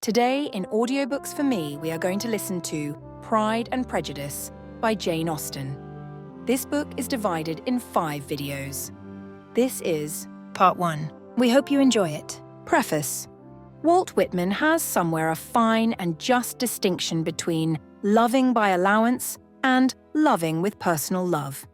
Today, in Audiobooks for Me, we are going to listen to Pride and Prejudice by Jane Austen. This book is divided in 5 videos. This is Part 1. We hope you enjoy it. Preface. Walt Whitman has somewhere a fine and just distinction between loving by allowance and loving with personal love.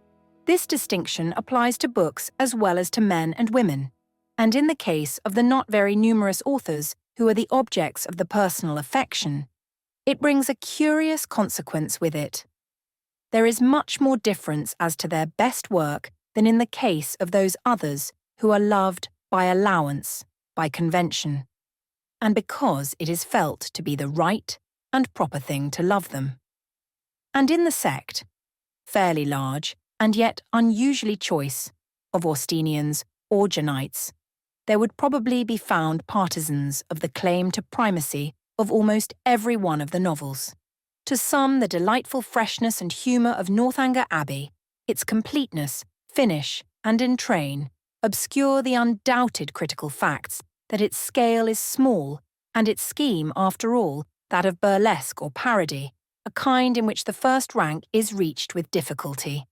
This distinction applies to books as well as to men and women, and in the case of the not very numerous authors who are the objects of the personal affection, it brings a curious consequence with it. There is much more difference as to their best work than in the case of those others who are loved by allowance, by convention, and because it is felt to be the right and proper thing to love them. And in the sect, fairly large and yet unusually choice, of Austenians or Jannites, there would probably be found partisans of the claim to primacy of almost every one of the novels. To some, the delightful freshness and humour of Northanger Abbey, its completeness, finish, and entrain, obscure the undoubted critical facts that its scale is small and its scheme, after all, that of burlesque or parody, a kind in which the first rank is reached with difficulty.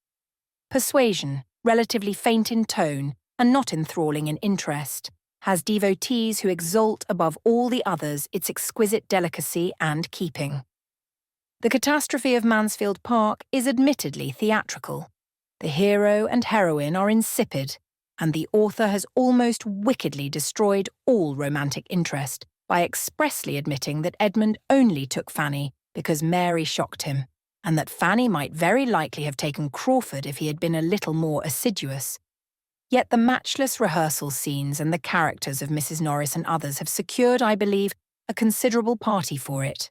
Persuasion, relatively faint in tone, and not enthralling in interest, has devotees who exalt above all the others its exquisite delicacy and keeping. The catastrophe of Mansfield Park is admittedly theatrical. The hero and heroine are insipid, and the author has almost wickedly destroyed all romantic interest by expressly admitting that Edmund only took Fanny because Mary shocked him, and that Fanny might very likely have taken Crawford if he had been a little more assiduous. Yet the matchless rehearsal scenes and the characters of Mrs. Norris and others have secured, I believe, a considerable party for it.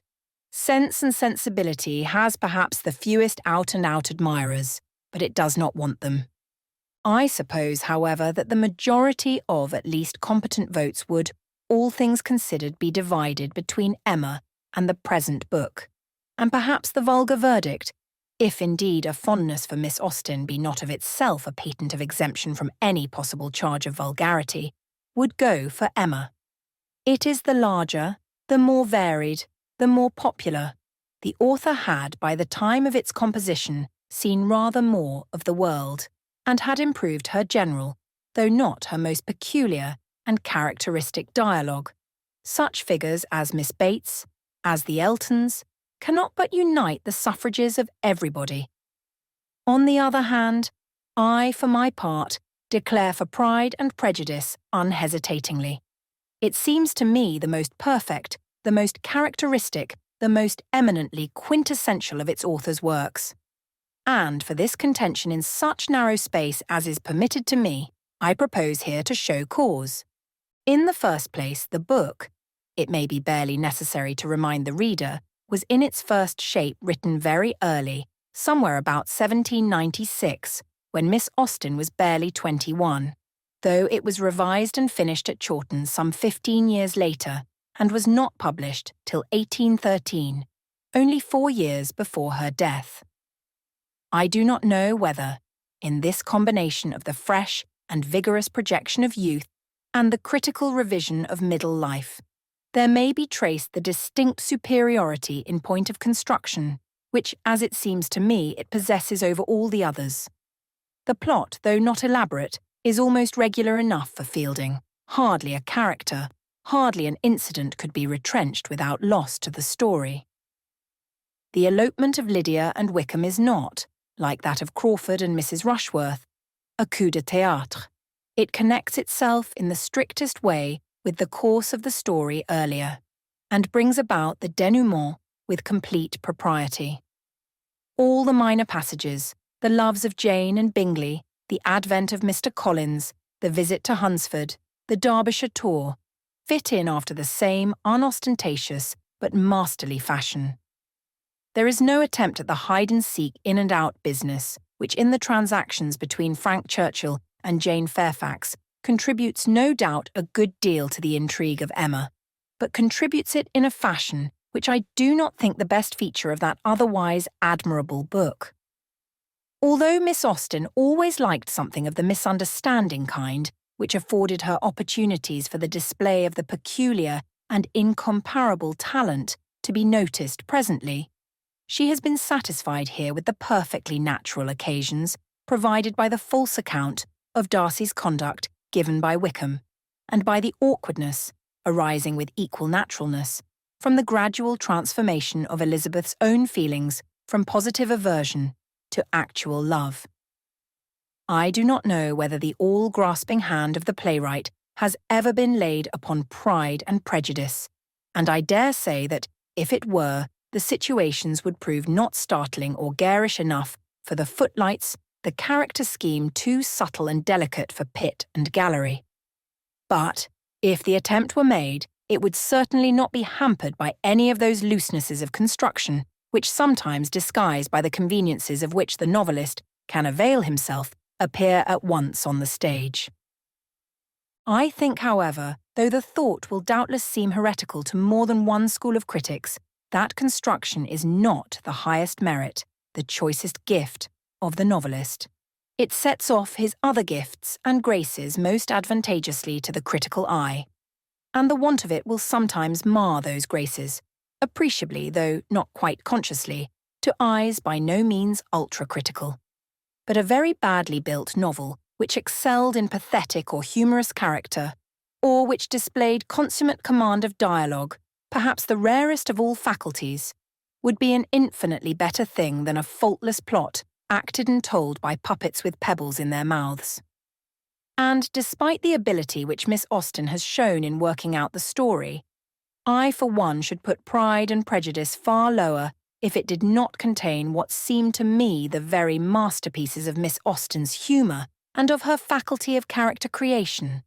Sense and Sensibility has perhaps the fewest out-and-out admirers, but it does not want them. I suppose, however, that the majority of at least competent votes would, all things considered, be divided between Emma and the present book, and perhaps the vulgar verdict, if indeed a fondness for Miss Austen be not of itself a patent of exemption from any possible charge of vulgarity, would go for Emma. It is the larger, the more varied, the more popular. The author had, by the time of its composition, seen rather more of the world, and had improved her general, though not her most peculiar and characteristic dialogue. Such figures as Miss Bates, as the Eltons, cannot but unite the suffrages of everybody. On the other hand, I, for my part, declare for Pride and Prejudice unhesitatingly. It seems to me the most perfect, the most characteristic, the most eminently quintessential of its author's works. And for this contention in such narrow space as is permitted to me, I propose here to show cause. In the first place, the book, it may be barely necessary to remind the reader, was in its first shape written very early, somewhere about 1796, when Miss Austen was barely 21, though it was revised and finished at Chawton some 15 years later, and was not published till 1813, only 4 years before her death. I do not know whether, in this combination of the fresh and vigorous projection of youth and the critical revision of middle life, there may be traced the distinct superiority in point of construction, which, as it seems to me, it possesses over all the others. The plot, though not elaborate, is almost regular enough for Fielding. Hardly a character, hardly an incident could be retrenched without loss to the story. The elopement of Lydia and Wickham is not, like that of Crawford and Mrs. Rushworth, a coup de théâtre. It connects itself in the strictest way with the course of the story earlier, and brings about the denouement with complete propriety. All the minor passages, the loves of Jane and Bingley, the advent of Mr. Collins, the visit to Hunsford, the Derbyshire tour, fit in after the same unostentatious but masterly fashion. There is no attempt at the hide-and-seek in-and-out business, which in the transactions between Frank Churchill and Jane Fairfax contributes no doubt a good deal to the intrigue of Emma, but contributes it in a fashion which I do not think the best feature of that otherwise admirable book. Although Miss Austen always liked something of the misunderstanding kind, which afforded her opportunities for the display of the peculiar and incomparable talent to be noticed presently, she has been satisfied here with the perfectly natural occasions provided by the false account of Darcy's conduct given by Wickham, and by the awkwardness, arising with equal naturalness, from the gradual transformation of Elizabeth's own feelings from positive aversion to actual love. I do not know whether the all-grasping hand of the playwright has ever been laid upon Pride and Prejudice, and I dare say that, if it were, the situations would prove not startling or garish enough for the footlights, the character scheme too subtle and delicate for pit and gallery. But, if the attempt were made, it would certainly not be hampered by any of those loosenesses of construction which sometimes, disguised by the conveniences of which the novelist can avail himself, appear at once on the stage. I think, however, though the thought will doubtless seem heretical to more than one school of critics, that construction is not the highest merit, the choicest gift, of the novelist. It sets off his other gifts and graces most advantageously to the critical eye, and the want of it will sometimes mar those graces, appreciably, though not quite consciously, to eyes by no means ultra-critical. But a very badly built novel, which excelled in pathetic or humorous character, or which displayed consummate command of dialogue, perhaps the rarest of all faculties, would be an infinitely better thing than a faultless plot acted and told by puppets with pebbles in their mouths. And despite the ability which Miss Austen has shown in working out the story, I for one should put Pride and Prejudice far lower if it did not contain what seemed to me the very masterpieces of Miss Austen's humour and of her faculty of character creation,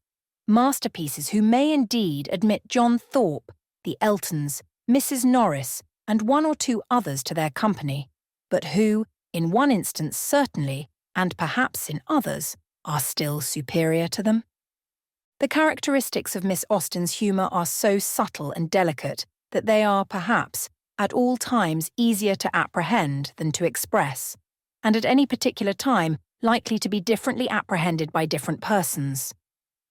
masterpieces who may indeed admit John Thorpe, the Eltons, Mrs. Norris, and one or two others to their company, but who, in one instance certainly, and perhaps in others, are still superior to them. The characteristics of Miss Austen's humour are so subtle and delicate that they are, perhaps, at all times easier to apprehend than to express, and at any particular time likely to be differently apprehended by different persons.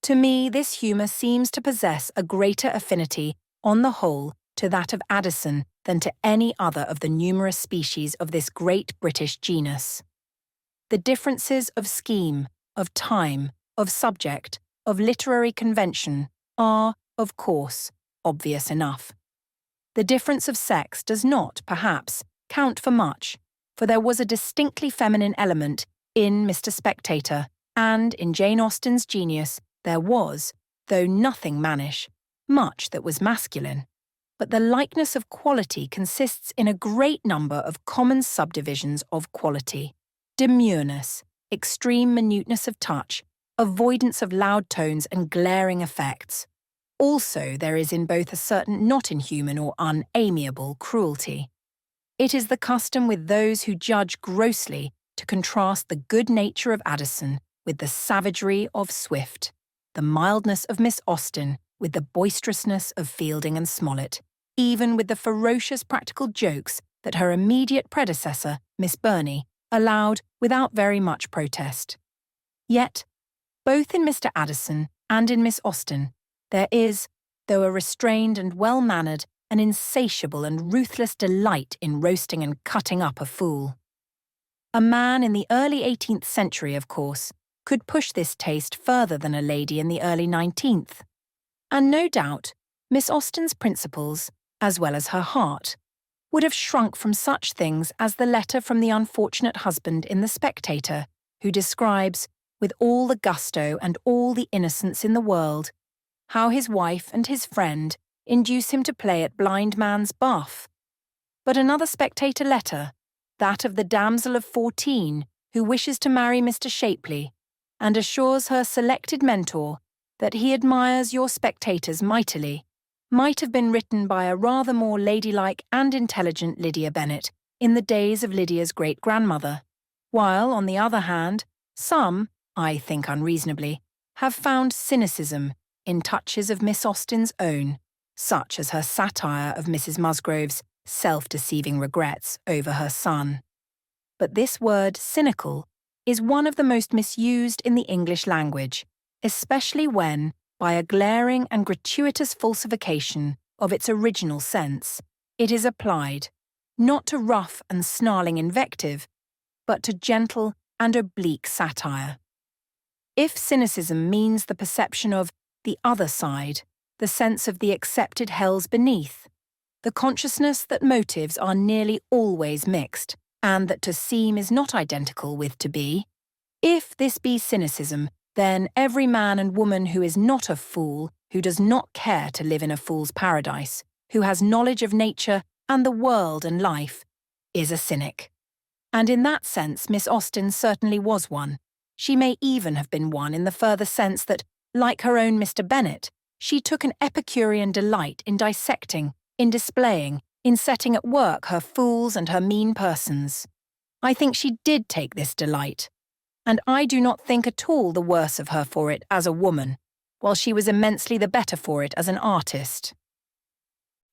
To me, this humour seems to possess a greater affinity, on the whole, to that of Addison than to any other of the numerous species of this great British genus. The differences of scheme, of time, of subject, of literary convention are, of course, obvious enough. The difference of sex does not, perhaps, count for much, for there was a distinctly feminine element in Mr. Spectator, and in Jane Austen's genius there was, though nothing mannish, much that was masculine. But the likeness of quality consists in a great number of common subdivisions of quality: demureness, extreme minuteness of touch, avoidance of loud tones and glaring effects. Also there is in both a certain not inhuman or unamiable cruelty. It is the custom with those who judge grossly to contrast the good nature of Addison with the savagery of Swift, the mildness of Miss Austen with the boisterousness of Fielding and Smollett, even with the ferocious practical jokes that her immediate predecessor, Miss Burney, allowed without very much protest. Yet, both in Mr. Addison and in Miss Austen, there is, though a restrained and well-mannered, an insatiable and ruthless delight in roasting and cutting up a fool. A man in the early 18th century, of course, could push this taste further than a lady in the early 19th. And no doubt, Miss Austen's principles, as well as her heart, would have shrunk from such things as the letter from the unfortunate husband in The Spectator, who describes, with all the gusto and all the innocence in the world, how his wife and his friend induce him to play at blind man's buff. But another Spectator letter, that of the damsel of 14 who wishes to marry Mr. Shapley, and assures her selected mentor that he admires your spectators mightily, might have been written by a rather more ladylike and intelligent Lydia Bennet in the days of Lydia's great-grandmother, while, on the other hand, some, I think unreasonably, have found cynicism in touches of Miss Austen's own, such as her satire of Mrs. Musgrove's self-deceiving regrets over her son. But this word cynical is one of the most misused in the English language, especially when, by a glaring and gratuitous falsification, of its original sense, it is applied, not to rough and snarling invective, but to gentle and oblique satire. If cynicism means the perception of the other side, the sense of the accepted hells beneath, the consciousness that motives are nearly always mixed, and that to seem is not identical with to be, if this be cynicism, then every man and woman who is not a fool, who does not care to live in a fool's paradise, who has knowledge of nature and the world and life, is a cynic. And in that sense, Miss Austen certainly was one. She may even have been one in the further sense that, like her own Mr. Bennet, she took an Epicurean delight in dissecting, in displaying, in setting at work her fools and her mean persons. I think she did take this delight, and I do not think at all the worse of her for it as a woman, while she was immensely the better for it as an artist.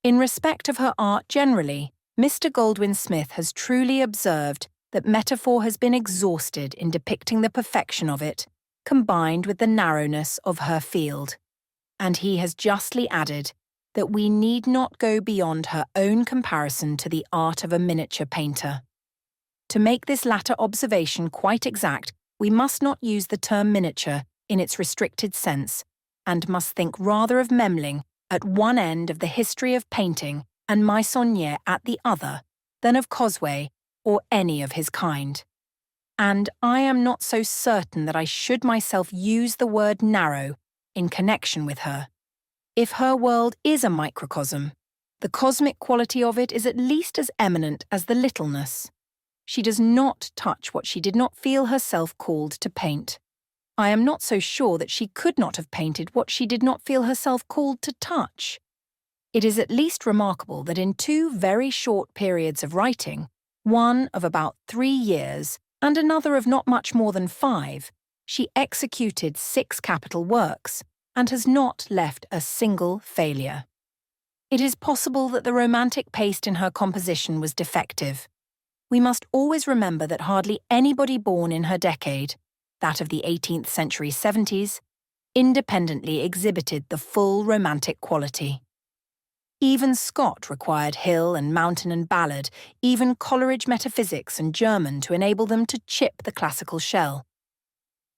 In respect of her art generally, Mr. Goldwin Smith has truly observed that metaphor has been exhausted in depicting the perfection of it, combined with the narrowness of her field. And he has justly added that we need not go beyond her own comparison to the art of a miniature painter. To make this latter observation quite exact, we must not use the term miniature in its restricted sense, and must think rather of Memling at one end of the history of painting and Meissonier at the other, than of Cosway or any of his kind. And I am not so certain that I should myself use the word narrow in connection with her. If her world is a microcosm, the cosmic quality of it is at least as eminent as the littleness. She does not touch what she did not feel herself called to paint. I am not so sure that she could not have painted what she did not feel herself called to touch. It is at least remarkable that in 2 very short periods of writing, one of about 3 years and another of not much more than 5, she executed 6 capital works and has not left a single failure. It is possible that the romantic paste in her composition was defective. We must always remember that hardly anybody born in her decade, that of the 18th century 70s, independently exhibited the full romantic quality. Even Scott required hill and mountain and ballad, even Coleridge metaphysics and German to enable them to chip the classical shell.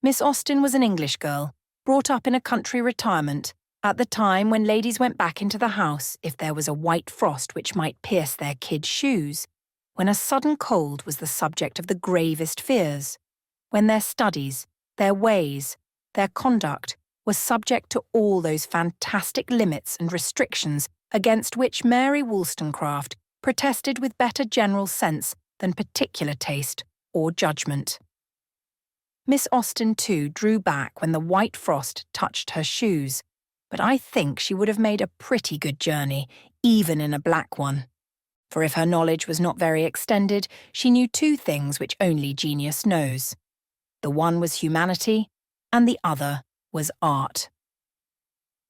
Miss Austen was an English girl, brought up in a country retirement, at the time when ladies went back into the house if there was a white frost which might pierce their kid shoes, when a sudden cold was the subject of the gravest fears, when their studies, their ways, their conduct was subject to all those fantastic limits and restrictions against which Mary Wollstonecraft protested with better general sense than particular taste or judgment. Miss Austen, too, drew back when the white frost touched her shoes, but I think she would have made a pretty good journey, even in a black one. For if her knowledge was not very extended, she knew 2 things which only genius knows. The one was humanity, and the other was art.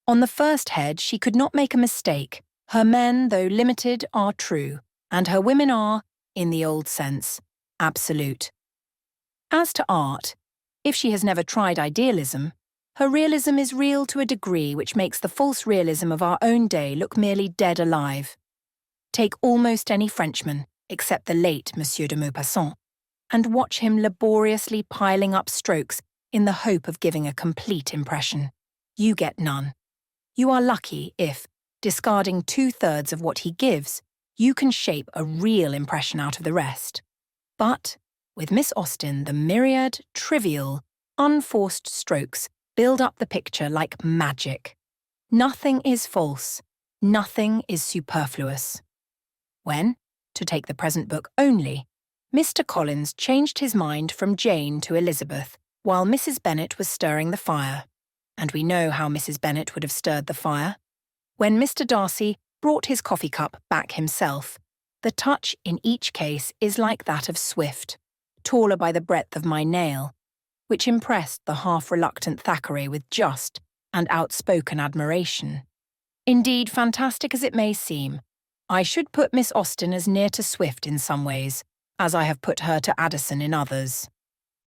On the first head, she could not make a mistake. Her men, though limited, are true, and her women are, in the old sense, absolute. As to art, if she has never tried idealism, her realism is real to a degree which makes the false realism of our own day look merely dead alive. Take almost any Frenchman, except the late Monsieur de Maupassant, and watch him laboriously piling up strokes in the hope of giving a complete impression. You get none. You are lucky if, discarding 2/3 of what he gives, you can shape a real impression out of the rest. But, with Miss Austen, the myriad, trivial, unforced strokes build up the picture like magic. Nothing is false, nothing is superfluous. When, to take the present book only, Mr. Collins changed his mind from Jane to Elizabeth while Mrs. Bennet was stirring the fire, and we know how Mrs. Bennet would have stirred the fire. When Mr. Darcy brought his coffee cup back himself, the touch in each case is like that of Swift, taller by the breadth of my nail, which impressed the half-reluctant Thackeray with just and outspoken admiration. Indeed, fantastic as it may seem, I should put Miss Austen as near to Swift in some ways, as I have put her to Addison in others.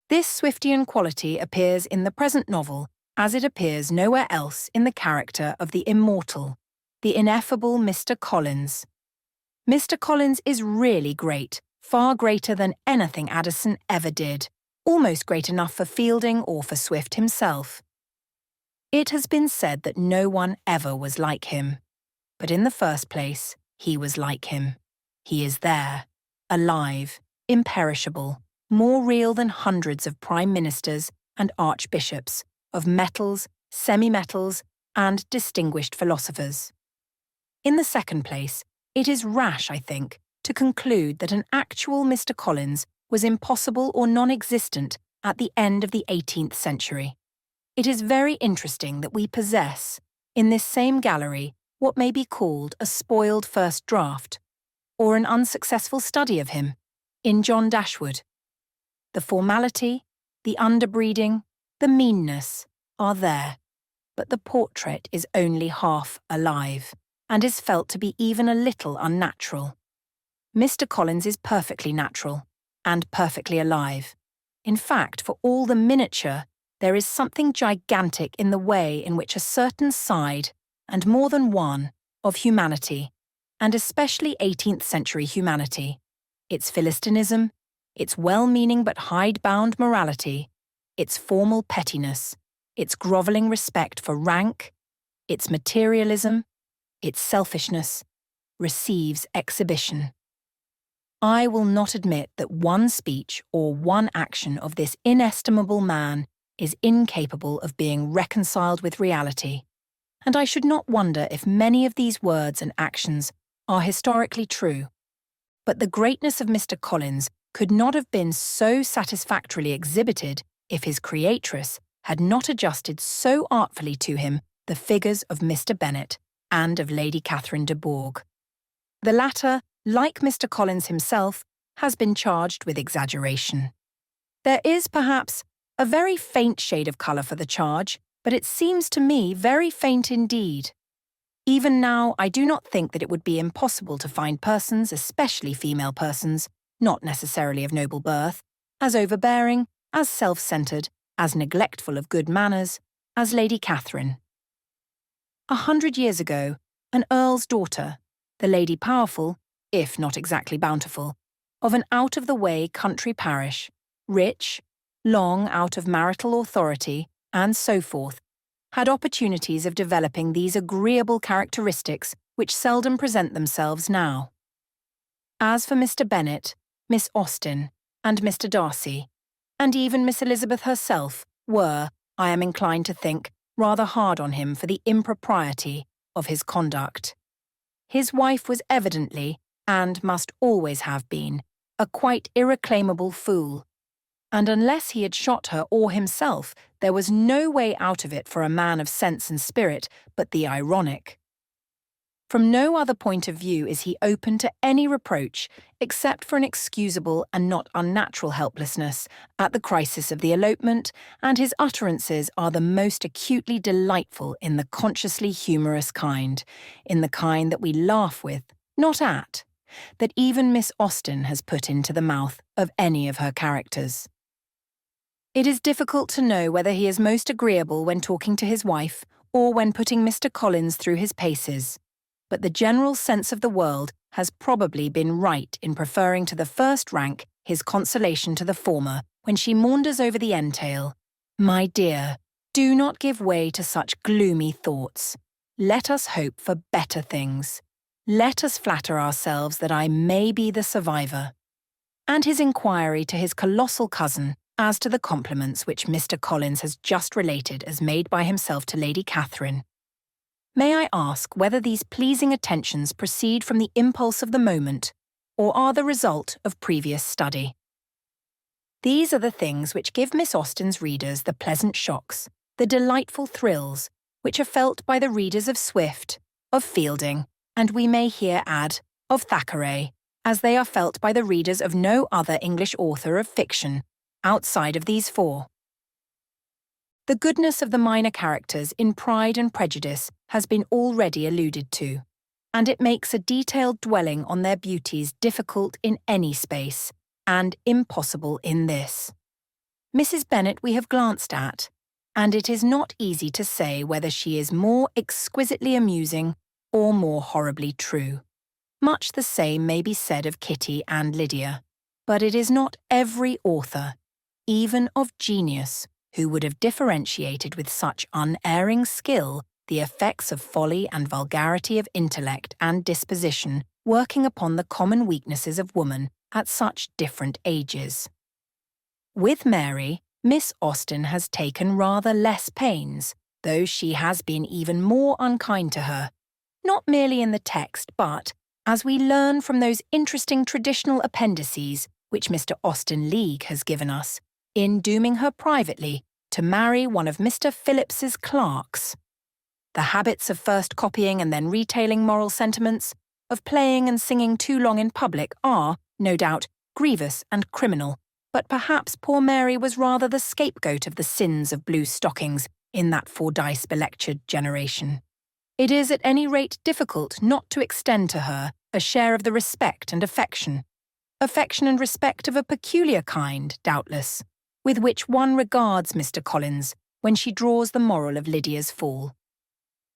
This Swiftian quality appears in the present novel as it appears nowhere else in the character of the immortal, the ineffable Mr. Collins. Mr. Collins is really great, far greater than anything Addison ever did, almost great enough for Fielding or for Swift himself. It has been said that no one ever was like him. But in the first place, he was like him. He is there, alive, imperishable, more real than hundreds of prime ministers and archbishops, of metals, semi-metals, and distinguished philosophers. In the second place, it is rash, I think, to conclude that an actual Mr. Collins was impossible or non-existent at the end of the 18th century. It is very interesting that we possess, in this same gallery, what may be called a spoiled first draft, or an unsuccessful study of him, in John Dashwood. The formality, the underbreeding, the meanness are there, but the portrait is only half alive, and is felt to be even a little unnatural. Mr. Collins is perfectly natural, and perfectly alive. In fact, for all the miniature, there is something gigantic in the way in which a certain side, and more than one, of humanity, and especially 18th century humanity, its Philistinism, its well-meaning but hidebound morality, its formal pettiness, its grovelling respect for rank, its materialism, its selfishness, receives exhibition. I will not admit that one speech or one action of this inestimable man is incapable of being reconciled with reality, and I should not wonder if many of these words and actions are historically true. But the greatness of Mr. Collins could not have been so satisfactorily exhibited if his creatress had not adjusted so artfully to him the figures of Mr. Bennet and of Lady Catherine de Bourgh. The latter, like Mr. Collins himself, has been charged with exaggeration. There is, perhaps, a very faint shade of colour for the charge, but it seems to me very faint indeed. Even now, I do not think that it would be impossible to find persons, especially female persons, not necessarily of noble birth, as overbearing, as self-centred, as neglectful of good manners, as Lady Catherine. 100 years ago, an earl's daughter, the Lady Powerful, if not exactly bountiful, of an out-of-the-way country parish, rich, long out of marital authority, and so forth, had opportunities of developing these agreeable characteristics which seldom present themselves now. As for Mr. Bennet, Miss Austen, and Mr. Darcy, and even Miss Elizabeth herself, were, I am inclined to think, rather hard on him for the impropriety of his conduct. His wife was evidently, and must always have been, a quite irreclaimable fool, and unless he had shot her or himself, there was no way out of it for a man of sense and spirit but the ironic. From no other point of view is he open to any reproach except for an excusable and not unnatural helplessness at the crisis of the elopement, and his utterances are the most acutely delightful in the consciously humorous kind, in the kind that we laugh with, not at, that even Miss Austen has put into the mouth of any of her characters. It is difficult to know whether he is most agreeable when talking to his wife or when putting Mr. Collins through his paces, but the general sense of the world has probably been right in preferring to the first rank his consolation to the former when she maunders over the entail. My dear, do not give way to such gloomy thoughts. Let us hope for better things. Let us flatter ourselves that I may be the survivor. And his inquiry to his colossal cousin as to the compliments which Mr. Collins has just related as made by himself to Lady Catherine. May I ask whether these pleasing attentions proceed from the impulse of the moment, or are the result of previous study? These are the things which give Miss Austen's readers the pleasant shocks, the delightful thrills, which are felt by the readers of Swift, of Fielding, and we may here add, of Thackeray, as they are felt by the readers of no other English author of fiction, outside of these four. The goodness of the minor characters in Pride and Prejudice has been already alluded to, and it makes a detailed dwelling on their beauties difficult in any space, and impossible in this. Mrs. Bennet we have glanced at, and it is not easy to say whether she is more exquisitely amusing or more horribly true. Much the same may be said of Kitty and Lydia. But it is not every author, even of genius, who would have differentiated with such unerring skill the effects of folly and vulgarity of intellect and disposition working upon the common weaknesses of woman at such different ages. With Mary, Miss Austen has taken rather less pains, though she has been even more unkind to her, not merely in the text but, as we learn from those interesting traditional appendices which Mr. Austen Leigh has given us, in dooming her privately to marry one of Mr. Phillips's clerks. The habits of first copying and then retailing moral sentiments, of playing and singing too long in public are, no doubt, grievous and criminal, but perhaps poor Mary was rather the scapegoat of the sins of blue stockings in that Fordyce-belectured generation. It is at any rate difficult not to extend to her a share of the respect and affection and respect of a peculiar kind, doubtless, with which one regards Mr. Collins when she draws the moral of Lydia's fall.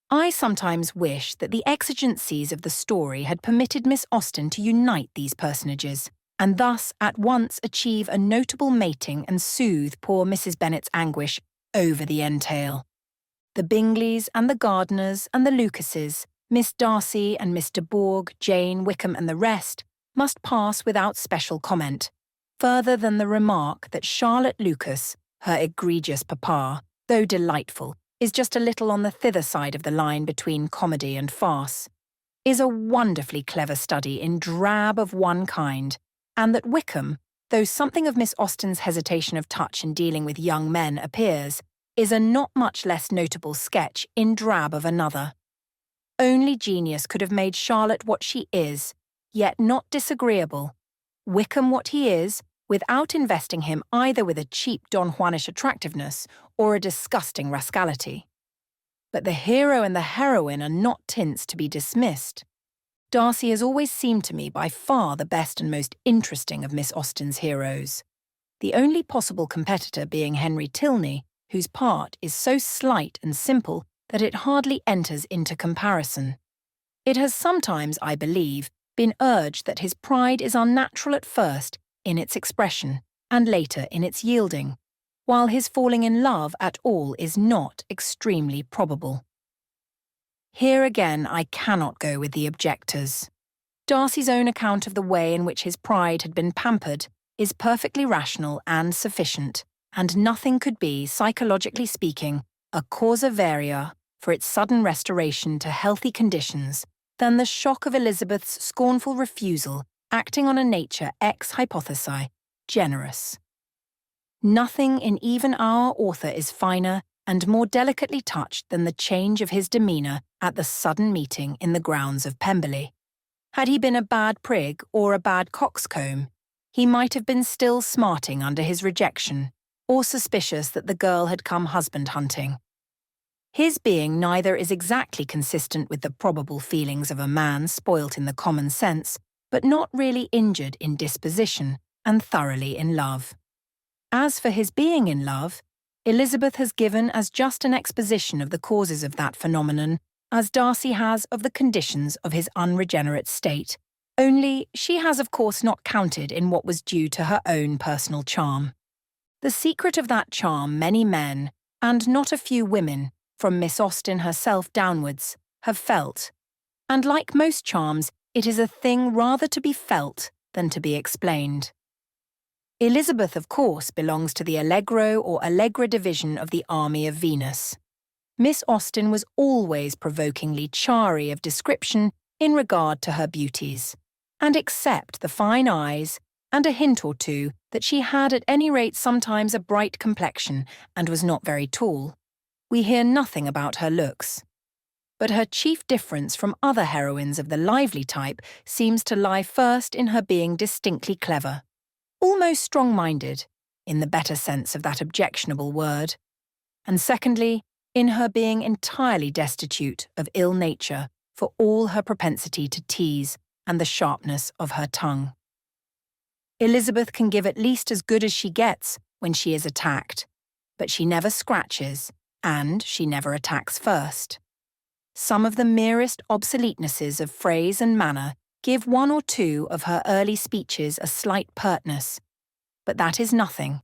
I sometimes wish that the exigencies of the story had permitted Miss Austen to unite these personages, and thus at once achieve a notable mating and soothe poor Mrs. Bennet's anguish over the entail. The Bingleys and the Gardiners and the Lucases, Miss Darcy and Mr. Bourg, Jane, Wickham and the rest, must pass without special comment, further than the remark that Charlotte Lucas, her egregious papa, though delightful, is just a little on the thither side of the line between comedy and farce, is a wonderfully clever study in drab of one kind, and that Wickham, though something of Miss Austen's hesitation of touch in dealing with young men appears, is a not much less notable sketch in drab of another. Only genius could have made Charlotte what she is, yet not disagreeable, Wickham what he is, without investing him either with a cheap Don Juanish attractiveness or a disgusting rascality. But the hero and the heroine are not tints to be dismissed. Darcy has always seemed to me by far the best and most interesting of Miss Austen's heroes, the only possible competitor being Henry Tilney, whose part is so slight and simple that it hardly enters into comparison. It has sometimes, I believe, been urged that his pride is unnatural at first in its expression and later in its yielding, while his falling in love at all is not extremely probable. Here again I cannot go with the objectors. Darcy's own account of the way in which his pride had been pampered is perfectly rational and sufficient, and nothing could be, psychologically speaking, a causa varia for its sudden restoration to healthy conditions than the shock of Elizabeth's scornful refusal acting on a nature ex hypothesi generous. Nothing in even our author is finer and more delicately touched than the change of his demeanour at the sudden meeting in the grounds of Pemberley. Had he been a bad prig or a bad coxcomb, he might have been still smarting under his rejection, or suspicious that the girl had come husband-hunting. His being neither is exactly consistent with the probable feelings of a man spoilt in the common sense, but not really injured in disposition and thoroughly in love. As for his being in love, Elizabeth has given as just an exposition of the causes of that phenomenon as Darcy has of the conditions of his unregenerate state, only she has of course not counted in what was due to her own personal charm. The secret of that charm many men, and not a few women, from Miss Austen herself downwards, have felt, and like most charms, it is a thing rather to be felt than to be explained. Elizabeth, of course, belongs to the Allegro or Allegra division of the army of Venus. Miss Austen was always provokingly chary of description in regard to her beauties, and except the fine eyes and a hint or two that she had at any rate sometimes a bright complexion and was not very tall, we hear nothing about her looks. But her chief difference from other heroines of the lively type seems to lie first in her being distinctly clever, almost strong-minded, in the better sense of that objectionable word, and secondly, in her being entirely destitute of ill nature for all her propensity to tease and the sharpness of her tongue. Elizabeth can give at least as good as she gets when she is attacked, but she never scratches, and she never attacks first. some of the merest obsoletenesses of phrase and manner give one or two of her early speeches a slight pertness. But that is nothing,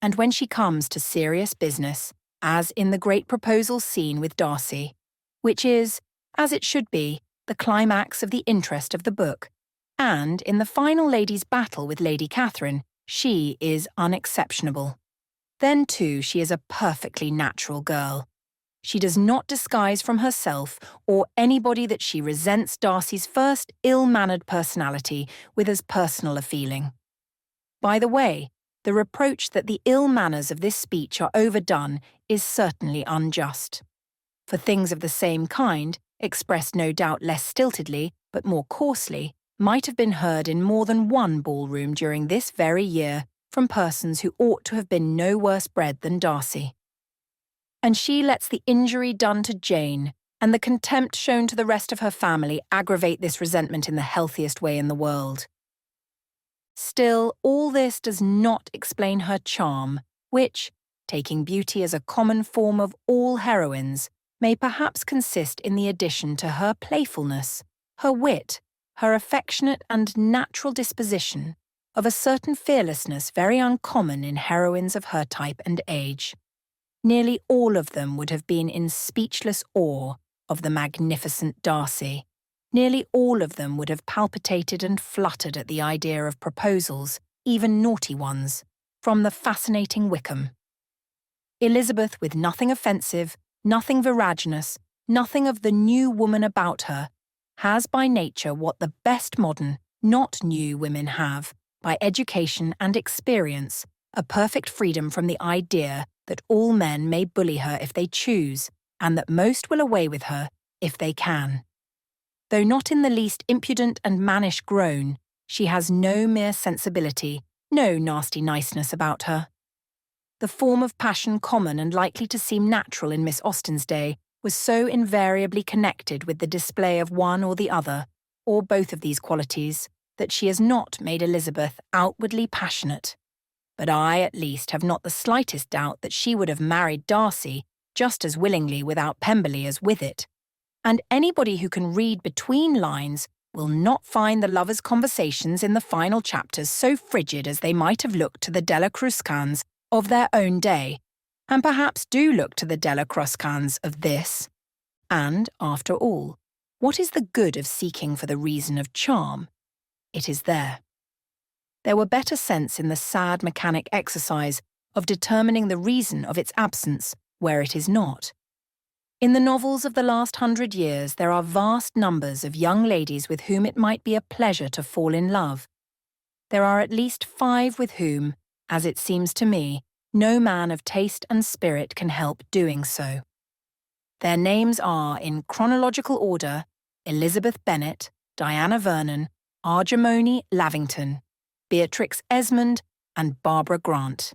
and when she comes to serious business, as in the great proposal scene with Darcy, which is, as it should be, the climax of the interest of the book, and in the final lady's battle with Lady Catherine, she is unexceptionable. Then, too, she is a perfectly natural girl. She does not disguise from herself or anybody that she resents Darcy's first ill-mannered personality with as personal a feeling. By the way, the reproach that the ill manners of this speech are overdone is certainly unjust. For things of the same kind, expressed no doubt less stiltedly, but more coarsely, might have been heard in more than one ballroom during this very year from persons who ought to have been no worse bred than Darcy. And she lets the injury done to Jane and the contempt shown to the rest of her family aggravate this resentment in the healthiest way in the world. Still, all this does not explain her charm, which, taking beauty as a common form of all heroines, may perhaps consist in the addition to her playfulness, her wit, her affectionate and natural disposition, of a certain fearlessness very uncommon in heroines of her type and age. Nearly all of them would have been in speechless awe of the magnificent Darcy. Nearly all of them would have palpitated and fluttered at the idea of proposals, even naughty ones, from the fascinating Wickham. Elizabeth, with nothing offensive, nothing viraginous, nothing of the new woman about her, has by nature what the best modern, not new women have, by education and experience, a perfect freedom from the idea that all men may bully her if they choose, and that most will away with her if they can. Though not in the least impudent and mannish grown, she has no mere sensibility, no nasty niceness about her. The form of passion common and likely to seem natural in Miss Austen's day was so invariably connected with the display of one or the other, or both of these qualities, that she has not made Elizabeth outwardly passionate. But I, at least, have not the slightest doubt that she would have married Darcy just as willingly without Pemberley as with it. And anybody who can read between lines will not find the lovers' conversations in the final chapters so frigid as they might have looked to the Della Cruscans of their own day, and perhaps do look to the Della Cruscans of this. And, after all, what is the good of seeking for the reason of charm? It is there. There were better sense in the sad mechanic exercise of determining the reason of its absence where it is not. In the novels of the last 100 years there are vast numbers of young ladies with whom it might be a pleasure to fall in love. There are at least 5 with whom, as it seems to me, no man of taste and spirit can help doing so. Their names are, in chronological order, Elizabeth Bennet, Diana Vernon, Argemone Lavington, Beatrix Esmond, and Barbara Grant.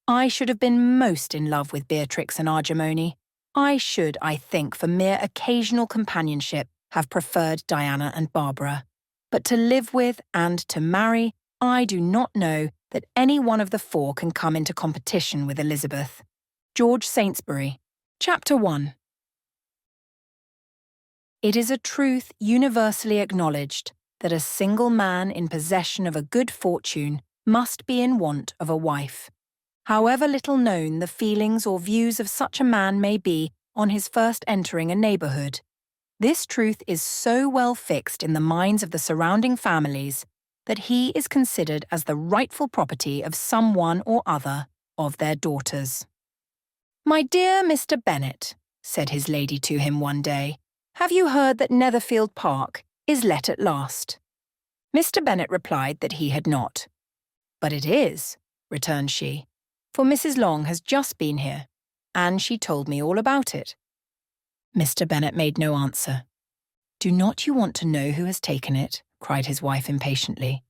I should have been most in love with Beatrix and Argemone. I should, I think, for mere occasional companionship, have preferred Diana and Barbara. But to live with and to marry, I do not know that any one of the 4 can come into competition with Elizabeth. George Saintsbury. Chapter 1. It is a truth universally acknowledged that a single man in possession of a good fortune must be in want of a wife. However little known the feelings or views of such a man may be on his first entering a neighbourhood, this truth is so well fixed in the minds of the surrounding families that he is considered as the rightful property of some one or other of their daughters. "My dear Mr. Bennet," said his lady to him one day, "have you heard that Netherfield Park is let at last?" Mr. Bennet replied that he had not. "But it is," returned she, "for Mrs. Long has just been here, and she told me all about it." Mr. Bennet made no answer. "Do not you want to know who has taken it?" cried his wife impatiently.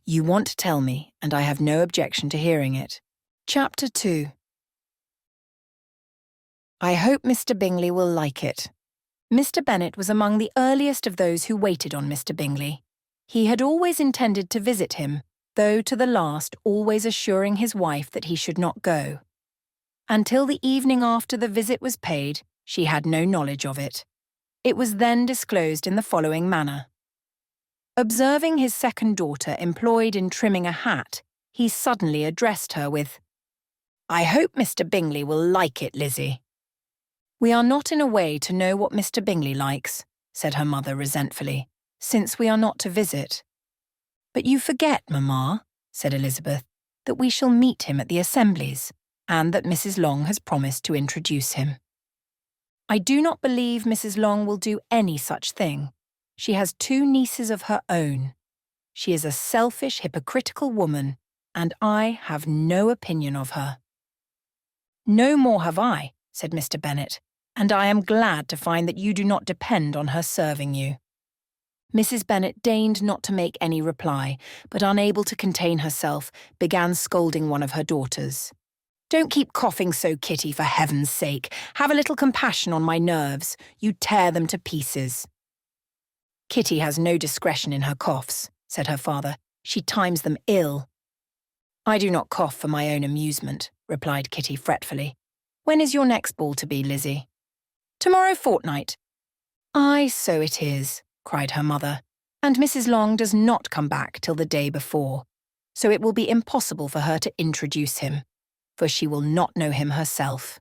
"You want to tell me, and I have no objection to hearing it." Chapter 2. I hope Mr. Bingley will like it. Mr. Bennet was among the earliest of those who waited on Mr. Bingley. He had always intended to visit him, though to the last always assuring his wife that he should not go. Until the evening after the visit was paid, she had no knowledge of it. It was then disclosed in the following manner. Observing his second daughter employed in trimming a hat, he suddenly addressed her with, "I hope Mr. Bingley will like it, Lizzie." "We are not in a way to know what Mr. Bingley likes," said her mother resentfully, "since we are not to visit." "But you forget, Mamma," said Elizabeth, "that we shall meet him at the assemblies, and that Mrs. Long has promised to introduce him." "I do not believe Mrs. Long will do any such thing. She has 2 nieces of her own. She is a selfish, hypocritical woman, and I have no opinion of her." "No more have I," said Mr. Bennet, "and I am glad to find that you do not depend on her serving you." Mrs. Bennet deigned not to make any reply, but unable to contain herself, began scolding one of her daughters. "Don't keep coughing so, Kitty, for heaven's sake. Have a little compassion on my nerves. You tear them to pieces." "Kitty has no discretion in her coughs," said her father. "She times them ill." "I do not cough for my own amusement," replied Kitty fretfully. "When is your next ball to be, Lizzie?" "Tomorrow fortnight." "Aye, so it is," cried her mother, "and Mrs. Long does not come back till the day before, so it will be impossible for her to introduce him, for she will not know him herself."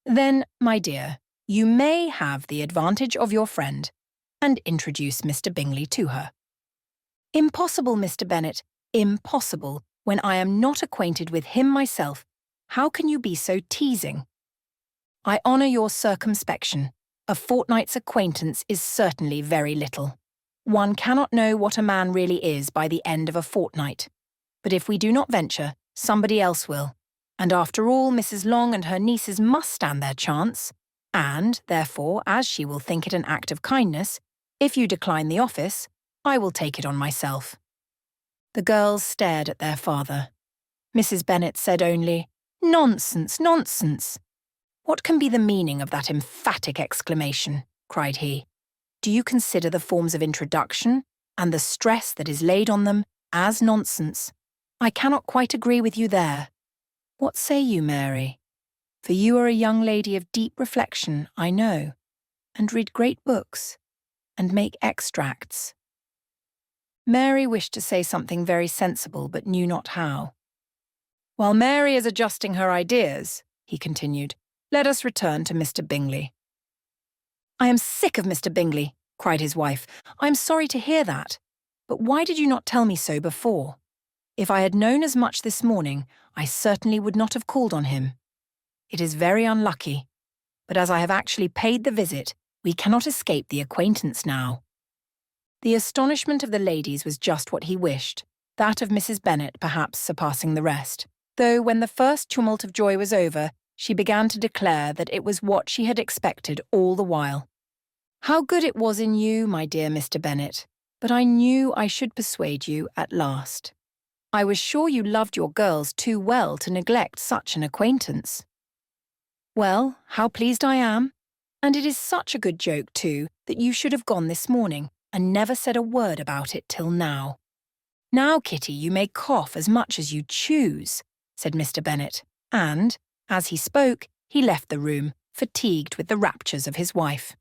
"Then, my dear, you may have the advantage of your friend, and introduce Mr. Bingley to her." "Impossible, Mr. Bennet, impossible, when I am not acquainted with him myself. How can you be so teasing?" "I honour your circumspection. A fortnight's acquaintance is certainly very little. One cannot know what a man really is by the end of a fortnight. But if we do not venture, somebody else will. And after all, Mrs. Long and her nieces must stand their chance. And, therefore, as she will think it an act of kindness, if you decline the office, I will take it on myself." The girls stared at their father. Mrs. Bennet said only, "Nonsense, nonsense." "What can be the meaning of that emphatic exclamation?" cried he. "Do you consider the forms of introduction, and the stress that is laid on them, as nonsense? I cannot quite agree with you there. What say you, Mary? For you are a young lady of deep reflection, I know, and read great books, and make extracts." Mary wished to say something very sensible, but knew not how. "While Mary is adjusting her ideas," he continued, "let us return to Mr. Bingley." "I am sick of Mr. Bingley," cried his wife. "I am sorry to hear that. But why did you not tell me so before? If I had known as much this morning, I certainly would not have called on him. It is very unlucky, but as I have actually paid the visit, we cannot escape the acquaintance now." The astonishment of the ladies was just what he wished, that of Mrs. Bennet perhaps surpassing the rest, though when the first tumult of joy was over, she began to declare that it was what she had expected all the while. "How good it was in you, my dear Mr. Bennet, but I knew I should persuade you at last. I was sure you loved your girls too well to neglect such an acquaintance." "Well, how pleased I am. And it is such a good joke, too, that you should have gone this morning, and never said a word about it till now." "Now, Kitty, you may cough as much as you choose," said Mr. Bennet, and, as he spoke, he left the room, fatigued with the raptures of his wife.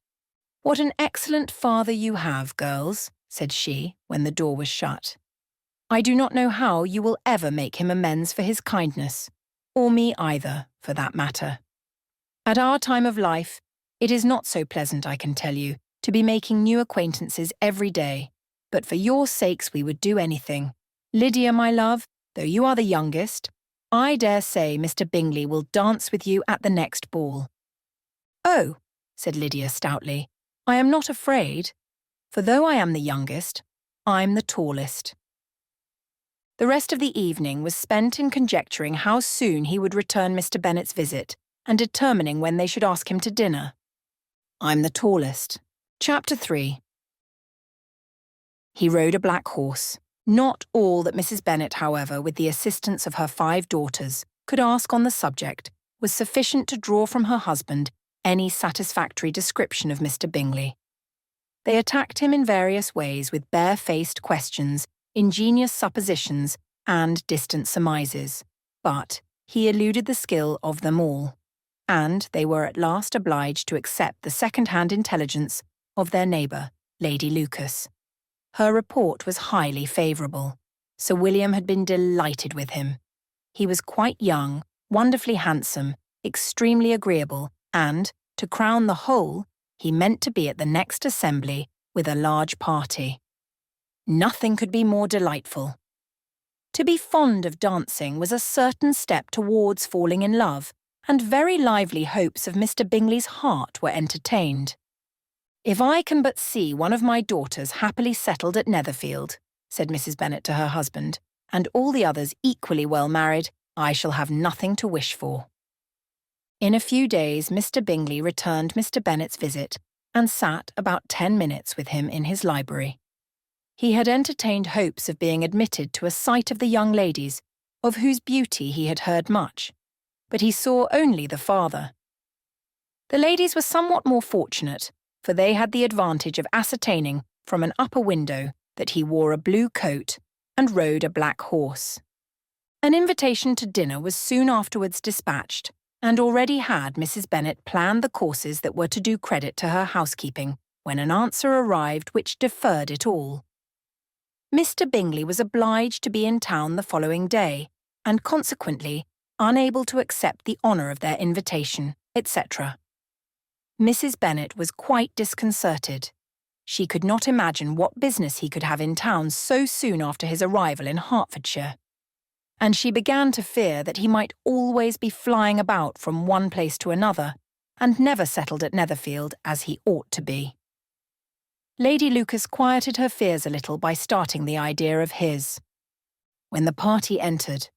"What an excellent father you have, girls," said she, when the door was shut. "I do not know how you will ever make him amends for his kindness, or me either, for that matter. At our time of life, it is not so pleasant, I can tell you, to be making new acquaintances every day, but for your sakes we would do anything. Lydia, my love, though you are the youngest, I dare say Mr. Bingley will dance with you at the next ball." "Oh," said Lydia stoutly, "I am not afraid, for though I am the youngest, I'm the tallest." The rest of the evening was spent in conjecturing how soon he would return Mr. Bennet's visit, and determining when they should ask him to dinner. I'm the tallest. Chapter 3. He rode a black horse. Not all that Mrs. Bennet, however, with the assistance of her 5 daughters, could ask on the subject, was sufficient to draw from her husband any satisfactory description of Mr. Bingley. They attacked him in various ways with bare-faced questions, ingenious suppositions, and distant surmises, but he eluded the skill of them all. and they were at last obliged to accept the second-hand intelligence of their neighbour, Lady Lucas. Her report was highly favourable. Sir William had been delighted with him. He was quite young, wonderfully handsome, extremely agreeable, and, to crown the whole, he meant to be at the next assembly with a large party. Nothing could be more delightful. To be fond of dancing was a certain step towards falling in love, and very lively hopes of Mr. Bingley's heart were entertained. "If I can but see one of my daughters happily settled at Netherfield," said Mrs. Bennet to her husband, "and all the others equally well married, I shall have nothing to wish for." In a few days Mr. Bingley returned Mr. Bennet's visit and sat about 10 minutes with him in his library. He had entertained hopes of being admitted to a sight of the young ladies, of whose beauty he had heard much, but he saw only the father. The ladies were somewhat more fortunate, for they had the advantage of ascertaining from an upper window that he wore a blue coat and rode a black horse. An invitation to dinner was soon afterwards dispatched, and already had Mrs. Bennet planned the courses that were to do credit to her housekeeping, when an answer arrived which deferred it all. Mr. Bingley was obliged to be in town the following day, and consequently unable to accept the honour of their invitation, etc. Mrs. Bennet was quite disconcerted. She could not imagine what business he could have in town so soon after his arrival in Hertfordshire, and she began to fear that he might always be flying about from one place to another, and never settled at Netherfield as he ought to be. Lady Lucas quieted her fears a little by starting the idea of his. When the party entered,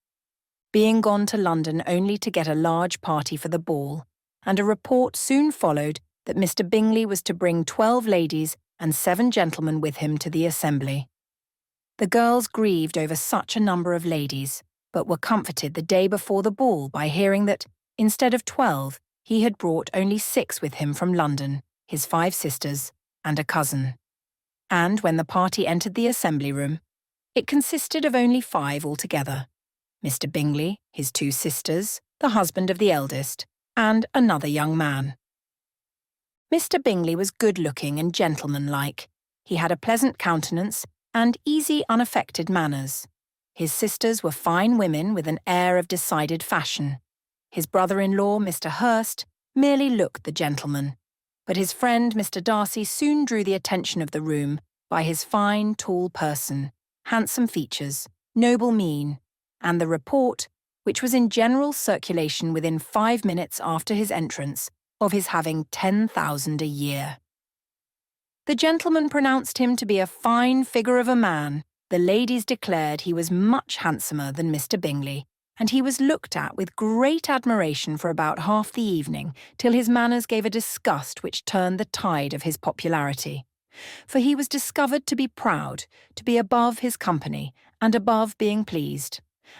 being gone to London only to get a large party for the ball, and a report soon followed that Mr. Bingley was to bring 12 ladies and 7 gentlemen with him to the assembly. The girls grieved over such a number of ladies, but were comforted the day before the ball by hearing that, instead of 12, he had brought only 6 with him from London, his 5 sisters, and a cousin. And when the party entered the assembly room, it consisted of only 5 altogether: Mr. Bingley, his 2 sisters, the husband of the eldest, and another young man. Mr. Bingley was good-looking and gentlemanlike. He had a pleasant countenance and easy, unaffected manners. His sisters were fine women with an air of decided fashion. His brother-in-law, Mr. Hurst, merely looked the gentleman, but his friend, Mr. Darcy, soon drew the attention of the room by his fine, tall person, handsome features, noble mien, and the report, which was in general circulation within 5 minutes after his entrance, of his having 10,000 a year. The gentleman pronounced him to be a fine figure of a man. The ladies declared he was much handsomer than Mr. Bingley, and he was looked at with great admiration for about half the evening, till his manners gave a disgust which turned the tide of his popularity. For he was discovered to be proud, to be above his company, and above being pleased,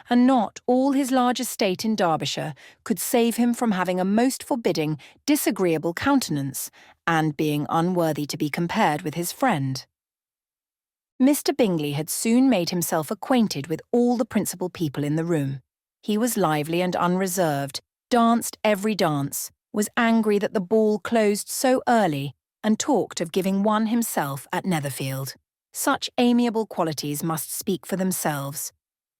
and not all his large estate in Derbyshire could save him from having a most forbidding, disagreeable countenance, and being unworthy to be compared with his friend. Mr. Bingley had soon made himself acquainted with all the principal people in the room. He was lively and unreserved, danced every dance, was angry that the ball closed so early, and talked of giving one himself at Netherfield. Such amiable qualities must speak for themselves.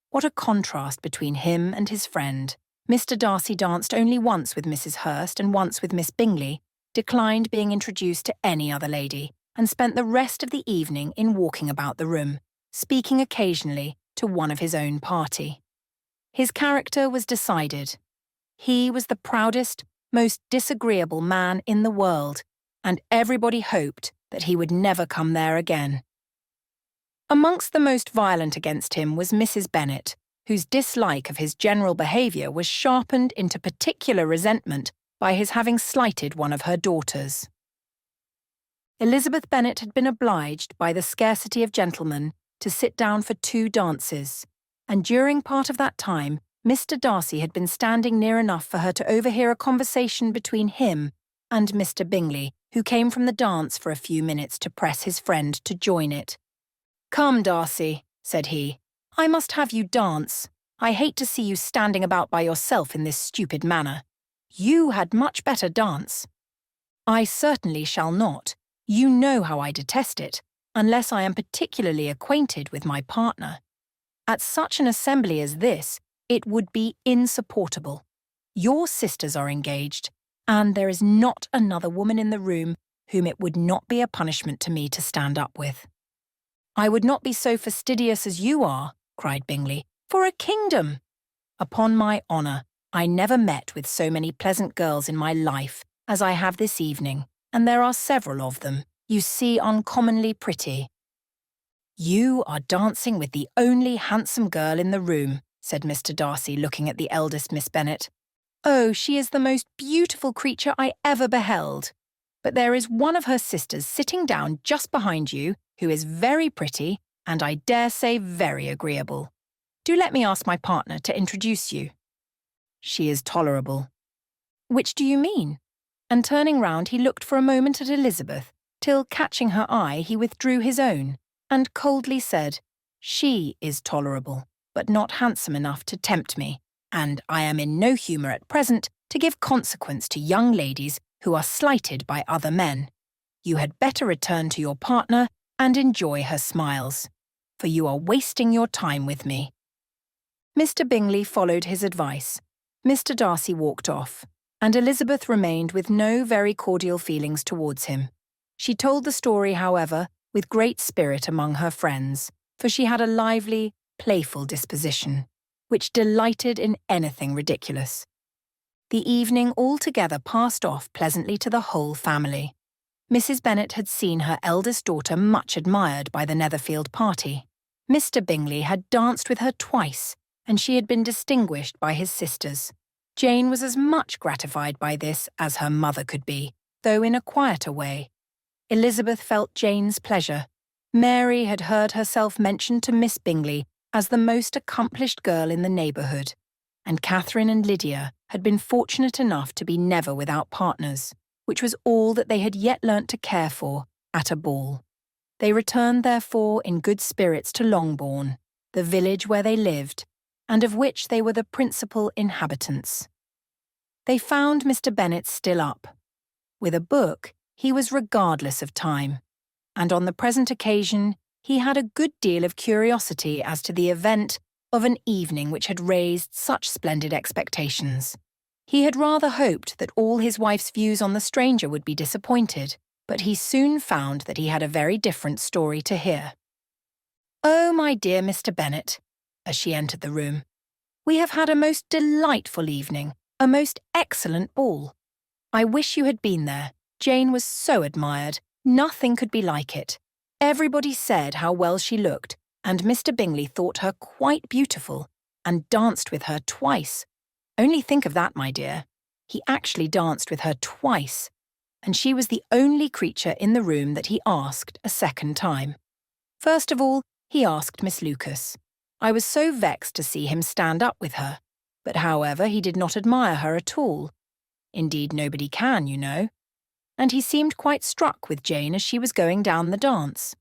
What a contrast between him and his friend! Mr. Darcy danced only once with Mrs. Hurst and once with Miss Bingley, declined being introduced to any other lady, and spent the rest of the evening in walking about the room, speaking occasionally to one of his own party. His character was decided. He was the proudest, most disagreeable man in the world, and everybody hoped that he would never come there again. Amongst the most violent against him was Mrs. Bennet, whose dislike of his general behaviour was sharpened into particular resentment by his having slighted one of her daughters. Elizabeth Bennet had been obliged, by the scarcity of gentlemen, to sit down for 2 dances, and during part of that time Mr. Darcy had been standing near enough for her to overhear a conversation between him and Mr. Bingley, who came from the dance for a few minutes to press his friend to join it. "Come, Darcy," said he, "I must have you dance. I hate to see you standing about by yourself in this stupid manner. You had much better dance." "I certainly shall not. You know how I detest it, unless I am particularly acquainted with my partner. At such an assembly as this, it would be insupportable. Your sisters are engaged, and there is not another woman in the room whom it would not be a punishment to me to stand up with." "I would not be so fastidious as you are," cried Bingley, "for a kingdom. Upon my honour, I never met with so many pleasant girls in my life as I have this evening, and there are several of them, you see, uncommonly pretty." "You are dancing with the only handsome girl in the room," said Mr. Darcy, looking at the eldest Miss Bennet. "Oh, she is the most beautiful creature I ever beheld. But there is one of her sisters sitting down just behind you who is very pretty and I dare say very agreeable. Do let me ask my partner to introduce you." "She is tolerable." "Which do you mean?" And turning round, he looked for a moment at Elizabeth, till, catching her eye, he withdrew his own, and coldly said, "She is tolerable, but not handsome enough to tempt me, and I am in no humour at present to give consequence to young ladies who are slighted by other men. You had better return to your partner and enjoy her smiles, for you are wasting your time with me." Mr. Bingley followed his advice. Mr. Darcy walked off, and Elizabeth remained with no very cordial feelings towards him. She told the story, however, with great spirit among her friends, for she had a lively, playful disposition, which delighted in anything ridiculous. The evening altogether passed off pleasantly to the whole family. Mrs. Bennet had seen her eldest daughter much admired by the Netherfield party. Mr. Bingley had danced with her twice, and she had been distinguished by his sisters. Jane was as much gratified by this as her mother could be, though in a quieter way. Elizabeth felt Jane's pleasure. Mary had heard herself mentioned to Miss Bingley as the most accomplished girl in the neighbourhood, and Catherine and Lydia had been fortunate enough to be never without partners, which was all that they had yet learnt to care for at a ball. They returned, therefore, in good spirits to Longbourn, the village where they lived, and of which they were the principal inhabitants. They found Mr. Bennet still up. With a book, he was regardless of time, and on the present occasion he had a good deal of curiosity as to the event of an evening which had raised such splendid expectations. He had rather hoped that all his wife's views on the stranger would be disappointed, but he soon found that he had a very different story to hear. "Oh, my dear Mr. Bennet," as she entered the room, "we have had a most delightful evening, a most excellent ball. I wish you had been there. Jane was so admired. Nothing could be like it. Everybody said how well she looked, and Mr. Bingley thought her quite beautiful, and danced with her twice. Only think of that, my dear. He actually danced with her twice, and she was the only creature in the room that he asked a second time. First of all, he asked Miss Lucas. I was so vexed to see him stand up with her, but however he did not admire her at all. Indeed, nobody can, you know. And he seemed quite struck with Jane as she was going down the dance.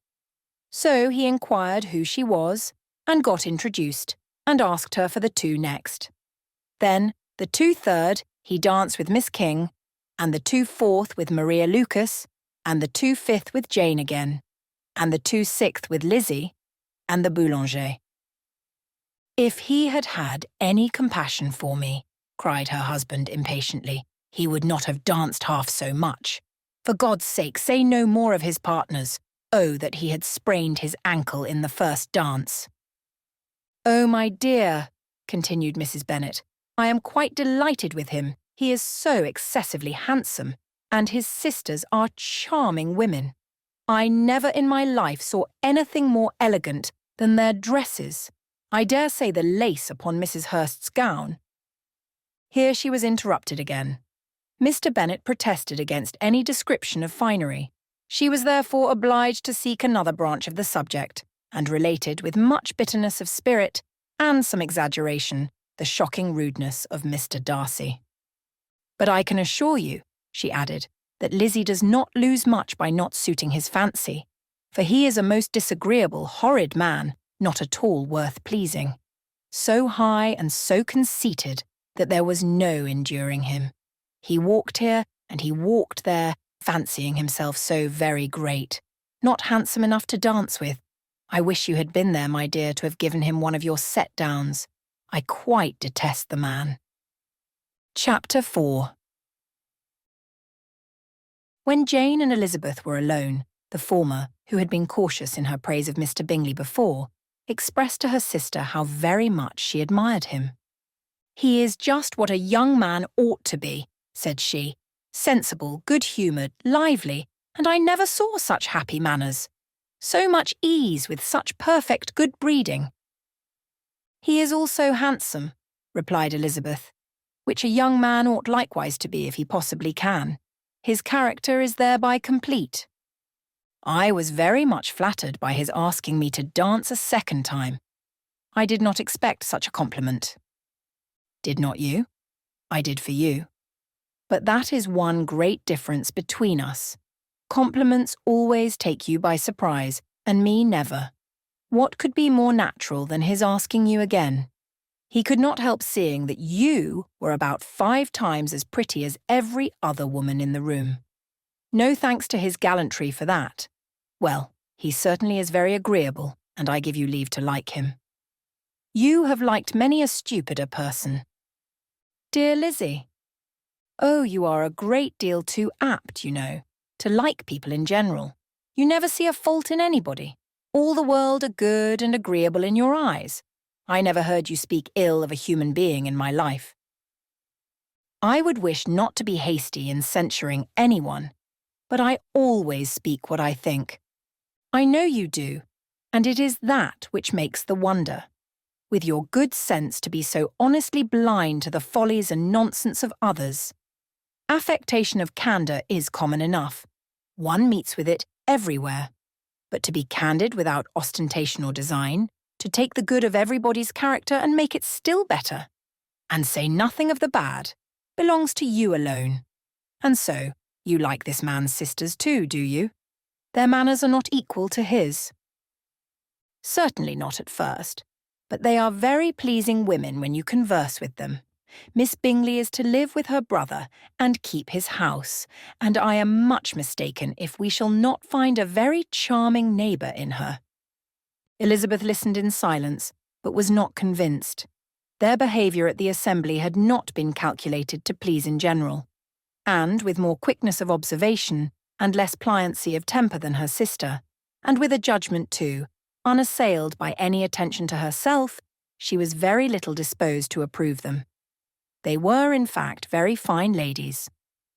So he inquired who she was, and got introduced, and asked her for the two next. Then, the 2/3, he danced with Miss King, and the 2/4 with Maria Lucas, and the 2/5 with Jane again, and the 2/6 with Lizzie, and the Boulanger. "If he had had any compassion for me," cried her husband impatiently, "he would not have danced half so much. For God's sake, say no more of his partners. Oh, that he had sprained his ankle in the first dance." "Oh, my dear," continued Mrs. Bennet, "I am quite delighted with him. He is so excessively handsome, and his sisters are charming women. I never in my life saw anything more elegant than their dresses. I dare say the lace upon Mrs. Hurst's gown—" Here she was interrupted again. Mr. Bennet protested against any description of finery. She was therefore obliged to seek another branch of the subject, and related with much bitterness of spirit and some exaggeration the shocking rudeness of Mr. Darcy. "But I can assure you," she added, "that Lizzie does not lose much by not suiting his fancy, for he is a most disagreeable, horrid man, not at all worth pleasing. So high and so conceited that there was no enduring him. He walked here and he walked there, fancying himself so very great. Not handsome enough to dance with. I wish you had been there, my dear, to have given him one of your set-downs. I quite detest the man. Chapter 4. When Jane and Elizabeth were alone, the former, who had been cautious in her praise of Mr. Bingley before, expressed to her sister how very much she admired him. "He is just what a young man ought to be," said she. "Sensible, good-humoured, lively, and I never saw such happy manners. So much ease with such perfect good breeding." "He is also handsome," replied Elizabeth, "which a young man ought likewise to be if he possibly can. His character is thereby complete. I was very much flattered by his asking me to dance a second time. I did not expect such a compliment." "Did not you? I did for you. But that is one great difference between us. Compliments always take you by surprise, and me never. What could be more natural than his asking you again? He could not help seeing that you were about 5 times as pretty as every other woman in the room. No thanks to his gallantry for that. Well, he certainly is very agreeable, and I give you leave to like him. You have liked many a stupider person." "Dear Lizzie." "Oh, you are a great deal too apt, you know, to like people in general. You never see a fault in anybody. All the world are good and agreeable in your eyes. I never heard you speak ill of a human being in my life." "I would wish not to be hasty in censuring anyone, but I always speak what I think. I know you do, and it is that which makes the wonder. With your good sense to be so honestly blind to the follies and nonsense of others. Affectation of candour is common enough. One meets with it everywhere. But to be candid without ostentation or design, to take the good of everybody's character and make it still better, and say nothing of the bad, belongs to you alone. And so, you like this man's sisters too, do you? Their manners are not equal to his." "Certainly not at first, but they are very pleasing women when you converse with them. Miss Bingley is to live with her brother and keep his house, and I am much mistaken if we shall not find a very charming neighbour in her." Elizabeth listened in silence, but was not convinced. Their behaviour at the assembly had not been calculated to please in general, and with more quickness of observation and less pliancy of temper than her sister, and with a judgment too, unassailed by any attention to herself, she was very little disposed to approve them. They were, in fact, very fine ladies,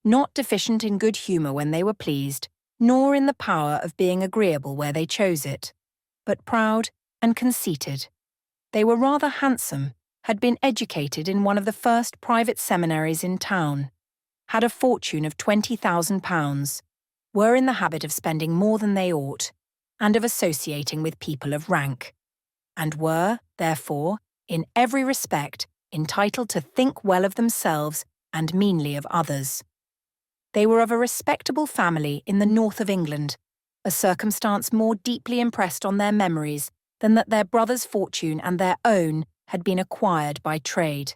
not deficient in good humour when they were pleased, nor in the power of being agreeable where they chose it, but proud and conceited. They were rather handsome, had been educated in one of the first private seminaries in town, had a fortune of £20,000, were in the habit of spending more than they ought, and of associating with people of rank, and were, therefore, in every respect, entitled to think well of themselves and meanly of others. They were of a respectable family in the north of England, a circumstance more deeply impressed on their memories than that their brother's fortune and their own had been acquired by trade.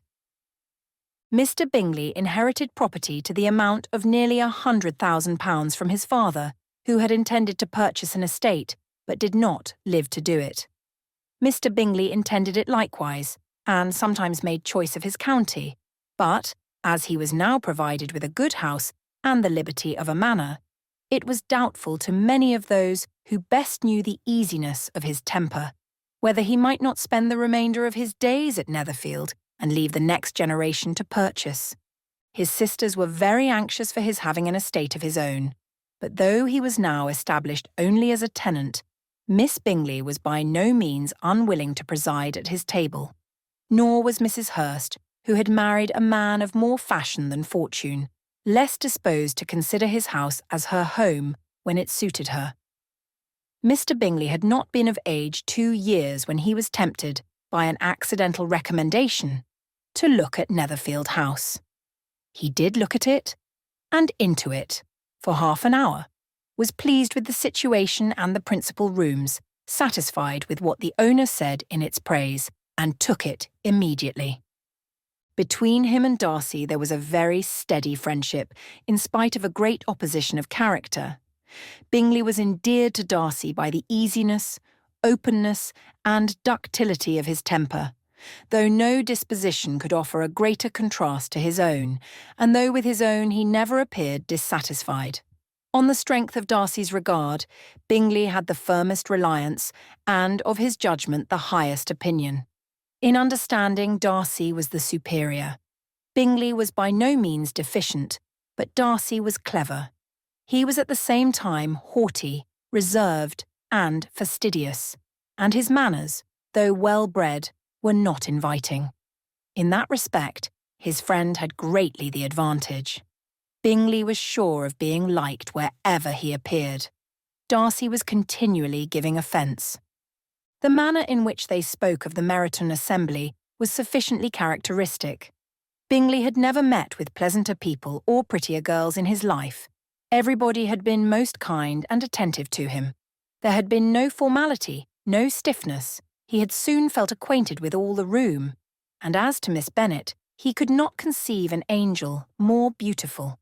Mr. Bingley inherited property to the amount of nearly £100,000 from his father, who had intended to purchase an estate, but did not live to do it. Mr. Bingley intended it likewise, and sometimes made choice of his county, but, as he was now provided with a good house and the liberty of a manor, it was doubtful to many of those who best knew the easiness of his temper, whether he might not spend the remainder of his days at Netherfield and leave the next generation to purchase. His sisters were very anxious for his having an estate of his own, but though he was now established only as a tenant, Miss Bingley was by no means unwilling to preside at his table, nor was Mrs. Hurst, who had married a man of more fashion than fortune, less disposed to consider his house as her home when it suited her. Mr. Bingley had not been of age 2 years when he was tempted, by an accidental recommendation, to look at Netherfield House. He did look at it, and into it, for half an hour, was pleased with the situation and the principal rooms, satisfied with what the owner said in its praise, and took it immediately. Between him and Darcy there was a very steady friendship, in spite of a great opposition of character. Bingley was endeared to Darcy by the easiness, openness, and ductility of his temper, though no disposition could offer a greater contrast to his own, and though with his own he never appeared dissatisfied. On the strength of Darcy's regard, Bingley had the firmest reliance, and of his judgment the highest opinion. In understanding, Darcy was the superior. Bingley was by no means deficient, but Darcy was clever. He was at the same time haughty, reserved, and fastidious, and his manners, though well-bred, were not inviting. In that respect, his friend had greatly the advantage. Bingley was sure of being liked wherever he appeared. Darcy was continually giving offence. The manner in which they spoke of the Meryton assembly was sufficiently characteristic. Bingley had never met with pleasanter people or prettier girls in his life. Everybody had been most kind and attentive to him. There had been no formality, no stiffness. He had soon felt acquainted with all the room, and as to Miss Bennet, he could not conceive an angel more beautiful.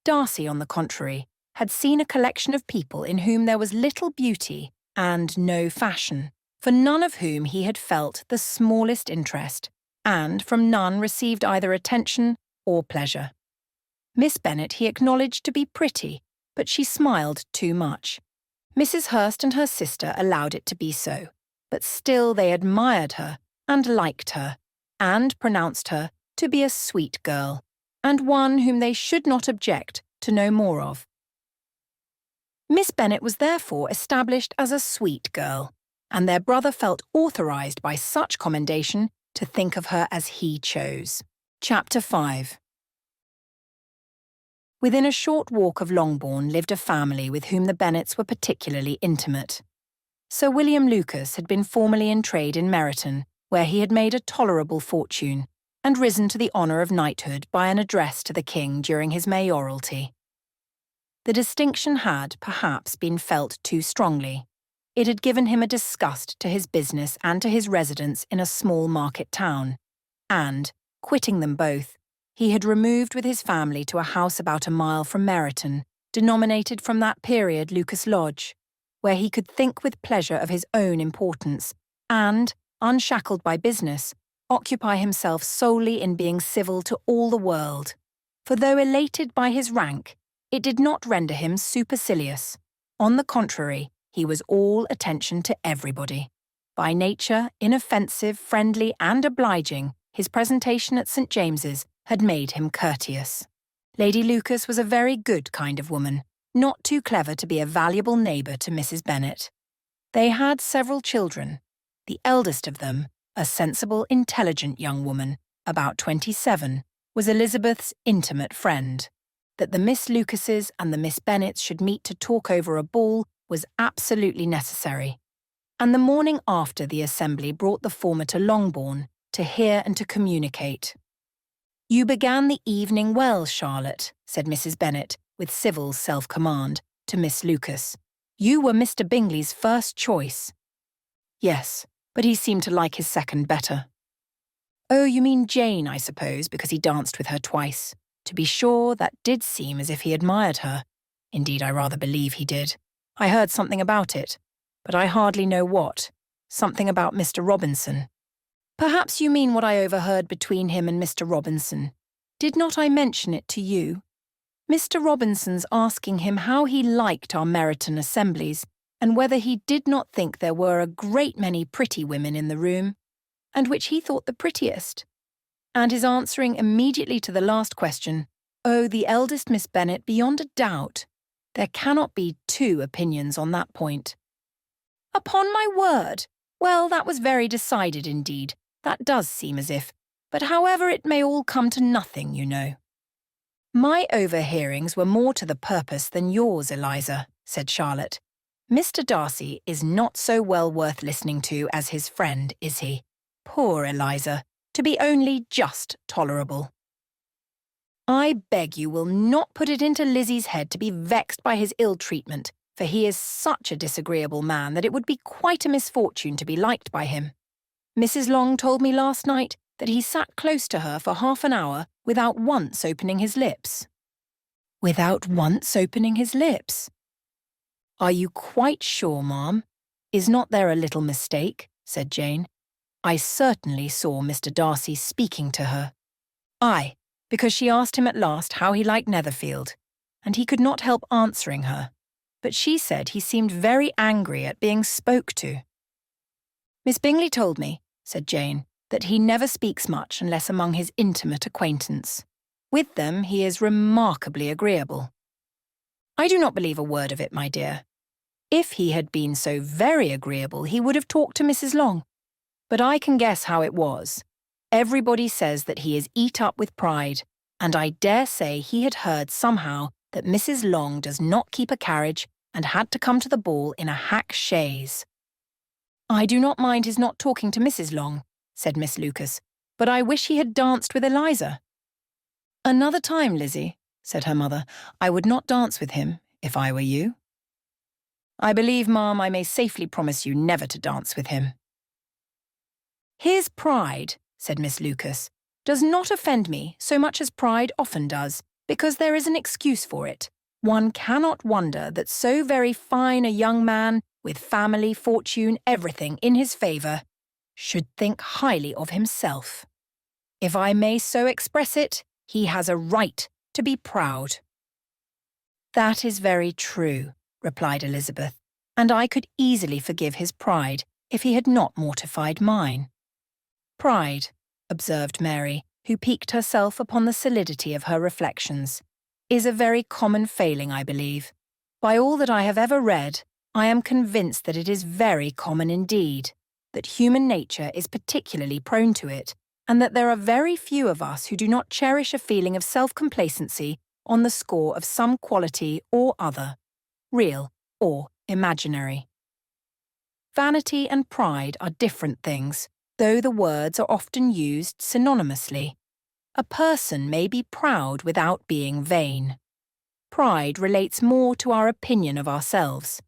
Darcy, on the contrary, had seen a collection of people in whom there was little beauty and no fashion, for none of whom he had felt the smallest interest, and from none received either attention or pleasure. Miss Bennet he acknowledged to be pretty, but she smiled too much. Mrs. Hurst and her sister allowed it to be so, but still they admired her and liked her, and pronounced her to be a sweet girl, and one whom they should not object to know more of. Miss Bennet was therefore established as a sweet girl, and their brother felt authorised by such commendation to think of her as he chose. Chapter 5. Within a short walk of Longbourn lived a family with whom the Bennets were particularly intimate. Sir William Lucas had been formerly in trade in Meryton, where he had made a tolerable fortune, and risen to the honour of knighthood by an address to the king during his mayoralty. The distinction had, perhaps, been felt too strongly. It had given him a disgust to his business and to his residence in a small market town, and, quitting them both, he had removed with his family to a house about a mile from Meryton, denominated from that period Lucas Lodge, where he could think with pleasure of his own importance, and, unshackled by business, occupy himself solely in being civil to all the world. For though elated by his rank, it did not render him supercilious. On the contrary, he was all attention to everybody. By nature, inoffensive, friendly, and obliging, his presentation at St. James's had made him courteous. Lady Lucas was a very good kind of woman, not too clever to be a valuable neighbour to Mrs. Bennet. They had several children. The eldest of them, a sensible, intelligent young woman, about 27, was Elizabeth's intimate friend. That the Miss Lucases and the Miss Bennets should meet to talk over a ball was absolutely necessary, and the morning after the assembly brought the former to Longbourn to hear and to communicate. "You began the evening well, Charlotte," said Mrs. Bennet, with civil self-command, to Miss Lucas. "You were Mr. Bingley's first choice." "Yes, but he seemed to like his second better." "Oh, you mean Jane, I suppose, because he danced with her twice. To be sure, that did seem as if he admired her. Indeed, I rather believe he did. I heard something about it, but I hardly know what. Something about Mr. Robinson." "Perhaps you mean what I overheard between him and Mr. Robinson. Did not I mention it to you? Mr. Robinson's asking him how he liked our Meryton assemblies, and whether he did not think there were a great many pretty women in the room, and which he thought the prettiest. And his answering immediately to the last question, 'Oh, the eldest Miss Bennet, beyond a doubt. There cannot be two opinions on that point.'" "Upon my word! Well, that was very decided indeed. That does seem as if. But however, it may all come to nothing, you know." "My overhearings were more to the purpose than yours, Eliza," said Charlotte. "Mr. Darcy is not so well worth listening to as his friend, is he? Poor Eliza, to be only just tolerable." "I beg you will not put it into Lizzie's head to be vexed by his ill-treatment, for he is such a disagreeable man that it would be quite a misfortune to be liked by him. Mrs. Long told me last night that he sat close to her for half an hour without once opening his lips. Without once opening his lips? Are you quite sure, ma'am? Is not there a little mistake? Said Jane. I certainly saw Mr. Darcy speaking to her. Aye, because she asked him at last how he liked Netherfield, and he could not help answering her, but she said he seemed very angry at being spoke to. Miss Bingley told me, said Jane, that he never speaks much unless among his intimate acquaintance. With them he is remarkably agreeable. I do not believe a word of it, my dear. If he had been so very agreeable, he would have talked to Mrs. Long. But I can guess how it was. Everybody says that he is eat up with pride, and I dare say he had heard somehow that Mrs. Long does not keep a carriage and had to come to the ball in a hack chaise. I do not mind his not talking to Mrs. Long, said Miss Lucas, but I wish he had danced with Eliza. Another time, Lizzie, said her mother, I would not dance with him, if I were you. I believe, ma'am, I may safely promise you never to dance with him. His pride, said Miss Lucas, does not offend me so much as pride often does, because there is an excuse for it. One cannot wonder that so very fine a young man, with family, fortune, everything in his favour, should think highly of himself. If I may so express it, he has a right to be proud. That is very true, replied Elizabeth, and I could easily forgive his pride if he had not mortified mine. Pride, observed Mary, who piqued herself upon the solidity of her reflections, is a very common failing, I believe. By all that I have ever read, I am convinced that it is very common indeed, that human nature is particularly prone to it, and that there are very few of us who do not cherish a feeling of self-complacency on the score of some quality or other, real or imaginary. Vanity and pride are different things, though the words are often used synonymously. A person may be proud without being vain. Pride relates more to our opinion of ourselves,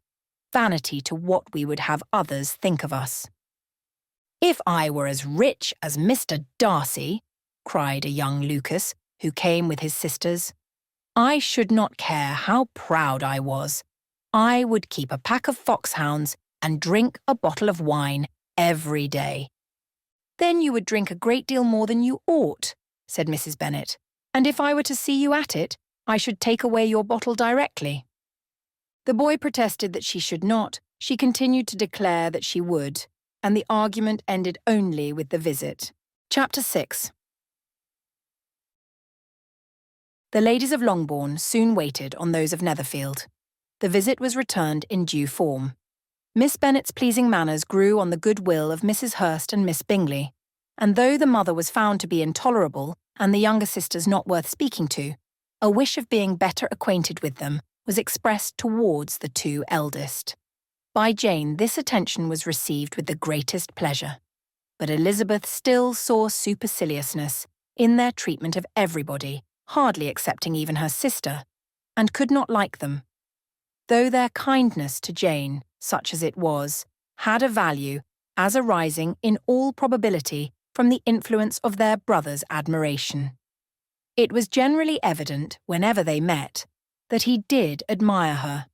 vanity to what we would have others think of us. If I were as rich as Mr. Darcy, cried a young Lucas, who came with his sisters, I should not care how proud I was. I would keep a pack of foxhounds and drink a bottle of wine every day. Then you would drink a great deal more than you ought, said Mrs. Bennet, and if I were to see you at it, I should take away your bottle directly. The boy protested that she should not. She continued to declare that she would, and the argument ended only with the visit. Chapter 6. The ladies of Longbourn soon waited on those of Netherfield. The visit was returned in due form. Miss Bennet's pleasing manners grew on the goodwill of Mrs. Hurst and Miss Bingley, and though the mother was found to be intolerable and the younger sisters not worth speaking to, a wish of being better acquainted with them was expressed towards the two eldest. By Jane this attention was received with the greatest pleasure, but Elizabeth still saw superciliousness in their treatment of everybody, hardly excepting even her sister, and could not like them. Though their kindness to Jane, such as it was, had a value, as arising in all probability from the influence of their brother's admiration. It was generally evident, whenever they met, that he did admire her,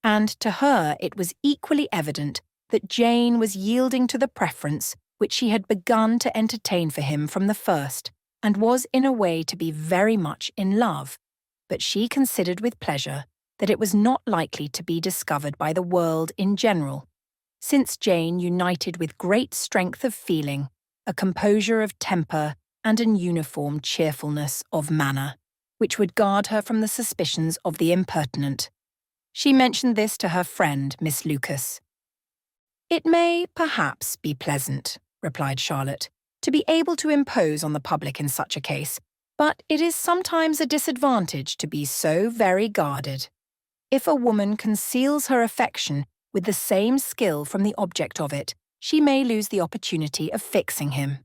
and to her it was equally evident that Jane was yielding to the preference which she had begun to entertain for him from the first, and was in a way to be very much in love, but she considered with pleasure that it was not likely to be discovered by the world in general, since Jane united with great strength of feeling, a composure of temper, and an uniform cheerfulness of manner, which would guard her from the suspicions of the impertinent. She mentioned this to her friend, Miss Lucas. It may, perhaps, be pleasant, replied Charlotte, to be able to impose on the public in such a case, but it is sometimes a disadvantage to be so very guarded. If a woman conceals her affection with the same skill from the object of it, she may lose the opportunity of fixing him,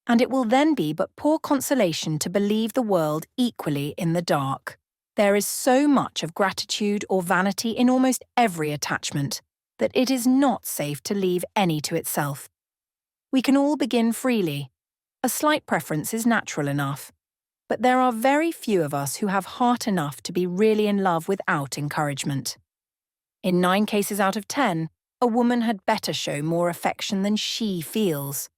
and it will then be but poor consolation to believe the world equally in the dark. There is so much of gratitude or vanity in almost every attachment that it is not safe to leave any to itself. We can all begin freely, a slight preference is natural enough, but there are very few of us who have heart enough to be really in love without encouragement. In 9 cases out of 10, a woman had better show more affection than she feels.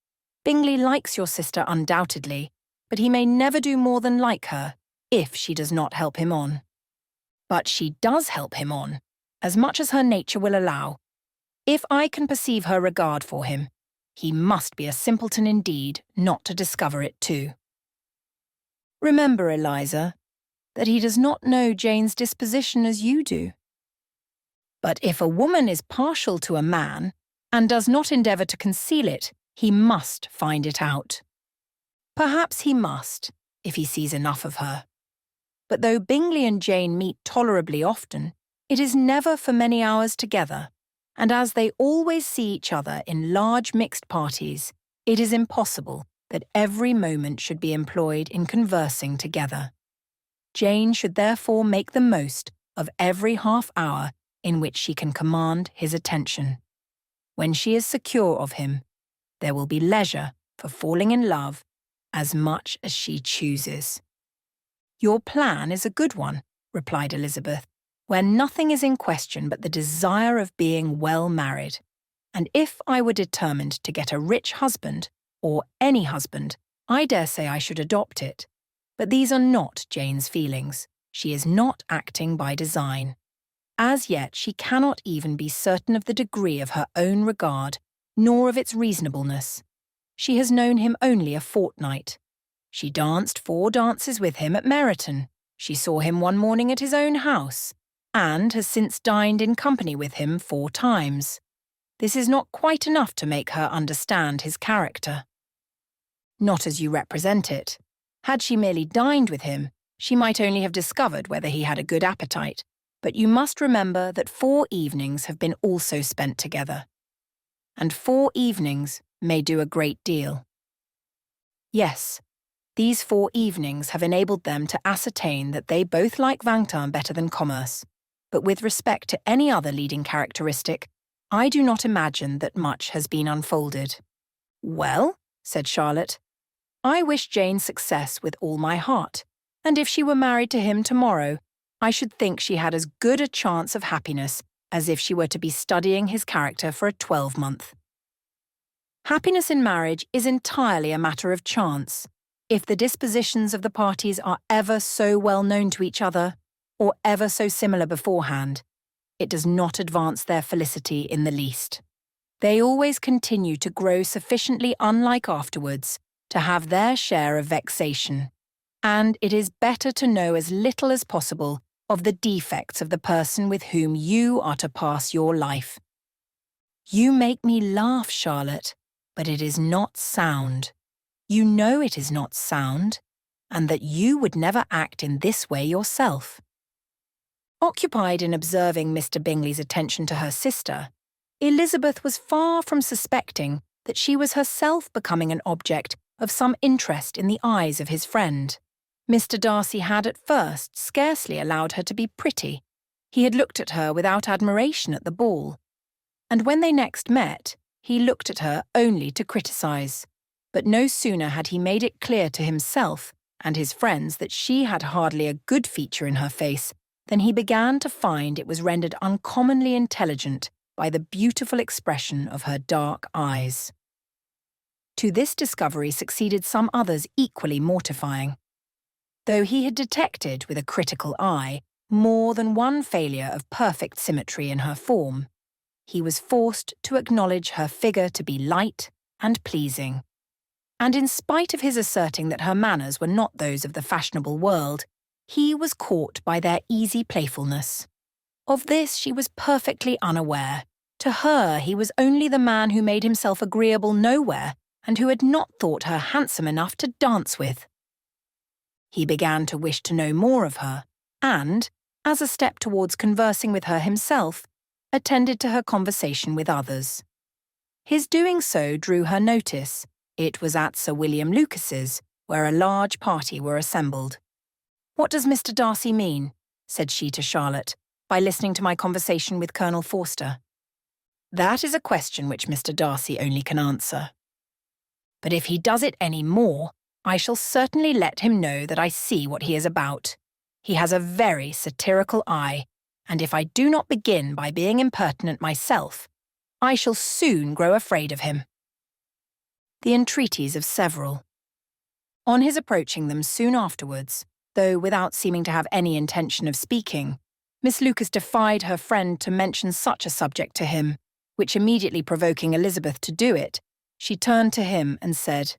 Bingley likes your sister undoubtedly, but he may never do more than like her if she does not help him on. But she does help him on, as much as her nature will allow. If I can perceive her regard for him, he must be a simpleton indeed not to discover it too. Remember, Eliza, that he does not know Jane's disposition as you do. But if a woman is partial to a man and does not endeavour to conceal it, he must find it out. Perhaps he must, if he sees enough of her. But though Bingley and Jane meet tolerably often, it is never for many hours together, and as they always see each other in large mixed parties, it is impossible that every moment should be employed in conversing together. Jane should therefore make the most of every half hour in which she can command his attention. When she is secure of him, there will be leisure for falling in love as much as she chooses. Your plan is a good one, replied Elizabeth, where nothing is in question but the desire of being well married. And if I were determined to get a rich husband, or any husband, I dare say I should adopt it. But these are not Jane's feelings. She is not acting by design. As yet she cannot even be certain of the degree of her own regard, nor of its reasonableness. She has known him only a fortnight. She danced 4 dances with him at Meryton. She saw him one morning at his own house, and has since dined in company with him 4 times. This is not quite enough to make her understand his character. Not as you represent it. Had she merely dined with him, she might only have discovered whether he had a good appetite, but you must remember that 4 evenings have been also spent together. And 4 evenings may do a great deal. Yes, these 4 evenings have enabled them to ascertain that they both like Vingt better than commerce, but with respect to any other leading characteristic, I do not imagine that much has been unfolded. Well, said Charlotte, I wish Jane success with all my heart, and if she were married to him tomorrow, I should think she had as good a chance of happiness as if she were to be studying his character for a 12-month. Happiness in marriage is entirely a matter of chance. If the dispositions of the parties are ever so well known to each other, or ever so similar beforehand, it does not advance their felicity in the least. They always continue to grow sufficiently unlike afterwards to have their share of vexation, and it is better to know as little as possible of the defects of the person with whom you are to pass your life. You make me laugh, Charlotte, but it is not sound. You know it is not sound, and that you would never act in this way yourself. Occupied in observing Mr. Bingley's attention to her sister, Elizabeth was far from suspecting that she was herself becoming an object of some interest in the eyes of his friend. Mr. Darcy had at first scarcely allowed her to be pretty. He had looked at her without admiration at the ball. And when they next met, he looked at her only to criticise. But no sooner had he made it clear to himself and his friends that she had hardly a good feature in her face than he began to find it was rendered uncommonly intelligent by the beautiful expression of her dark eyes. To this discovery succeeded some others equally mortifying. Though he had detected with a critical eye more than one failure of perfect symmetry in her form, he was forced to acknowledge her figure to be light and pleasing. And in spite of his asserting that her manners were not those of the fashionable world, he was caught by their easy playfulness. Of this she was perfectly unaware. To her he was only the man who made himself agreeable nowhere, and who had not thought her handsome enough to dance with. He began to wish to know more of her, and, as a step towards conversing with her himself, attended to her conversation with others. His doing so drew her notice. It was at Sir William Lucas's, where a large party were assembled. "What does Mr. Darcy mean," said she to Charlotte, "by listening to my conversation with Colonel Forster?" "That is a question which Mr. Darcy only can answer." but if he does it any more, I shall certainly let him know that I see what he is about. He has a very satirical eye, and if I do not begin by being impertinent myself, I shall soon grow afraid of him." The entreaties of several. On his approaching them soon afterwards, though without seeming to have any intention of speaking, Miss Lucas defied her friend to mention such a subject to him, which immediately provoking Elizabeth to do it, she turned to him and said,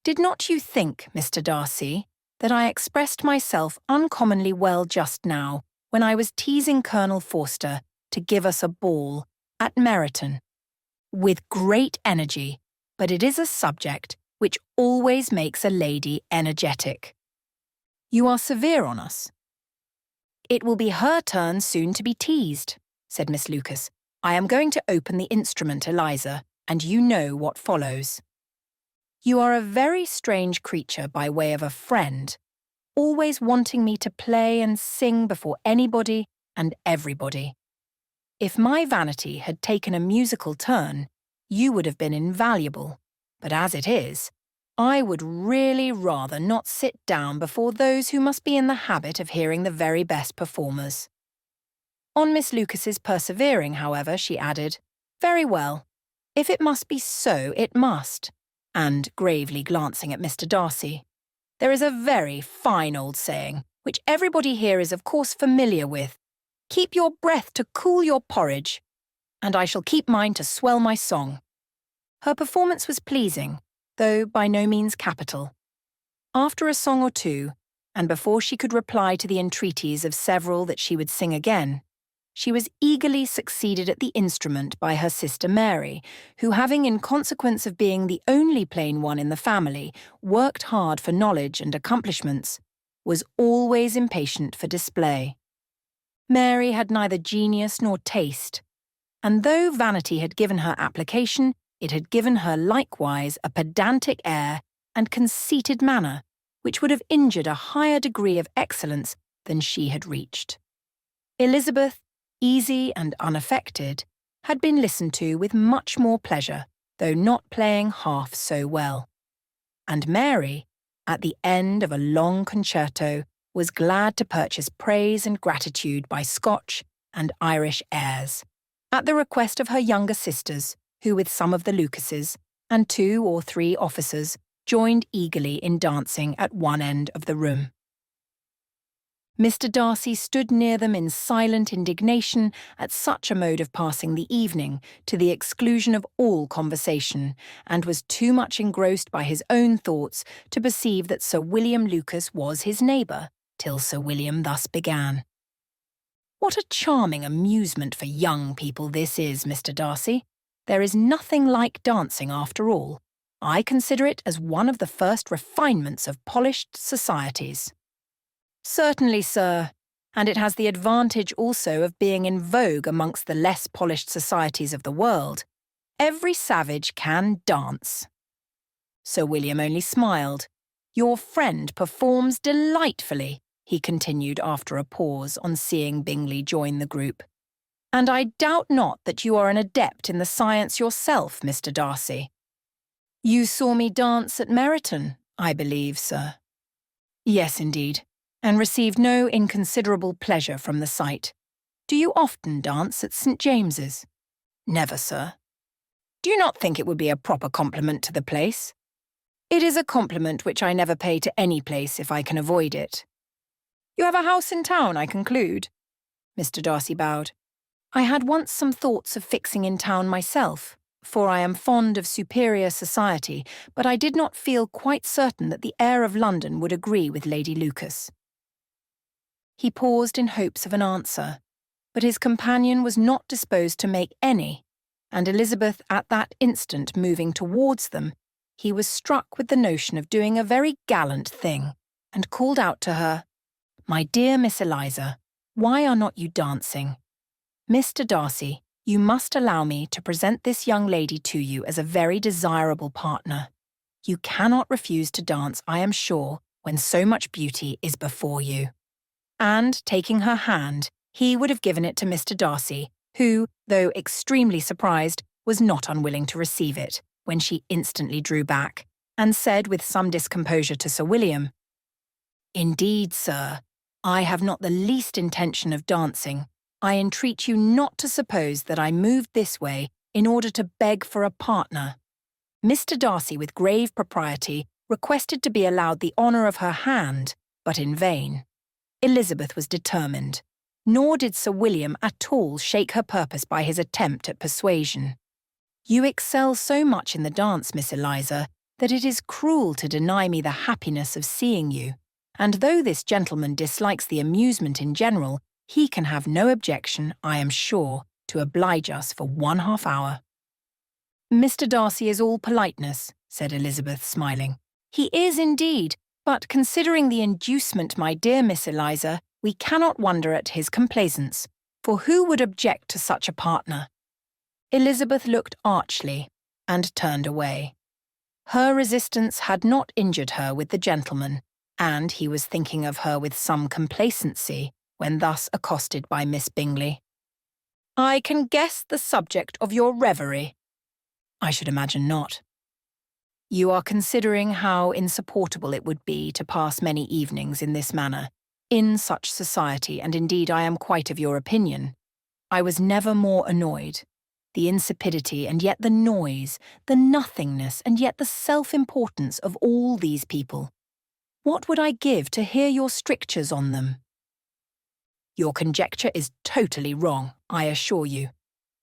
"Did not you think, Mr. Darcy, that I expressed myself uncommonly well just now when I was teasing Colonel Forster to give us a ball at Meryton? With great energy, but it is a subject which always makes a lady energetic. You are severe on us." "It will be her turn soon to be teased," said Miss Lucas. "I am going to open the instrument, Eliza, and you know what follows. You are a very strange creature by way of a friend, always wanting me to play and sing before anybody and everybody. If my vanity had taken a musical turn, you would have been invaluable, but as it is, I would really rather not sit down before those who must be in the habit of hearing the very best performers." On Miss Lucas's persevering, however, she added, "Very well. If it must be so, it must," and gravely glancing at Mr. Darcy, "There is a very fine old saying, which everybody here is of course familiar with, 'Keep your breath to cool your porridge,' and I shall keep mine to swell my song." Her performance was pleasing, though by no means capital. After a song or two, and before she could reply to the entreaties of several that she would sing again, she was eagerly succeeded at the instrument by her sister Mary, who, having in consequence of being the only plain one in the family, worked hard for knowledge and accomplishments, was always impatient for display. Mary had neither genius nor taste, and though vanity had given her application, it had given her likewise a pedantic air and conceited manner, which would have injured a higher degree of excellence than she had reached. Elizabeth, easy and unaffected, had been listened to with much more pleasure, though not playing half so well. And Mary, at the end of a long concerto, was glad to purchase praise and gratitude by Scotch and Irish airs, at the request of her younger sisters, who with some of the Lucases and 2 or 3 officers joined eagerly in dancing at one end of the room. Mr. Darcy stood near them in silent indignation at such a mode of passing the evening, to the exclusion of all conversation, and was too much engrossed by his own thoughts to perceive that Sir William Lucas was his neighbour, till Sir William thus began. "What a charming amusement for young people this is, Mr. Darcy. There is nothing like dancing after all. I consider it as one of the first refinements of polished societies." "Certainly, sir, and it has the advantage also of being in vogue amongst the less polished societies of the world. Every savage can dance." Sir William only smiled. "Your friend performs delightfully," he continued after a pause on seeing Bingley join the group. "And I doubt not that you are an adept in the science yourself, Mr. Darcy." "You saw me dance at Meryton, I believe, sir." "Yes, indeed, and received no inconsiderable pleasure from the sight. Do you often dance at St. James's?" "Never, sir." "Do you not think it would be a proper compliment to the place?" "It is a compliment which I never pay to any place if I can avoid it." "You have a house in town, I conclude?" Mr. Darcy bowed. "I had once some thoughts of fixing in town myself, for I am fond of superior society, but I did not feel quite certain that the air of London would agree with Lady Lucas." He paused in hopes of an answer, but his companion was not disposed to make any, and Elizabeth at that instant moving towards them, he was struck with the notion of doing a very gallant thing, and called out to her, "My dear Miss Eliza, why are not you dancing? Mr. Darcy, you must allow me to present this young lady to you as a very desirable partner. You cannot refuse to dance, I am sure, when so much beauty is before you." And, taking her hand, he would have given it to Mr. Darcy, who, though extremely surprised, was not unwilling to receive it, when she instantly drew back and said with some discomposure to Sir William, "Indeed, sir, I have not the least intention of dancing. I entreat you not to suppose that I moved this way in order to beg for a partner." Mr. Darcy, with grave propriety, requested to be allowed the honour of her hand, but in vain. Elizabeth was determined, nor did Sir William at all shake her purpose by his attempt at persuasion. "You excel so much in the dance, Miss Eliza, that it is cruel to deny me the happiness of seeing you, and though this gentleman dislikes the amusement in general, he can have no objection, I am sure, to oblige us for 1/2 hour." "Mr. Darcy is all politeness," said Elizabeth, smiling. "He is indeed, but considering the inducement, my dear Miss Eliza, we cannot wonder at his complaisance, for who would object to such a partner?" Elizabeth looked archly and turned away. Her resistance had not injured her with the gentleman, and he was thinking of her with some complacency when thus accosted by Miss Bingley. "I can guess the subject of your reverie." "I should imagine not." "You are considering how insupportable it would be to pass many evenings in this manner, in such society, and indeed I am quite of your opinion. I was never more annoyed. The insipidity and yet the noise, the nothingness and yet the self-importance of all these people. What would I give to hear your strictures on them?" "Your conjecture is totally wrong, I assure you.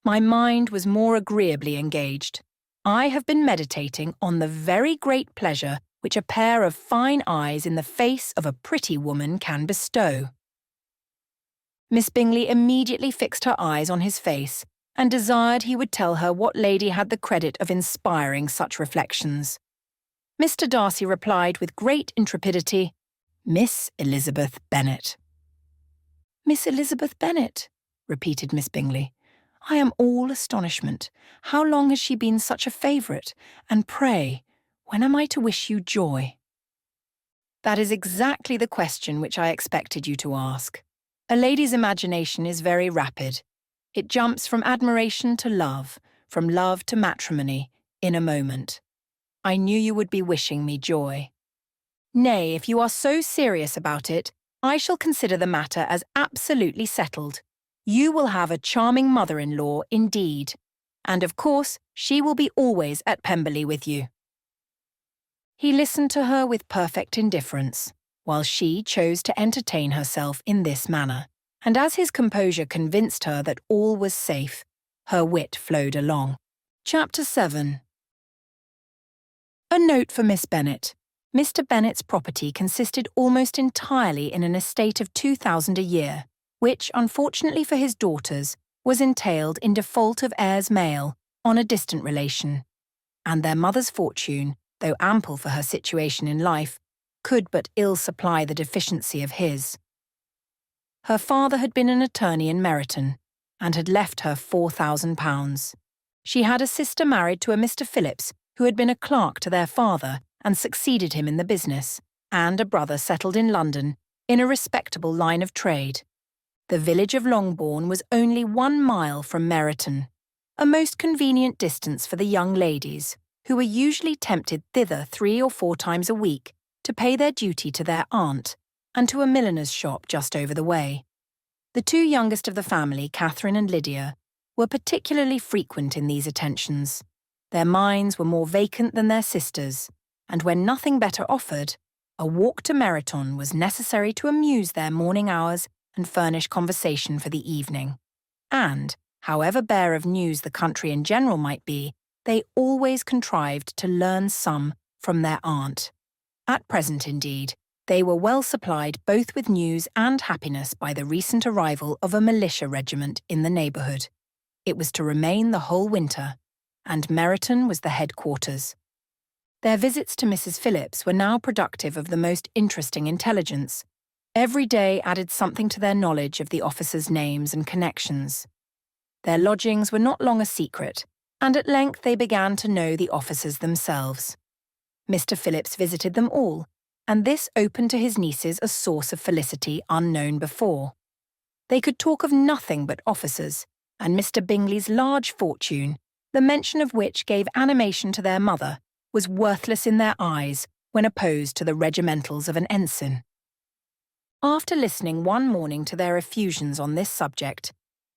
My mind was more agreeably engaged. I have been meditating on the very great pleasure which a pair of fine eyes in the face of a pretty woman can bestow." Miss Bingley immediately fixed her eyes on his face and desired he would tell her what lady had the credit of inspiring such reflections. Mr. Darcy replied with great intrepidity, "Miss Elizabeth Bennet." "Miss Elizabeth Bennet," repeated Miss Bingley. "I am all astonishment. How long has she been such a favourite? And pray, when am I to wish you joy?" "That is exactly the question which I expected you to ask. A lady's imagination is very rapid. It jumps from admiration to love, from love to matrimony, in a moment. I knew you would be wishing me joy. Nay, if you are so serious about it, I shall consider the matter as absolutely settled. You will have a charming mother-in-law indeed, and of course she will be always at Pemberley with you." He listened to her with perfect indifference, while she chose to entertain herself in this manner, and as his composure convinced her that all was safe, her wit flowed along. Chapter 7. A note for Miss Bennet. Mr. Bennet's property consisted almost entirely in an estate of 2,000 a year, which, unfortunately for his daughters, was entailed in default of heirs male on a distant relation, and their mother's fortune, though ample for her situation in life, could but ill supply the deficiency of his. Her father had been an attorney in Meryton, and had left her £4,000. She had a sister married to a Mr. Phillips, who had been a clerk to their father and succeeded him in the business, and a brother settled in London in a respectable line of trade. The village of Longbourn was only 1 mile from Meryton, a most convenient distance for the young ladies, who were usually tempted thither 3 or 4 times a week to pay their duty to their aunt and to a milliner's shop just over the way. The 2 youngest of the family, Catherine and Lydia, were particularly frequent in these attentions. Their minds were more vacant than their sisters', and when nothing better offered, a walk to Meryton was necessary to amuse their morning hours and furnish conversation for the evening. And, however bare of news the country in general might be, they always contrived to learn some from their aunt. At present, indeed, they were well supplied both with news and happiness by the recent arrival of a militia regiment in the neighbourhood. It was to remain the whole winter, and Meryton was the headquarters. Their visits to Mrs. Phillips were now productive of the most interesting intelligence. Every day added something to their knowledge of the officers' names and connections. Their lodgings were not long a secret, and at length they began to know the officers themselves. Mr. Phillips visited them all, and this opened to his nieces a source of felicity unknown before. They could talk of nothing but officers, and Mr. Bingley's large fortune, the mention of which gave animation to their mother, was worthless in their eyes when opposed to the regimentals of an ensign. After listening one morning to their effusions on this subject,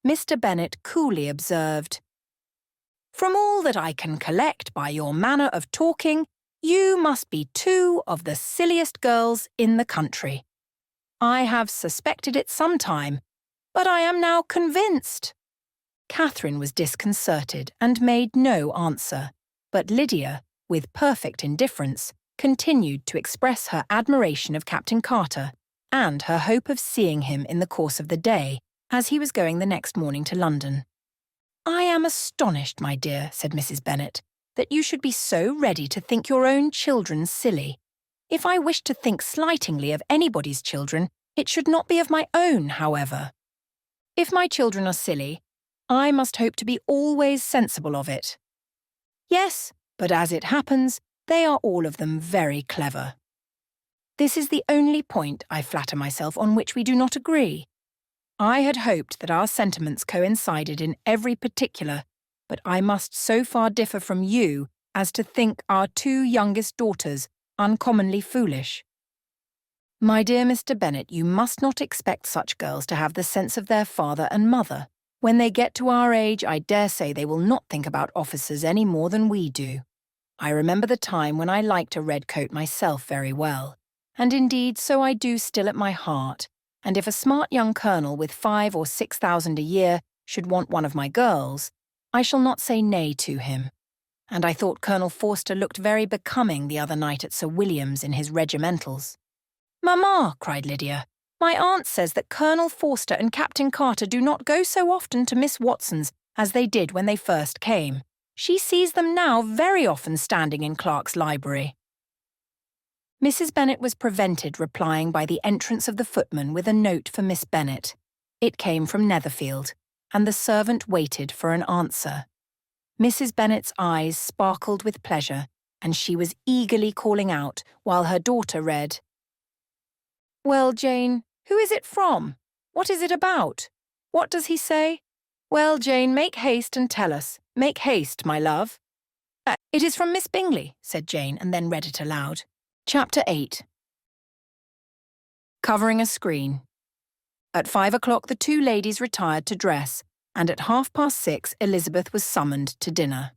Mr. Bennet coolly observed, "From all that I can collect by your manner of talking, you must be two of the silliest girls in the country. I have suspected it some time, but I am now convinced." Catherine was disconcerted and made no answer, but Lydia, with perfect indifference, continued to express her admiration of Captain Carter and her hope of seeing him in the course of the day, as he was going the next morning to London. "I am astonished, my dear," said Mrs. Bennet, "that you should be so ready to think your own children silly. If I wish to think slightingly of anybody's children, it should not be of my own, however. If my children are silly, I must hope to be always sensible of it. Yes, but as it happens, they are all of them very clever. This is the only point, I flatter myself, on which we do not agree. I had hoped that our sentiments coincided in every particular, but I must so far differ from you as to think our two youngest daughters uncommonly foolish. My dear Mr. Bennet, you must not expect such girls to have the sense of their father and mother. When they get to our age, I dare say they will not think about officers any more than we do. I remember the time when I liked a red coat myself very well, and indeed so I do still at my heart, and if a smart young colonel with 5,000 or 6,000 a year should want one of my girls, I shall not say nay to him. And I thought Colonel Forster looked very becoming the other night at Sir William's in his regimentals." "Mamma," cried Lydia, "my aunt says that Colonel Forster and Captain Carter do not go so often to Miss Watson's as they did when they first came. She sees them now very often standing in Clark's library." Mrs. Bennet was prevented replying by the entrance of the footman with a note for Miss Bennet. It came from Netherfield, and the servant waited for an answer. Mrs. Bennet's eyes sparkled with pleasure, and she was eagerly calling out while her daughter read, "Well, Jane, who is it from? What is it about? What does he say? Well, Jane, make haste and tell us. Make haste, my love." "It is from Miss Bingley," said Jane, and then read it aloud. Chapter 8. Covering a screen. At 5 o'clock the two ladies retired to dress, and at 6:30 Elizabeth was summoned to dinner.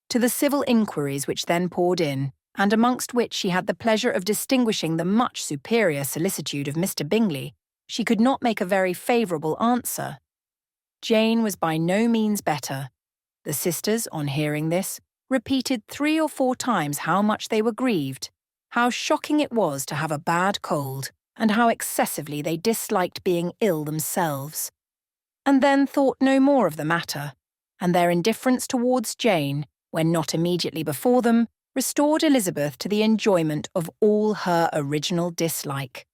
To the civil inquiries which then poured in, and amongst which she had the pleasure of distinguishing the much superior solicitude of Mr. Bingley, she could not make a very favourable answer. Jane was by no means better. The sisters, on hearing this, repeated 3 or 4 times how much they were grieved, how shocking it was to have a bad cold, and how excessively they disliked being ill themselves, and then thought no more of the matter, and their indifference towards Jane, when not immediately before them, restored Elizabeth to the enjoyment of all her original dislike.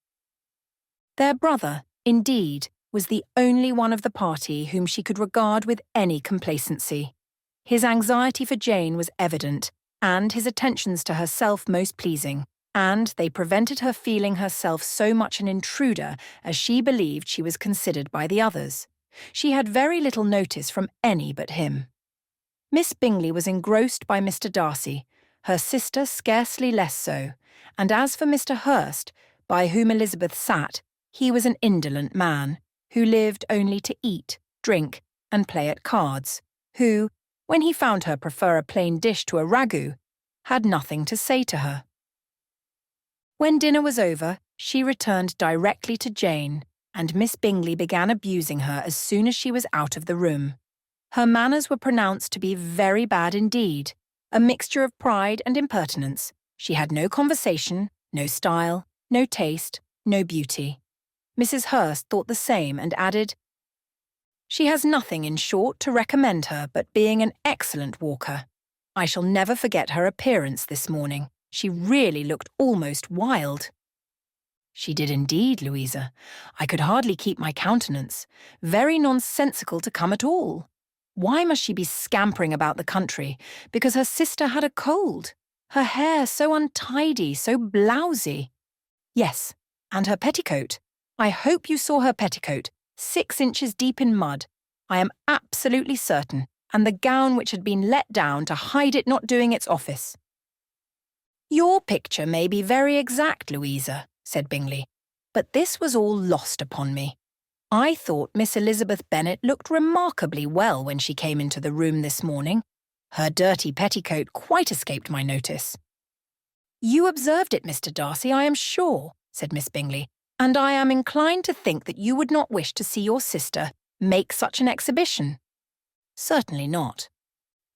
Their brother, indeed, was the only one of the party whom she could regard with any complacency. His anxiety for Jane was evident, and his attentions to herself most pleasing, and they prevented her feeling herself so much an intruder as she believed she was considered by the others. She had very little notice from any but him. Miss Bingley was engrossed by Mr. Darcy, her sister scarcely less so, and as for Mr. Hurst, by whom Elizabeth sat, he was an indolent man, who lived only to eat, drink, and play at cards, who, when he found her prefer a plain dish to a ragout, had nothing to say to her. When dinner was over, she returned directly to Jane, and Miss Bingley began abusing her as soon as she was out of the room. Her manners were pronounced to be very bad indeed, a mixture of pride and impertinence. She had no conversation, no style, no taste, no beauty. Mrs. Hurst thought the same and added, "She has nothing, in short, to recommend her but being an excellent walker. I shall never forget her appearance this morning. She really looked almost wild." "She did indeed, Louisa. I could hardly keep my countenance. Very nonsensical to come at all. Why must she be scampering about the country? Because her sister had a cold. Her hair so untidy, so blousy. Yes, and her petticoat. I hope you saw her petticoat, 6 inches deep in mud. I am absolutely certain. and the gown which had been let down to hide it not doing its office. "Your picture may be very exact, Louisa," said Bingley, "but this was all lost upon me. I thought Miss Elizabeth Bennet looked remarkably well when she came into the room this morning. Her dirty petticoat quite escaped my notice." "You observed it, Mr. Darcy, I am sure," said Miss Bingley, "and I am inclined to think that you would not wish to see your sister make such an exhibition." "Certainly not.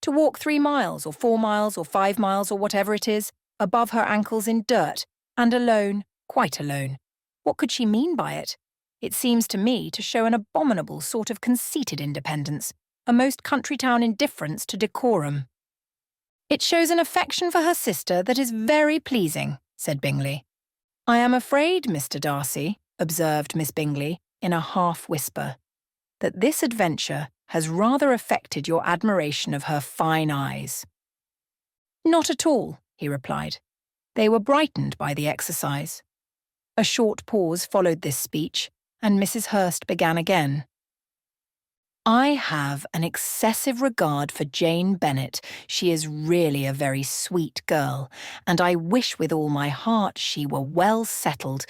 To walk 3 miles, or 4 miles, or 5 miles, or whatever it is, above her ankles in dirt, and alone, quite alone. What could she mean by it? It seems to me to show an abominable sort of conceited independence, a most country-town indifference to decorum." "It shows an affection for her sister that is very pleasing," said Bingley. "I am afraid, Mr. Darcy," observed Miss Bingley, in a half-whisper, "that this adventure has rather affected your admiration of her fine eyes." "Not at all," he replied. "They were brightened by the exercise." A short pause followed this speech, and Mrs. Hurst began again. "I have an excessive regard for Jane Bennet. She is really a very sweet girl, and I wish with all my heart she were well settled.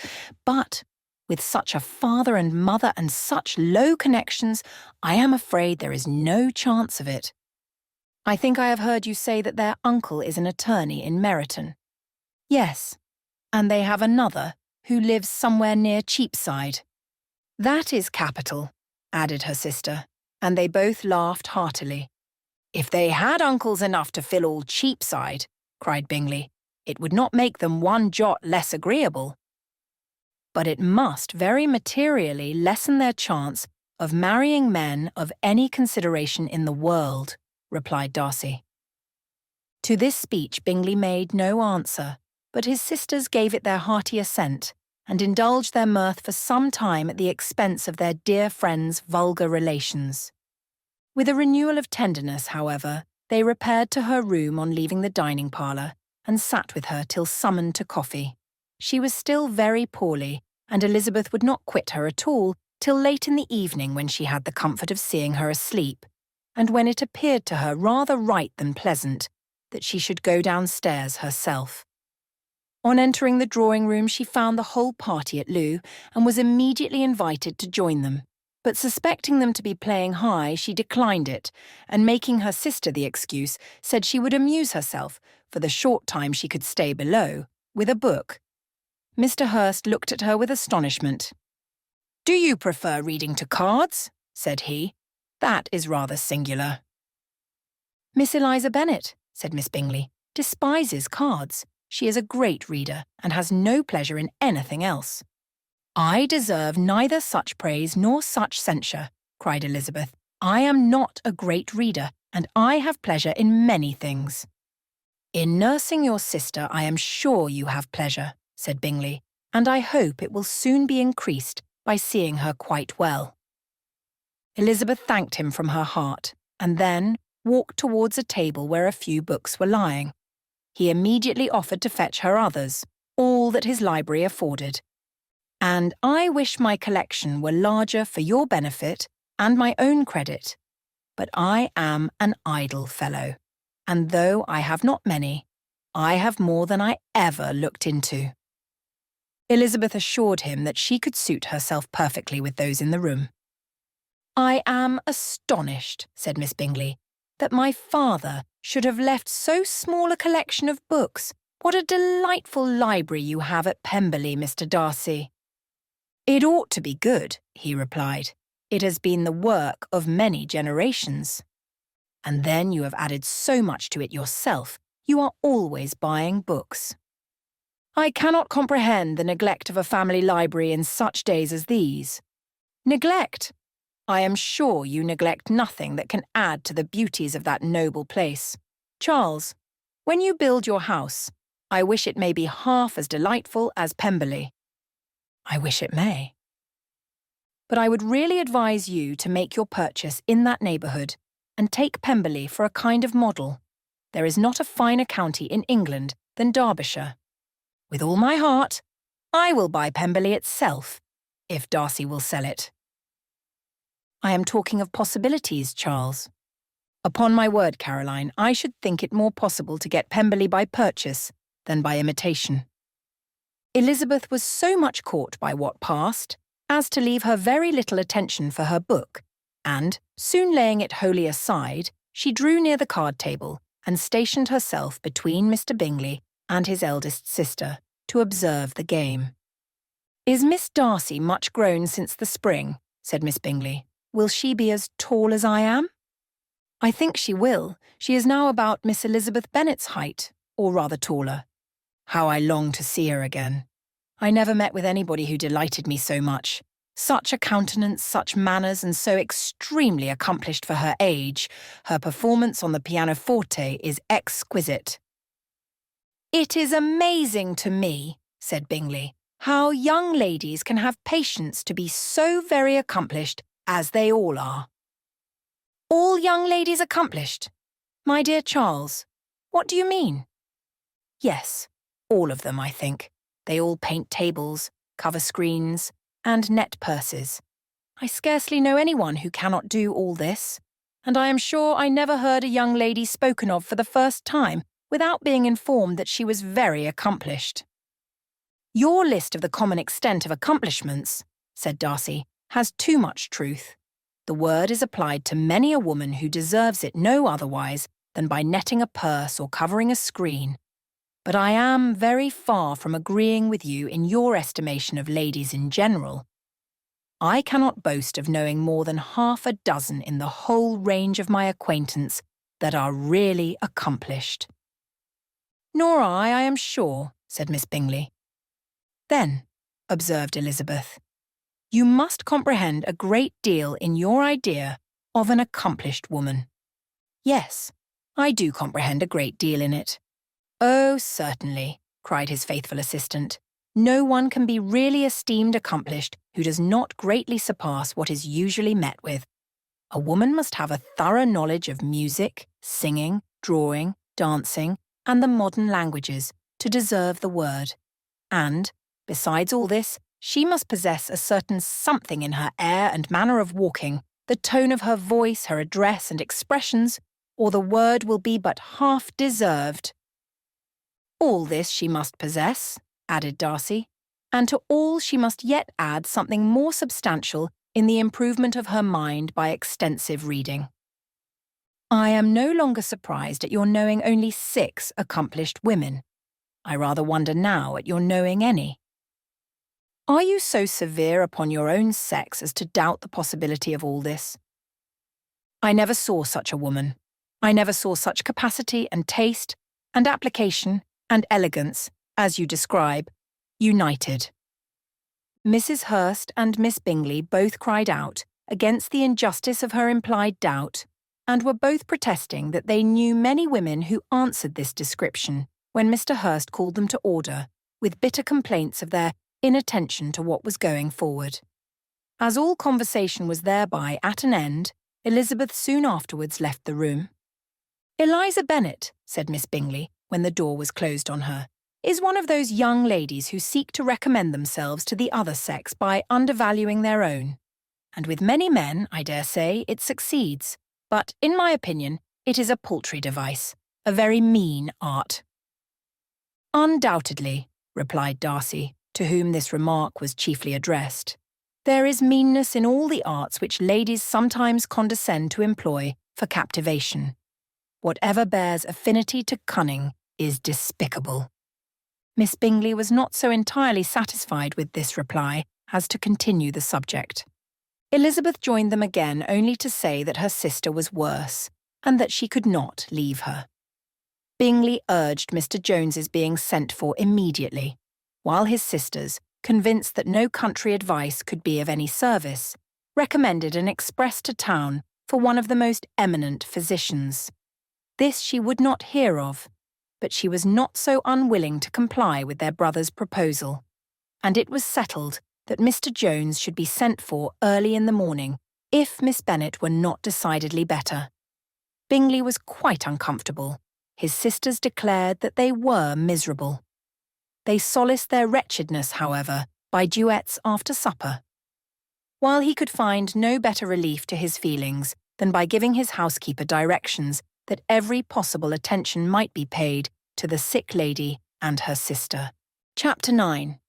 But with such a father and mother and such low connections, I am afraid there is no chance of it. I think I have heard you say that their uncle is an attorney in Meryton." "Yes, and they have another who lives somewhere near Cheapside." "That is capital," added her sister, and they both laughed heartily. "If they had uncles enough to fill all Cheapside," cried Bingley, "it would not make them one jot less agreeable." "But it must very materially lessen their chance of marrying men of any consideration in the world," replied Darcy. To this speech Bingley made no answer, but his sisters gave it their hearty assent, and indulged their mirth for some time at the expense of their dear friend's vulgar relations. With a renewal of tenderness, however, they repaired to her room on leaving the dining-parlour, and sat with her till summoned to coffee. She was still very poorly, and Elizabeth would not quit her at all till late in the evening, when she had the comfort of seeing her asleep, and when it appeared to her rather right than pleasant that she should go downstairs herself. On entering the drawing-room she found the whole party at loo, and was immediately invited to join them. But suspecting them to be playing high, she declined it, and making her sister the excuse, said she would amuse herself, for the short time she could stay below, with a book. Mr. Hurst looked at her with astonishment. "Do you prefer reading to cards?" said he. "That is rather singular." "Miss Eliza Bennet," said Miss Bingley, "despises cards. She is a great reader, and has no pleasure in anything else." "I deserve neither such praise nor such censure," cried Elizabeth. "I am not a great reader, and I have pleasure in many things." "In nursing your sister I am sure you have pleasure," said Bingley, "and I hope it will soon be increased by seeing her quite well." Elizabeth thanked him from her heart, and then walked towards a table where a few books were lying. He immediately offered to fetch her others, all that his library afforded. "And I wish my collection were larger for your benefit and my own credit. But I am an idle fellow, and though I have not many, I have more than I ever looked into." Elizabeth assured him that she could suit herself perfectly with those in the room. "I am astonished," said Miss Bingley, "that my father should have left so small a collection of books. What a delightful library you have at Pemberley, Mr. Darcy." "It ought to be good," he replied. "It has been the work of many generations. And then you have added so much to it yourself. You are always buying books." "I cannot comprehend the neglect of a family library in such days as these." "Neglect? I am sure you neglect nothing that can add to the beauties of that noble place. Charles, when you build your house, I wish it may be half as delightful as Pemberley." "I wish it may." "But I would really advise you to make your purchase in that neighbourhood, and take Pemberley for a kind of model. There is not a finer county in England than Derbyshire. With all my heart, I will buy Pemberley itself, if Darcy will sell it." "I am talking of possibilities, Charles." Upon my word, Caroline, I should think it more possible to get Pemberley by purchase than by imitation. Elizabeth was so much caught by what passed as to leave her very little attention for her book, and, soon laying it wholly aside, she drew near the card table and stationed herself between Mr. Bingley and his eldest sister to observe the game. "Is Miss Darcy much grown since the spring?" said Miss Bingley. "Will she be as tall as I am?" "I think she will. She is now about Miss Elizabeth Bennet's height, or rather taller. How I long to see her again. I never met with anybody who delighted me so much. Such a countenance, such manners, and so extremely accomplished for her age. Her performance on the pianoforte is exquisite." "It is amazing to me," said Bingley, "how young ladies can have patience to be so very accomplished as they all are." "All young ladies accomplished? My dear Charles, what do you mean?" "Yes, all of them, I think. They all paint tables, cover screens, and net purses. I scarcely know anyone who cannot do all this, and I am sure I never heard a young lady spoken of for the first time without being informed that she was very accomplished." "Your list of the common extent of accomplishments," said Darcy, "has too much truth. The word is applied to many a woman who deserves it no otherwise than by netting a purse or covering a screen. But I am very far from agreeing with you in your estimation of ladies in general. I cannot boast of knowing more than half a dozen in the whole range of my acquaintance that are really accomplished." "Nor I am sure," said Miss Bingley. "Then," observed Elizabeth, "you must comprehend a great deal in your idea of an accomplished woman." "Yes, I do comprehend a great deal in it." "Oh, certainly," cried his faithful assistant. "No one can be really esteemed accomplished who does not greatly surpass what is usually met with. A woman must have a thorough knowledge of music, singing, drawing, dancing, and the modern languages to deserve the word. And, besides all this, she must possess a certain something in her air and manner of walking, the tone of her voice, her address and expressions, or the word will be but half deserved." "All this she must possess," added Darcy, "and to all she must yet add something more substantial in the improvement of her mind by extensive reading." "I am no longer surprised at your knowing only 6 accomplished women. I rather wonder now at your knowing any. Are you so severe upon your own sex as to doubt the possibility of all this? I never saw such a woman. I never saw such capacity and taste and application and elegance, as you describe, united." Mrs. Hurst and Miss Bingley both cried out against the injustice of her implied doubt, and were both protesting that they knew many women who answered this description when Mr. Hurst called them to order, with bitter complaints of their inattention to what was going forward. As all conversation was thereby at an end, Elizabeth soon afterwards left the room. "Eliza Bennet," said Miss Bingley, when the door was closed on her, "is one of those young ladies who seek to recommend themselves to the other sex by undervaluing their own. And with many men, I dare say, it succeeds. But, in my opinion, it is a paltry device, a very mean art." "Undoubtedly," replied Darcy, to whom this remark was chiefly addressed. "There is meanness in all the arts which ladies sometimes condescend to employ for captivation. Whatever bears affinity to cunning is despicable." Miss Bingley was not so entirely satisfied with this reply as to continue the subject. Elizabeth joined them again only to say that her sister was worse, and that she could not leave her. Bingley urged Mr. Jones's being sent for immediately, while his sisters, convinced that no country advice could be of any service, recommended an express to town for one of the most eminent physicians. This she would not hear of, but she was not so unwilling to comply with their brother's proposal, and it was settled that Mr. Jones should be sent for early in the morning if Miss Bennet were not decidedly better. Bingley was quite uncomfortable. His sisters declared that they were miserable. They solaced their wretchedness, however, by duets after supper. While he could find no better relief to his feelings than by giving his housekeeper directions that every possible attention might be paid to the sick lady and her sister. Chapter 9.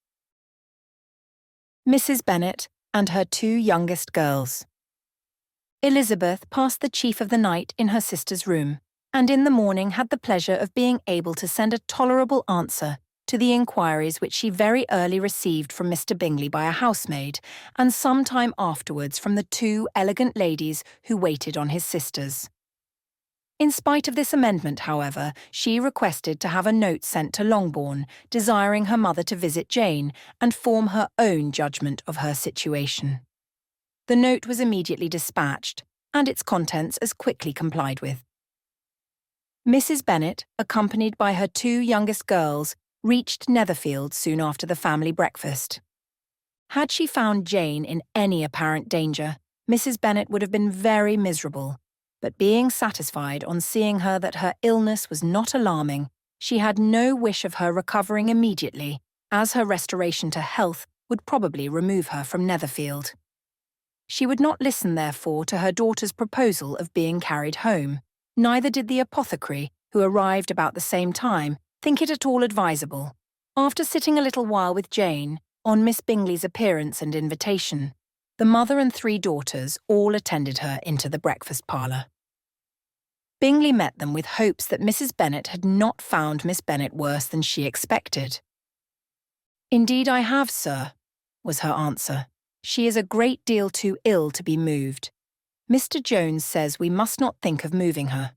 Mrs. Bennet and her two youngest girls. Elizabeth passed the chief of the night in her sister's room, and in the morning had the pleasure of being able to send a tolerable answer to the inquiries which she very early received from Mr. Bingley by a housemaid, and some time afterwards from the two elegant ladies who waited on his sisters. In spite of this amendment, however, she requested to have a note sent to Longbourn, desiring her mother to visit Jane and form her own judgment of her situation. The note was immediately dispatched, and its contents as quickly complied with. Mrs. Bennet, accompanied by her two youngest girls, reached Netherfield soon after the family breakfast. Had she found Jane in any apparent danger, Mrs. Bennet would have been very miserable, but being satisfied on seeing her that her illness was not alarming, she had no wish of her recovering immediately, as her restoration to health would probably remove her from Netherfield. She would not listen, therefore, to her daughter's proposal of being carried home. Neither did the apothecary, who arrived about the same time, think it at all advisable. After sitting a little while with Jane, on Miss Bingley's appearance and invitation, the mother and three daughters all attended her into the breakfast parlour. Bingley met them with hopes that Mrs. Bennet had not found Miss Bennet worse than she expected. "Indeed I have, sir," was her answer. "She is a great deal too ill to be moved. Mr. Jones says we must not think of moving her.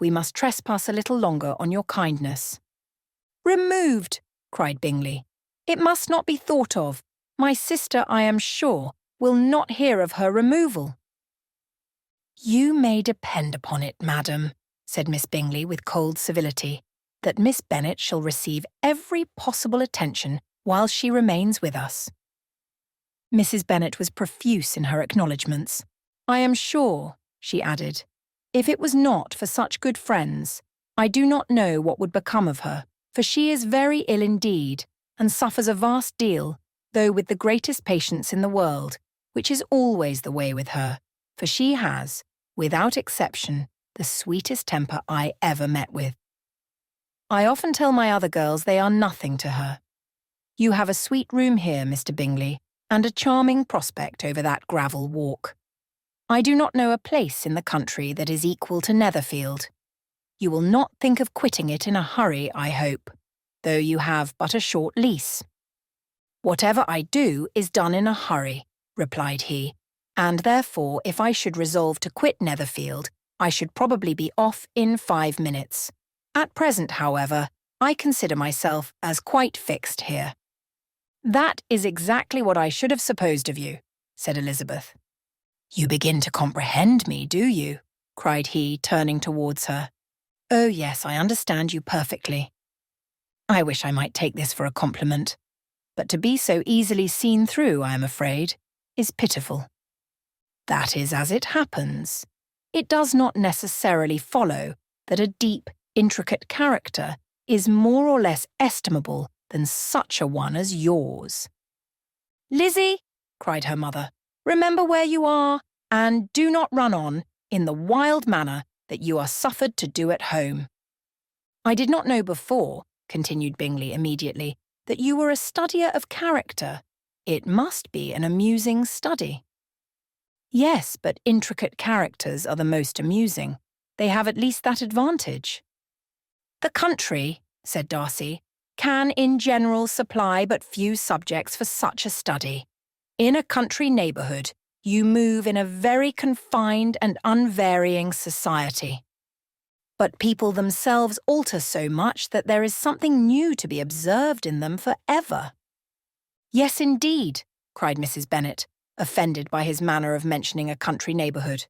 We must trespass a little longer on your kindness." "Removed!" cried Bingley. "It must not be thought of. My sister, I am sure, will not hear of her removal." "You may depend upon it, madam," said Miss Bingley with cold civility, "that Miss Bennet shall receive every possible attention while she remains with us." Mrs. Bennet was profuse in her acknowledgments. "I am sure," she added, "if it was not for such good friends, I do not know what would become of her, for she is very ill indeed, and suffers a vast deal, though with the greatest patience in the world, which is always the way with her, for she has, without exception, the sweetest temper I ever met with. I often tell my other girls they are nothing to her. You have a sweet room here, Mr. Bingley, and a charming prospect over that gravel walk. I do not know a place in the country that is equal to Netherfield. You will not think of quitting it in a hurry, I hope, though you have but a short lease." "Whatever I do is done in a hurry," replied he, "and therefore if I should resolve to quit Netherfield, I should probably be off in 5 minutes. At present, however, I consider myself as quite fixed here." "That is exactly what I should have supposed of you," said Elizabeth. "You begin to comprehend me, do you?" cried he, turning towards her. "Oh yes, I understand you perfectly. I wish I might take this for a compliment, but to be so easily seen through, I am afraid, is pitiful. That is as it happens. It does not necessarily follow that a deep, intricate character is more or less estimable than such a one as yours." "Lizzie," cried her mother, "remember where you are, and do not run on, in the wild manner that you are suffered to do at home. I did not know before," continued Bingley immediately, "that you were a studier of character. It must be an amusing study." "Yes, but intricate characters are the most amusing. They have at least that advantage." "The country," said Darcy, "can in general supply but few subjects for such a study. In a country neighbourhood, you move in a very confined and unvarying society. But people themselves alter so much that there is something new to be observed in them for ever." "Yes, indeed," cried Mrs. Bennet, offended by his manner of mentioning a country neighbourhood.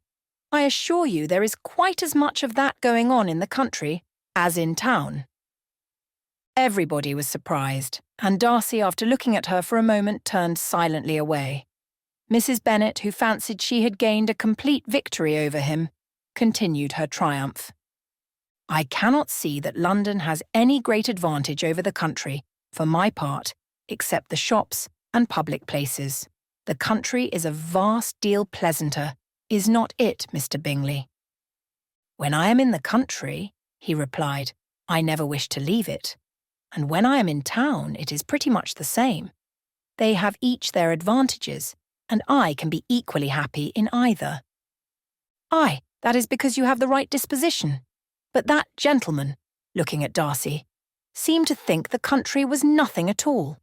"I assure you there is quite as much of that going on in the country as in town." Everybody was surprised, and Darcy, after looking at her for a moment, turned silently away. Mrs. Bennet, who fancied she had gained a complete victory over him, continued her triumph. "I cannot see that London has any great advantage over the country, for my part, except the shops and public places. The country is a vast deal pleasanter, is not it, Mr. Bingley?" "When I am in the country," he replied, "I never wish to leave it. And when I am in town, it is pretty much the same. They have each their advantages, and I can be equally happy in either." "Aye, that is because you have the right disposition. But that gentleman," looking at Darcy, "seemed to think the country was nothing at all."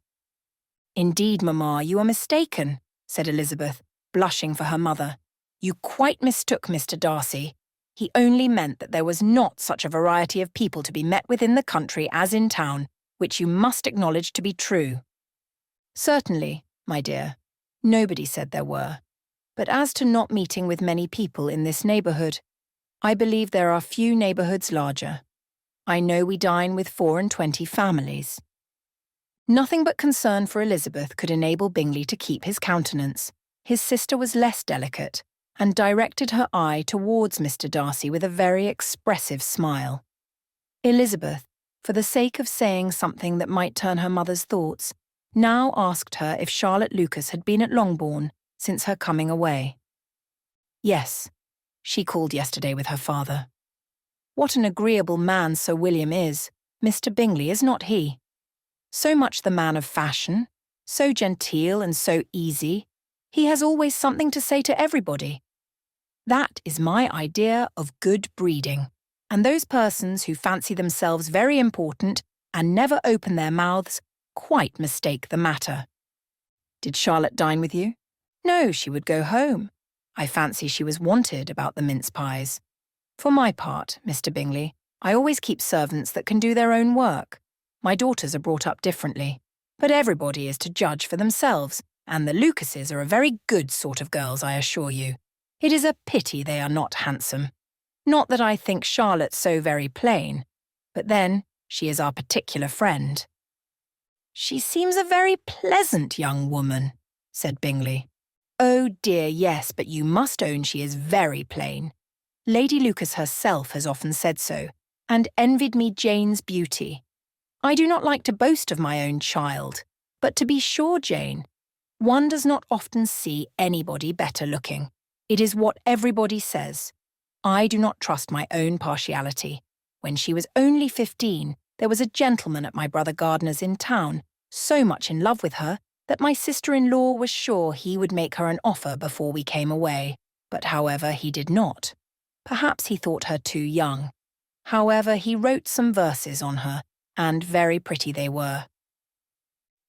"Indeed, mamma, you are mistaken," said Elizabeth, blushing for her mother. "You quite mistook Mr. Darcy. He only meant that there was not such a variety of people to be met with in the country as in town, which you must acknowledge to be true." "Certainly, my dear, nobody said there were. But as to not meeting with many people in this neighbourhood, I believe there are few neighbourhoods larger. I know we dine with 24 families." Nothing but concern for Elizabeth could enable Bingley to keep his countenance. His sister was less delicate, and directed her eye towards Mr. Darcy with a very expressive smile. Elizabeth, for the sake of saying something that might turn her mother's thoughts, now asked her if Charlotte Lucas had been at Longbourn since her coming away. "Yes, she called yesterday with her father. What an agreeable man Sir William is, Mr. Bingley, is not he? So much the man of fashion, so genteel and so easy. He has always something to say to everybody. That is my idea of good breeding, and those persons who fancy themselves very important and never open their mouths quite mistake the matter." "Did Charlotte dine with you?" "No, she would go home. I fancy she was wanted about the mince-pies. For my part, Mr. Bingley, I always keep servants that can do their own work. My daughters are brought up differently, but everybody is to judge for themselves, and the Lucases are a very good sort of girls, I assure you. It is a pity they are not handsome. Not that I think Charlotte so very plain, but then she is our particular friend." "She seems a very pleasant young woman," said Bingley. "Oh dear, yes, but you must own she is very plain. Lady Lucas herself has often said so, and envied me Jane's beauty. I do not like to boast of my own child, but to be sure, Jane, one does not often see anybody better looking. It is what everybody says. I do not trust my own partiality. When she was only 15, there was a gentleman at my brother Gardiner's in town, so much in love with her that my sister-in-law was sure he would make her an offer before we came away. But however, he did not. Perhaps he thought her too young. However, he wrote some verses on her, and very pretty they were."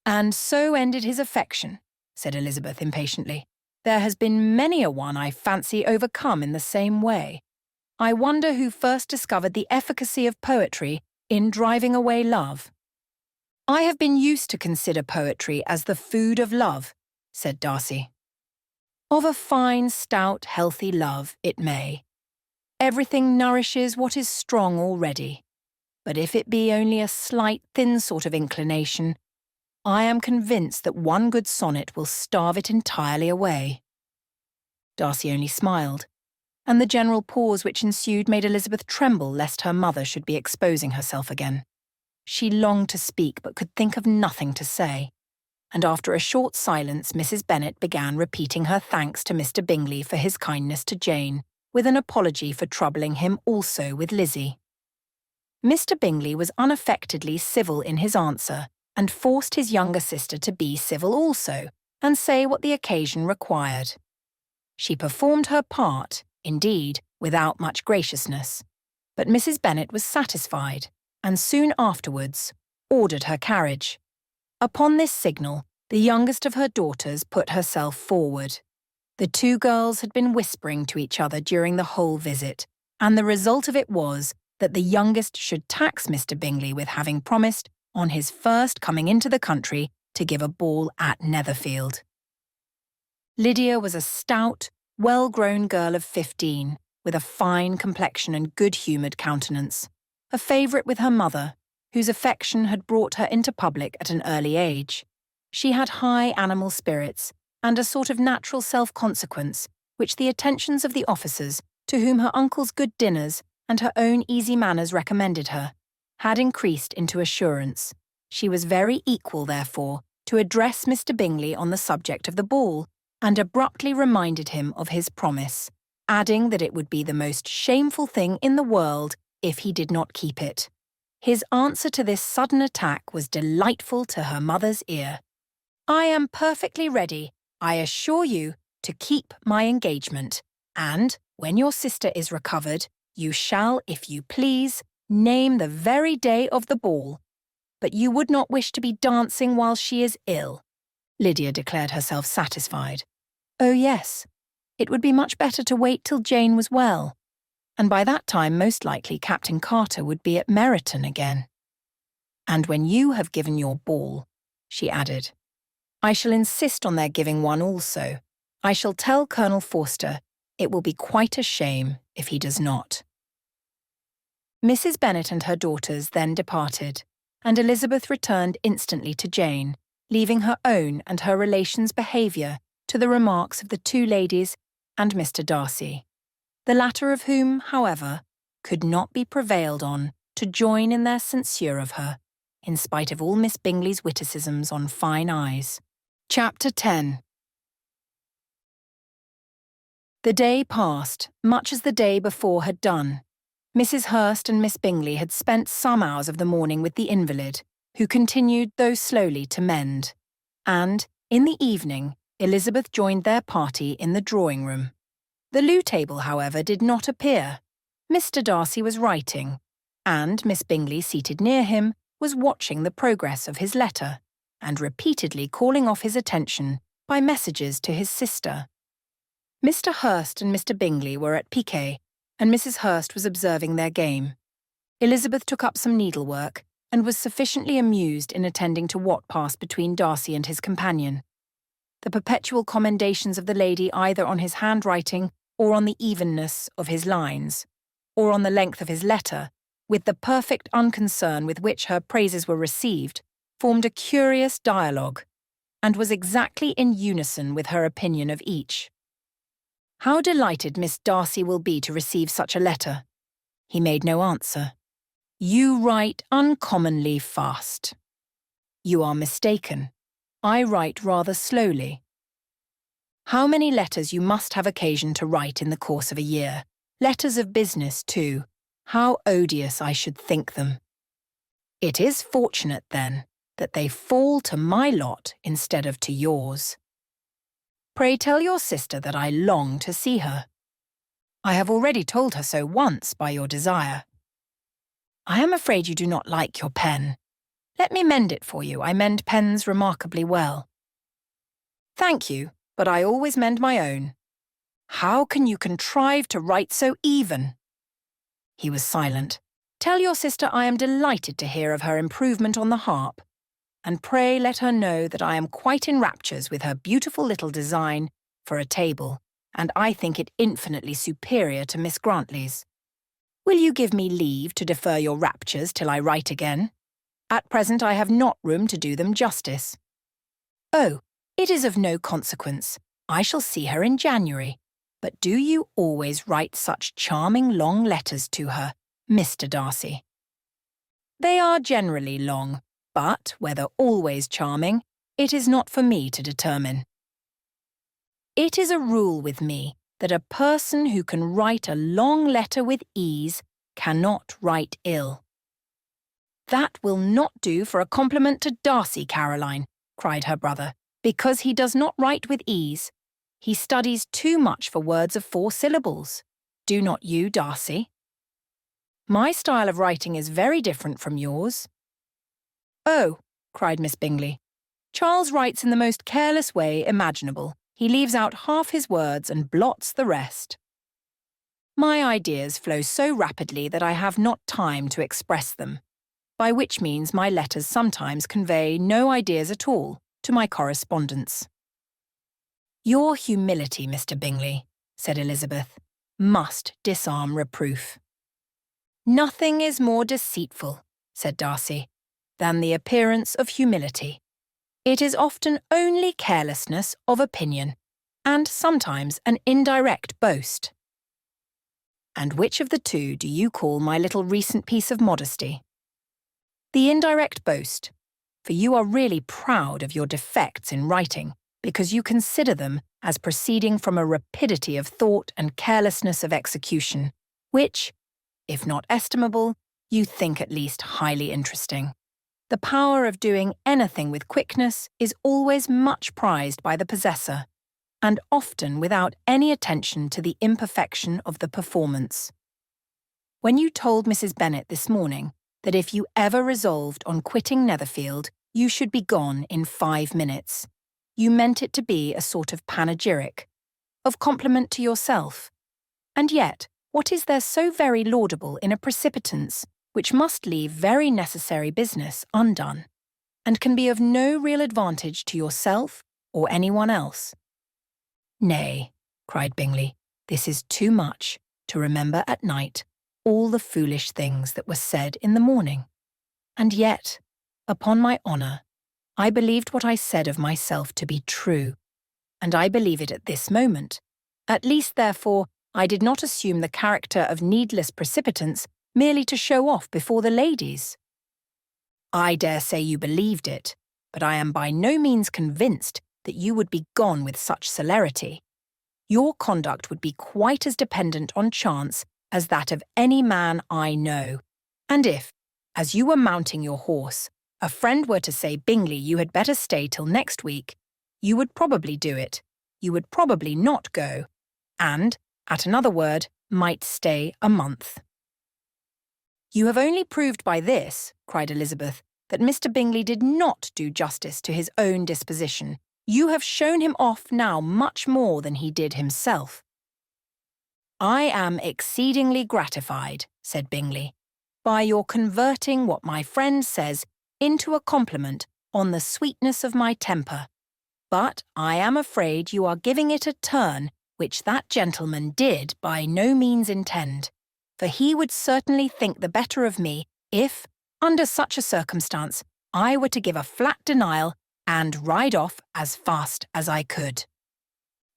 "And so ended his affection," said Elizabeth impatiently. "There has been many a one, I fancy, overcome in the same way. I wonder who first discovered the efficacy of poetry in driving away love." "I have been used to consider poetry as the food of love," said Darcy. "Of a fine, stout, healthy love, it may. Everything nourishes what is strong already. But if it be only a slight, thin sort of inclination, I am convinced that one good sonnet will starve it entirely away." Darcy only smiled, and the general pause which ensued made Elizabeth tremble lest her mother should be exposing herself again. She longed to speak but could think of nothing to say, and after a short silence Mrs. Bennet began repeating her thanks to Mr. Bingley for his kindness to Jane, with an apology for troubling him also with Lizzie. Mr. Bingley was unaffectedly civil in his answer, and forced his younger sister to be civil also, and say what the occasion required. She performed her part, indeed, without much graciousness, but Mrs. Bennet was satisfied, and soon afterwards ordered her carriage. Upon this signal, the youngest of her daughters put herself forward. The two girls had been whispering to each other during the whole visit, and the result of it was that the youngest should tax Mr. Bingley with having promised, on his first coming into the country, to give a ball at Netherfield. Lydia was a stout, well-grown girl of 15, with a fine complexion and good-humoured countenance, a favourite with her mother, whose affection had brought her into public at an early age. She had high animal spirits, and a sort of natural self-consequence, which the attentions of the officers, to whom her uncle's good dinners and her own easy manners recommended her, had increased into assurance. She was very equal, therefore, to address Mr. Bingley on the subject of the ball, and abruptly reminded him of his promise. adding that it would be the most shameful thing in the world if he did not keep it. His answer to this sudden attack was delightful to her mother's ear. "I am perfectly ready, I assure you, to keep my engagement, and, when your sister is recovered, you shall, if you please, name the very day of the ball. But you would not wish to be dancing while she is ill." Lydia declared herself satisfied. Oh yes, it would be much better to wait till Jane was well, and by that time most likely Captain Carter would be at Meryton again. "And when you have given your ball," she added, "I shall insist on their giving one also. I shall tell Colonel Forster it will be quite a shame if he does not." Mrs. Bennet and her daughters then departed, and Elizabeth returned instantly to Jane, leaving her own and her relations' behaviour to the remarks of the two ladies and Mr. Darcy, the latter of whom, however, could not be prevailed on to join in their censure of her, in spite of all Miss Bingley's witticisms on fine eyes. Chapter 10. The day passed, much as the day before had done. Mrs. Hurst and Miss Bingley had spent some hours of the morning with the invalid, who continued, though slowly, to mend, and, in the evening, Elizabeth joined their party in the drawing-room. The loo table, however, did not appear. Mr. Darcy was writing, and Miss Bingley, seated near him, was watching the progress of his letter, and repeatedly calling off his attention by messages to his sister. Mr. Hurst and Mr. Bingley were at piquet, and Mrs. Hurst was observing their game. Elizabeth took up some needlework, and was sufficiently amused in attending to what passed between Darcy and his companion. The perpetual commendations of the lady either on his handwriting or on the evenness of his lines, or on the length of his letter, with the perfect unconcern with which her praises were received, formed a curious dialogue, and was exactly in unison with her opinion of each. "How delighted Miss Darcy will be to receive such a letter." He made no answer. "You write uncommonly fast." "You are mistaken. I write rather slowly." "How many letters you must have occasion to write in the course of a year. Letters of business, too. How odious I should think them." "It is fortunate, then, that they fall to my lot instead of to yours." "Pray tell your sister that I long to see her." "I have already told her so once by your desire." "I am afraid you do not like your pen. Let me mend it for you. I mend pens remarkably well." "Thank you, but I always mend my own." "How can you contrive to write so even?" He was silent. "Tell your sister I am delighted to hear of her improvement on the harp, and pray let her know that I am quite in raptures with her beautiful little design for a table, and I think it infinitely superior to Miss Grantley's. Will you give me leave to defer your raptures till I write again? At present I have not room to do them justice." "Oh, it is of no consequence. I shall see her in January. But do you always write such charming long letters to her, Mr. Darcy?" "They are generally long, but whether always charming, it is not for me to determine. It is a rule with me that a person who can write a long letter with ease cannot write ill." "That will not do for a compliment to Darcy, Caroline," cried her brother, "because he does not write with ease. He studies too much for words of 4 syllables. Do not you, Darcy?" "My style of writing is very different from yours." "Oh," cried Miss Bingley, "Charles writes in the most careless way imaginable. He leaves out half his words and blots the rest. My ideas flow so rapidly that I have not time to express them, by which means my letters sometimes convey no ideas at all to my correspondents." "Your humility, Mr. Bingley," said Elizabeth, "must disarm reproof." "Nothing is more deceitful," said Darcy, "than the appearance of humility. It is often only carelessness of opinion, and sometimes an indirect boast." "And which of the two do you call my little recent piece of modesty?" "The indirect boast, for you are really proud of your defects in writing, because you consider them as proceeding from a rapidity of thought and carelessness of execution, which, if not estimable, you think at least highly interesting. The power of doing anything with quickness is always much prized by the possessor, and often without any attention to the imperfection of the performance. When you told Mrs. Bennet this morning that if you ever resolved on quitting Netherfield, you should be gone in 5 minutes, you meant it to be a sort of panegyric, of compliment to yourself. And yet, what is there so very laudable in a precipitance which must leave very necessary business undone, and can be of no real advantage to yourself or anyone else? Nay, cried Bingley, this is too much to remember at night all the foolish things that were said in the morning. And yet, upon my honour, I believed what I said of myself to be true, and I believe it at this moment. At least, therefore, I did not assume the character of needless precipitance merely to show off before the ladies. I dare say you believed it, but I am by no means convinced that you would be gone with such celerity. Your conduct would be quite as dependent on chance as that of any man I know. And if, as you were mounting your horse, a friend were to say, Bingley, you had better stay till next week, you would probably do it. You would probably not go, and, at another word, might stay a month. You have only proved by this, cried Elizabeth, that Mr. Bingley did not do justice to his own disposition. You have shown him off now much more than he did himself. I am exceedingly gratified, said Bingley, by your converting what my friend says into a compliment on the sweetness of my temper. But I am afraid you are giving it a turn which that gentleman did by no means intend, for he would certainly think the better of me if, under such a circumstance, I were to give a flat denial and ride off as fast as I could.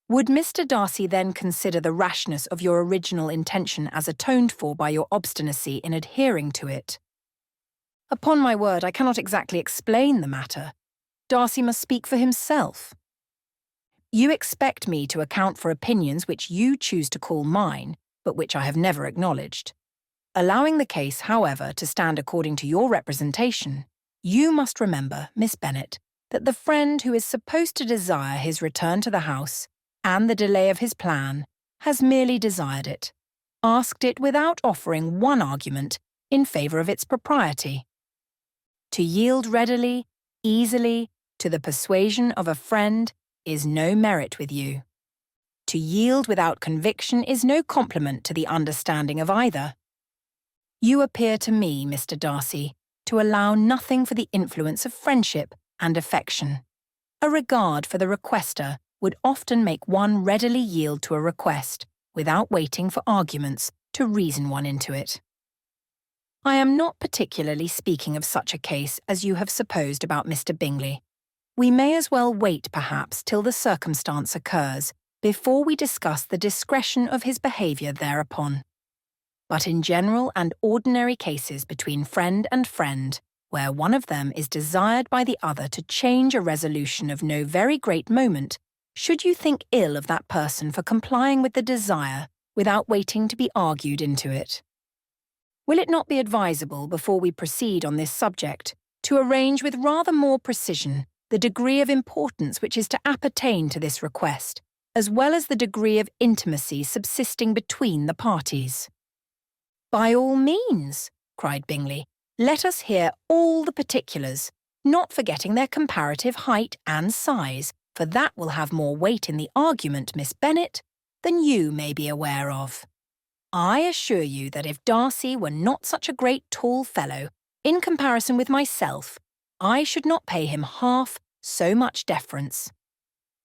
Would Mr. Darcy then consider the rashness of your original intention as atoned for by your obstinacy in adhering to it? Upon my word, I cannot exactly explain the matter. Darcy must speak for himself. You expect me to account for opinions which you choose to call mine, but which I have never acknowledged. Allowing the case, however, to stand according to your representation, you must remember, Miss Bennet, that the friend who is supposed to desire his return to the house and the delay of his plan has merely desired it, asked it without offering one argument in favour of its propriety. To yield readily, easily, to the persuasion of a friend is no merit with you. To yield without conviction is no compliment to the understanding of either. You appear to me, Mr. Darcy, to allow nothing for the influence of friendship and affection. A regard for the requester would often make one readily yield to a request, without waiting for arguments to reason one into it. I am not particularly speaking of such a case as you have supposed about Mr. Bingley. We may as well wait, perhaps, till the circumstance occurs, before we discuss the discretion of his behaviour thereupon. But in general and ordinary cases between friend and friend, where one of them is desired by the other to change a resolution of no very great moment, should you think ill of that person for complying with the desire without waiting to be argued into it? Will it not be advisable, before we proceed on this subject, to arrange with rather more precision the degree of importance which is to appertain to this request, as well as the degree of intimacy subsisting between the parties? By all means, cried Bingley, let us hear all the particulars, not forgetting their comparative height and size, for that will have more weight in the argument, Miss Bennet, than you may be aware of. I assure you that if Darcy were not such a great tall fellow, in comparison with myself, I should not pay him half so much deference.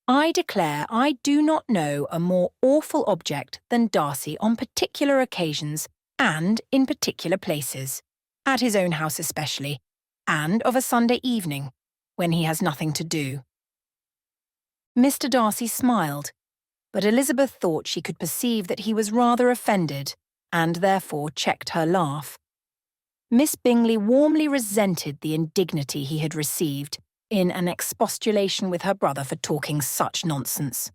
I declare I do not know a more awful object than Darcy on particular occasions and in particular places, at his own house especially, and of a Sunday evening, when he has nothing to do. Mr. Darcy smiled, but Elizabeth thought she could perceive that he was rather offended, and therefore checked her laugh. Miss Bingley warmly resented the indignity he had received in an expostulation with her brother for talking such nonsense.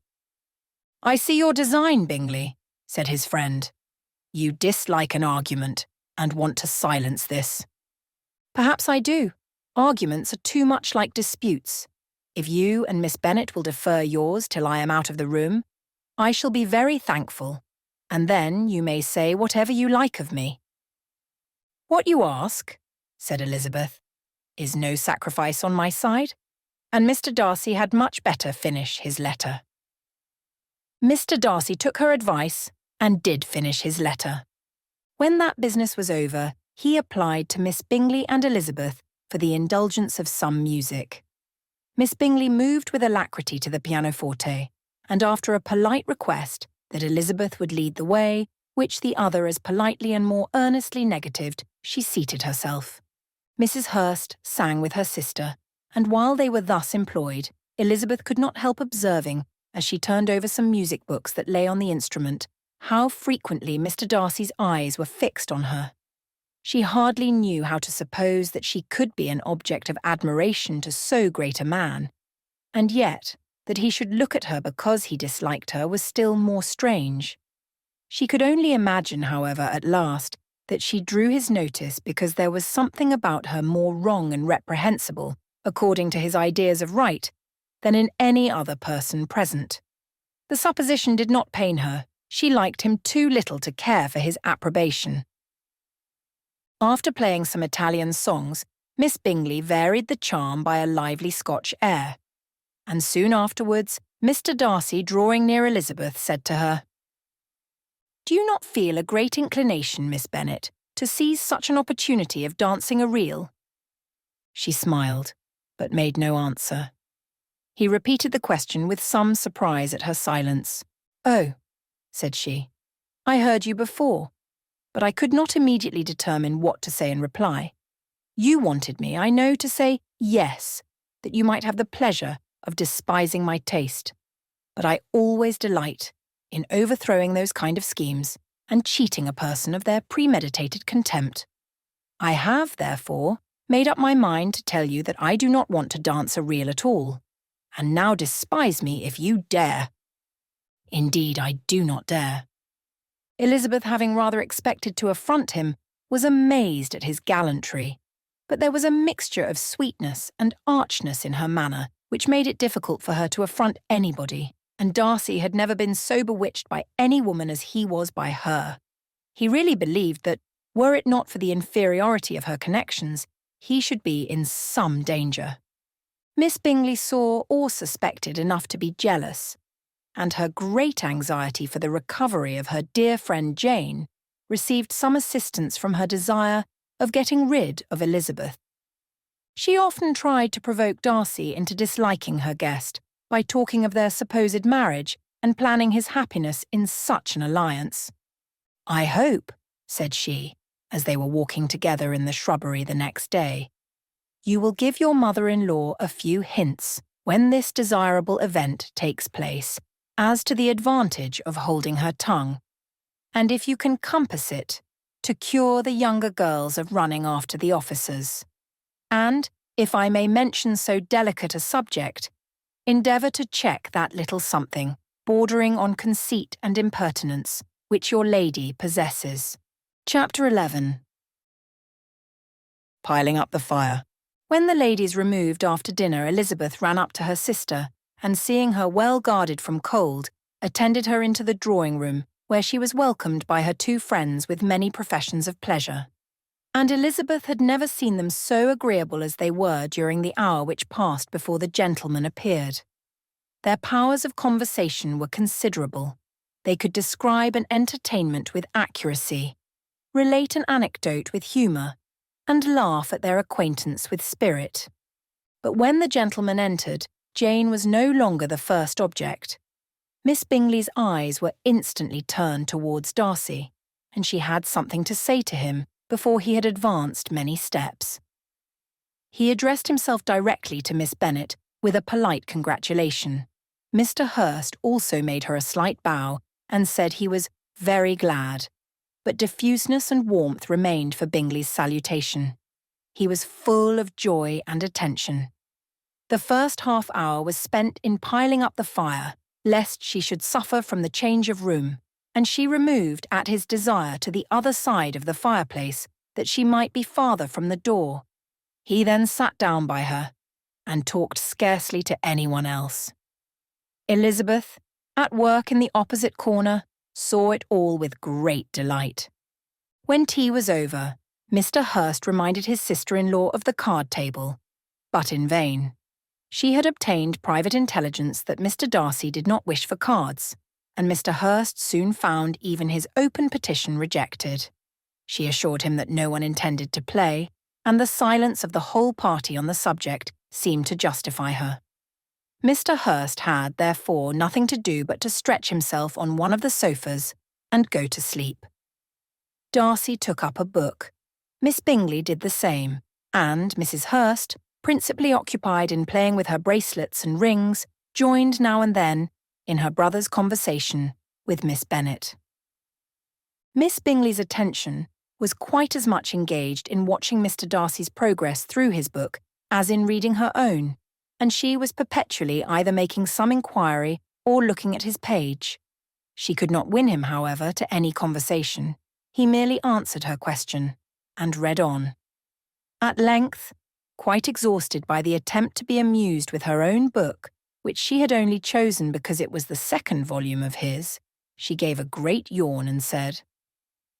"I see your design, Bingley," said his friend. "You dislike an argument and want to silence this." "Perhaps I do. Arguments are too much like disputes. If you and Miss Bennet will defer yours till I am out of the room, I shall be very thankful, and then you may say whatever you like of me." "What you ask," said Elizabeth, "is no sacrifice on my side," and Mr. Darcy had much better finish his letter. Mr. Darcy took her advice and did finish his letter. When that business was over, he applied to Miss Bingley and Elizabeth for the indulgence of some music. Miss Bingley moved with alacrity to the pianoforte, and after a polite request that Elizabeth would lead the way, which the other as politely and more earnestly negatived, she seated herself. Mrs. Hurst sang with her sister, and while they were thus employed, Elizabeth could not help observing, as she turned over some music books that lay on the instrument, how frequently Mr. Darcy's eyes were fixed on her. She hardly knew how to suppose that she could be an object of admiration to so great a man, and yet that he should look at her because he disliked her was still more strange. She could only imagine, however, at last, that she drew his notice because there was something about her more wrong and reprehensible, according to his ideas of right, than in any other person present. The supposition did not pain her. She liked him too little to care for his approbation. After playing some Italian songs, Miss Bingley varied the charm by a lively Scotch air, and soon afterwards, Mr. Darcy, drawing near Elizabeth, said to her, "Do you not feel a great inclination, Miss Bennet, to seize such an opportunity of dancing a reel?" She smiled, but made no answer. He repeated the question with some surprise at her silence. "Oh," said she, "I heard you before, but I could not immediately determine what to say in reply. You wanted me, I know, to say yes, that you might have the pleasure of despising my taste, but I always delight in overthrowing those kind of schemes and cheating a person of their premeditated contempt. I have, therefore, made up my mind to tell you that I do not want to dance a reel at all, and now despise me if you dare." "Indeed, I do not dare." Elizabeth, having rather expected to affront him, was amazed at his gallantry, but there was a mixture of sweetness and archness in her manner which made it difficult for her to affront anybody, and Darcy had never been so bewitched by any woman as he was by her. He really believed that, were it not for the inferiority of her connections, he should be in some danger. Miss Bingley saw or suspected enough to be jealous, and her great anxiety for the recovery of her dear friend Jane received some assistance from her desire of getting rid of Elizabeth. She often tried to provoke Darcy into disliking her guest by talking of their supposed marriage and planning his happiness in such an alliance. "I hope," said she, as they were walking together in the shrubbery the next day, "you will give your mother-in-law a few hints, when this desirable event takes place, as to the advantage of holding her tongue, and if you can compass it, to cure the younger girls of running after the officers. And, if I may mention so delicate a subject, endeavour to check that little something, bordering on conceit and impertinence, which your lady possesses." Chapter 11. Piling up the fire. When the ladies removed after dinner, Elizabeth ran up to her sister, and seeing her well guarded from cold, attended her into the drawing-room, where she was welcomed by her two friends with many professions of pleasure. And Elizabeth had never seen them so agreeable as they were during the hour which passed before the gentlemen appeared. Their powers of conversation were considerable. They could describe an entertainment with accuracy, relate an anecdote with humour, and laugh at their acquaintance with spirit. But when the gentlemen entered, Jane was no longer the first object. Miss Bingley's eyes were instantly turned towards Darcy, and she had something to say to him before he had advanced many steps. He addressed himself directly to Miss Bennet with a polite congratulation. Mr. Hurst also made her a slight bow and said he was very glad, but diffuseness and warmth remained for Bingley's salutation. He was full of joy and attention. The first half-hour was spent in piling up the fire, lest she should suffer from the change of room, and she removed at his desire to the other side of the fireplace, that she might be farther from the door. He then sat down by her, and talked scarcely to anyone else. Elizabeth, at work in the opposite corner, saw it all with great delight. When tea was over, Mr. Hurst reminded his sister-in-law of the card table, but in vain. She had obtained private intelligence that Mr. Darcy did not wish for cards, and Mr. Hurst soon found even his open petition rejected. She assured him that no one intended to play, and the silence of the whole party on the subject seemed to justify her. Mr. Hurst had, therefore, nothing to do but to stretch himself on one of the sofas and go to sleep. Darcy took up a book. Miss Bingley did the same, and Mrs. Hurst, principally occupied in playing with her bracelets and rings, joined now and then in her brother's conversation with Miss Bennet. Miss Bingley's attention was quite as much engaged in watching Mr. Darcy's progress through his book as in reading her own, and she was perpetually either making some inquiry or looking at his page. She could not win him, however, to any conversation. He merely answered her question, and read on. At length, quite exhausted by the attempt to be amused with her own book, which she had only chosen because it was the second volume of his, she gave a great yawn and said,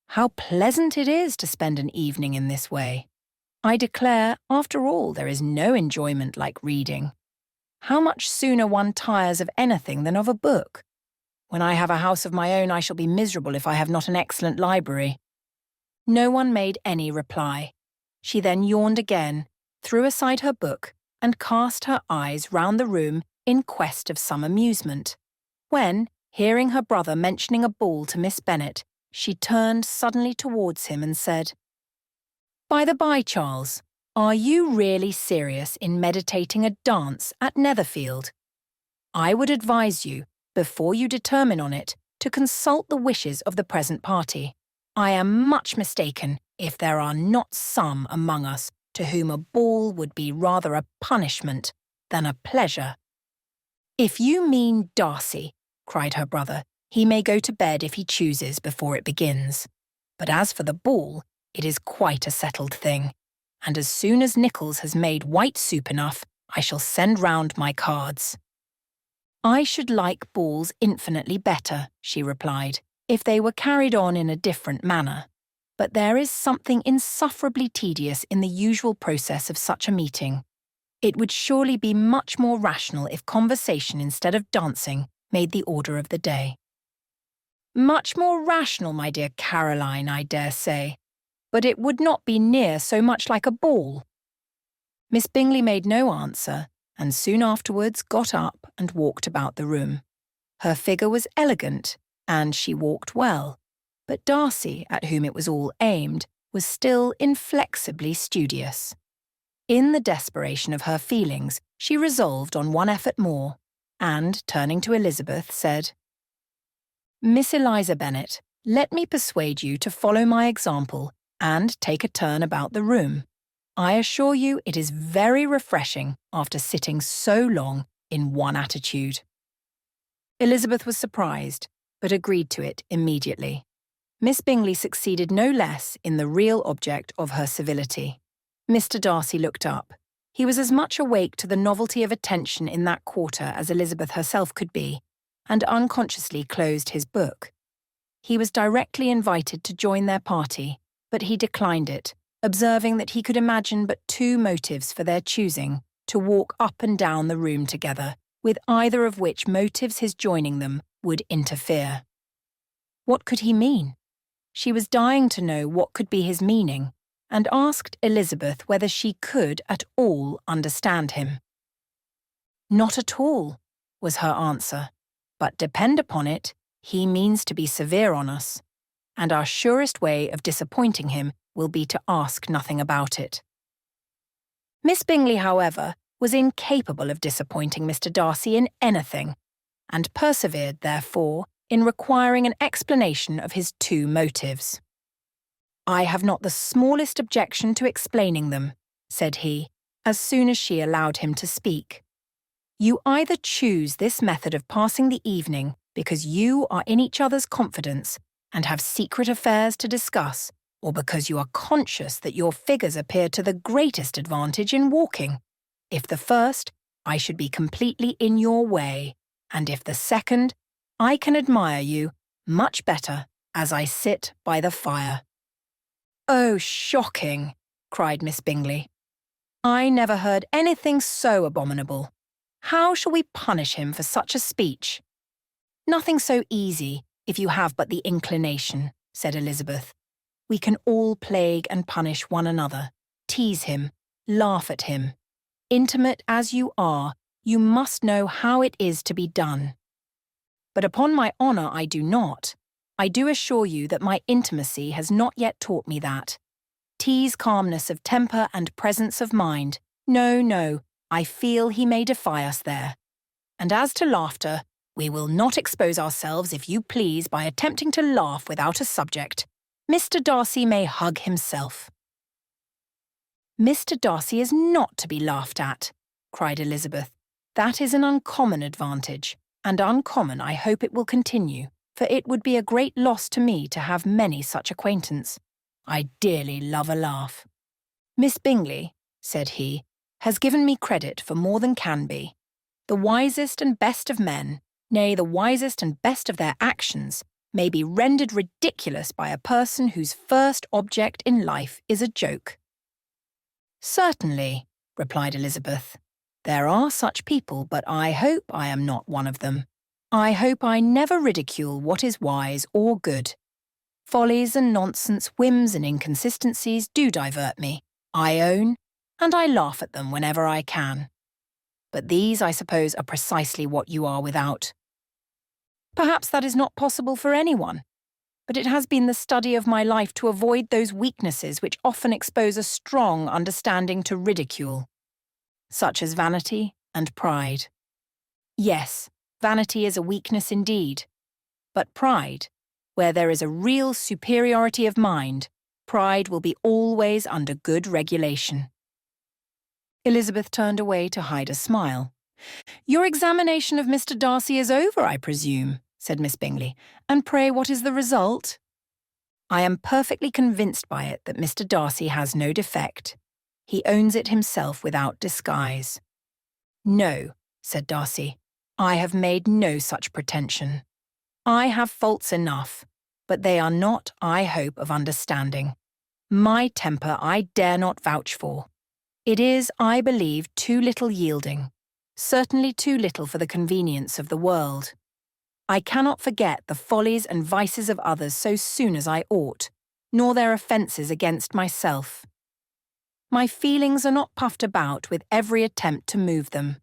"How pleasant it is to spend an evening in this way! I declare, after all, there is no enjoyment like reading. How much sooner one tires of anything than of a book! When I have a house of my own, I shall be miserable if I have not an excellent library." No one made any reply. She then yawned again, threw aside her book, and cast her eyes round the room in quest of some amusement, when, hearing her brother mentioning a ball to Miss Bennet, she turned suddenly towards him and said, "By the by, Charles, are you really serious in meditating a dance at Netherfield? I would advise you, before you determine on it, to consult the wishes of the present party. I am much mistaken if there are not some among us to whom a ball would be rather a punishment than a pleasure." "If you mean Darcy," cried her brother, "he may go to bed if he chooses before it begins. But as for the ball, it is quite a settled thing, and as soon as Nichols has made white soup enough, I shall send round my cards." "I should like balls infinitely better," she replied, "if they were carried on in a different manner. But there is something insufferably tedious in the usual process of such a meeting. It would surely be much more rational if conversation instead of dancing made the order of the day." "Much more rational, my dear Caroline, I dare say, but it would not be near so much like a ball." Miss Bingley made no answer, and soon afterwards got up and walked about the room. Her figure was elegant, and she walked well, but Darcy, at whom it was all aimed, was still inflexibly studious. In the desperation of her feelings, she resolved on one effort more, and, turning to Elizabeth, said, "Miss Eliza Bennet, let me persuade you to follow my example and take a turn about the room. I assure you it is very refreshing after sitting so long in one attitude." Elizabeth was surprised, but agreed to it immediately. Miss Bingley succeeded no less in the real object of her civility. Mr. Darcy looked up. He was as much awake to the novelty of attention in that quarter as Elizabeth herself could be, and unconsciously closed his book. He was directly invited to join their party, but he declined it, observing that he could imagine but two motives for their choosing to walk up and down the room together, with either of which motives his joining them would interfere. What could he mean? She was dying to know what could be his meaning, and asked Elizabeth whether she could at all understand him. "Not at all," was her answer, "but depend upon it, he means to be severe on us, and our surest way of disappointing him will be to ask nothing about it." Miss Bingley, however, was incapable of disappointing Mr. Darcy in anything, and persevered, therefore, in requiring an explanation of his two motives. "I have not the smallest objection to explaining them," said he, as soon as she allowed him to speak. You either choose this method of passing the evening because you are in each other's confidence and have secret affairs to discuss, or because you are conscious that your figures appear to the greatest advantage in walking. If the first, I should be completely in your way, and if the second, I can admire you much better as I sit by the fire." "Oh, shocking!" cried Miss Bingley. "I never heard anything so abominable. How shall we punish him for such a speech?" "Nothing so easy, if you have but the inclination," said Elizabeth. "We can all plague and punish one another, tease him, laugh at him. Intimate as you are, you must know how it is to be done. But upon my honour I do not. I do assure you that my intimacy has not yet taught me that. T.'s calmness of temper and presence of mind, no, I feel he may defy us there. And as to laughter, we will not expose ourselves, if you please, by attempting to laugh without a subject. Mr. Darcy may hug himself." "Mr. Darcy is not to be laughed at," cried Elizabeth. "That is an uncommon advantage, and uncommon I hope it will continue, for it would be a great loss to me to have many such acquaintance. I dearly love a laugh. Miss Bingley," said he, "has given me credit for more than can be. The wisest and best of men, nay, the wisest and best of their actions, may be rendered ridiculous by a person whose first object in life is a joke." "Certainly," replied Elizabeth. "There are such people, but I hope I am not one of them. I hope I never ridicule what is wise or good. Follies and nonsense, whims and inconsistencies do divert me, I own, and I laugh at them whenever I can. But these, I suppose, are precisely what you are without. Perhaps that is not possible for anyone, but it has been the study of my life to avoid those weaknesses which often expose a strong understanding to ridicule, such as vanity and pride. Yes, vanity is a weakness indeed, but pride, where there is a real superiority of mind, pride will be always under good regulation." Elizabeth turned away to hide a smile. "Your examination of Mr. Darcy is over, I presume," said Miss Bingley. "And pray what is the result?" "I am perfectly convinced by it that Mr. Darcy has no defect. He owns it himself without disguise." "No," said Darcy, "I have made no such pretension. I have faults enough, but they are not, I hope, of understanding. My temper I dare not vouch for. It is, I believe, too little yielding, certainly too little for the convenience of the world. I cannot forget the follies and vices of others so soon as I ought, nor their offences against myself. My feelings are not puffed about with every attempt to move them.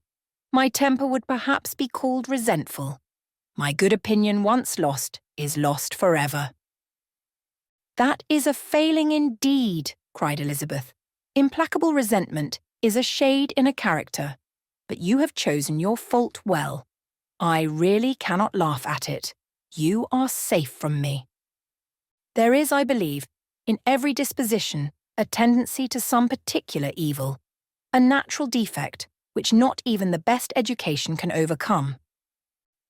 My temper would perhaps be called resentful. My good opinion once lost is lost forever." "That is a failing indeed," cried Elizabeth. "Implacable resentment is a shade in a character, but you have chosen your fault well. I really cannot laugh at it. You are safe from me. There is, I believe, in every disposition a tendency to some particular evil, a natural defect which not even the best education can overcome.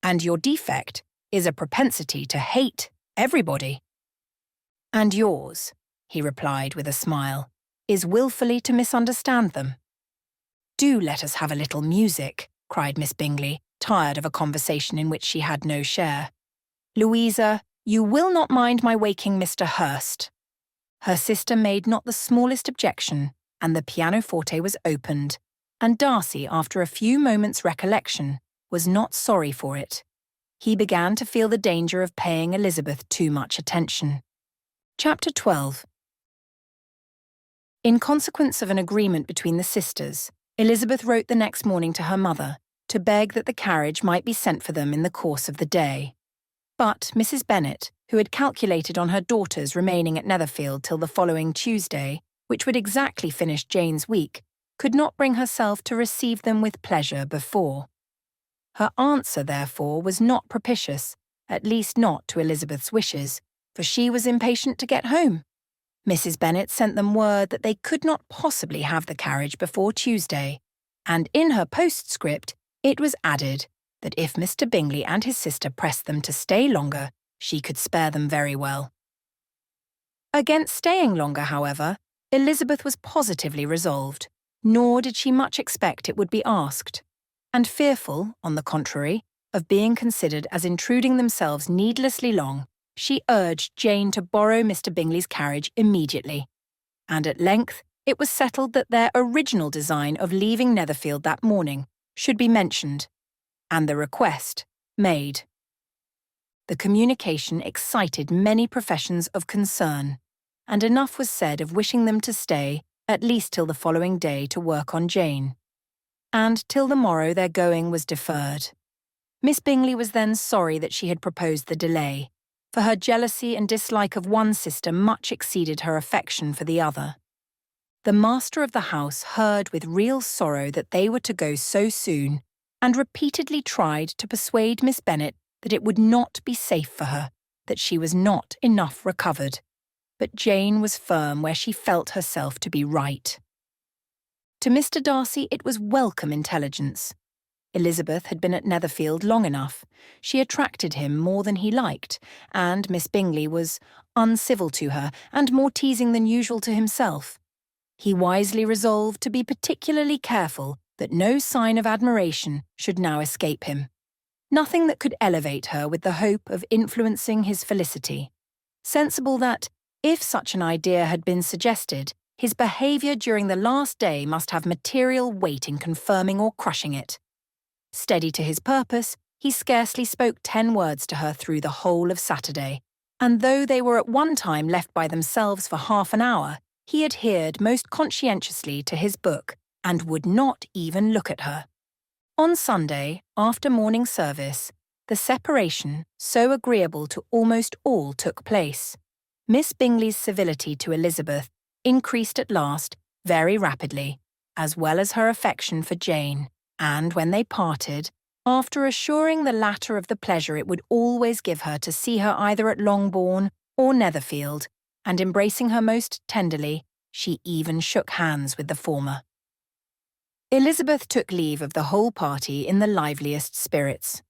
And your defect is a propensity to hate everybody." "And yours," he replied with a smile, "is wilfully to misunderstand them." "Do let us have a little music," cried Miss Bingley, tired of a conversation in which she had no share. "Louisa, you will not mind my waking Mr. Hurst." Her sister made not the smallest objection, and the pianoforte was opened, and Darcy, after a few moments' recollection, was not sorry for it. He began to feel the danger of paying Elizabeth too much attention. Chapter 12. In consequence of an agreement between the sisters, Elizabeth wrote the next morning to her mother to beg that the carriage might be sent for them in the course of the day. But Mrs. Bennet, who had calculated on her daughters remaining at Netherfield till the following Tuesday, which would exactly finish Jane's week, could not bring herself to receive them with pleasure before. Her answer, therefore, was not propitious, at least not to Elizabeth's wishes, for she was impatient to get home. Mrs. Bennet sent them word that they could not possibly have the carriage before Tuesday, and in her postscript It was added that if Mr. Bingley and his sister pressed them to stay longer, she could spare them very well. Against staying longer, however, Elizabeth was positively resolved, nor did she much expect it would be asked, and fearful, on the contrary, of being considered as intruding themselves needlessly long, she urged Jane to borrow Mr. Bingley's carriage immediately, and at length it was settled that their original design of leaving Netherfield that morning should be mentioned, and the request made. The communication excited many professions of concern, and enough was said of wishing them to stay at least till the following day to work on Jane. And till the morrow their going was deferred. Miss Bingley was then sorry that she had proposed the delay, for her jealousy and dislike of one sister much exceeded her affection for the other. The master of the house heard with real sorrow that they were to go so soon, and repeatedly tried to persuade Miss Bennet that it would not be safe for her, that she was not enough recovered. But Jane was firm where she felt herself to be right. To Mr. Darcy it was welcome intelligence. Elizabeth had been at Netherfield long enough. She attracted him more than he liked, and Miss Bingley was uncivil to her and more teasing than usual to himself. He wisely resolved to be particularly careful that no sign of admiration should now escape him. Nothing that could elevate her with the hope of influencing his felicity. Sensible that, if such an idea had been suggested, his behaviour during the last day must have material weight in confirming or crushing it. Steady to his purpose, he scarcely spoke 10 words to her through the whole of Saturday, and though they were at one time left by themselves for half an hour, he adhered most conscientiously to his book and would not even look at her. On Sunday, after morning service, the separation, so agreeable to almost all, took place. Miss Bingley's civility to Elizabeth increased at last very rapidly, as well as her affection for Jane, and when they parted, after assuring the latter of the pleasure it would always give her to see her either at Longbourn or Netherfield, and embracing her most tenderly, she even shook hands with the former. Elizabeth took leave of the whole party in the liveliest spirits.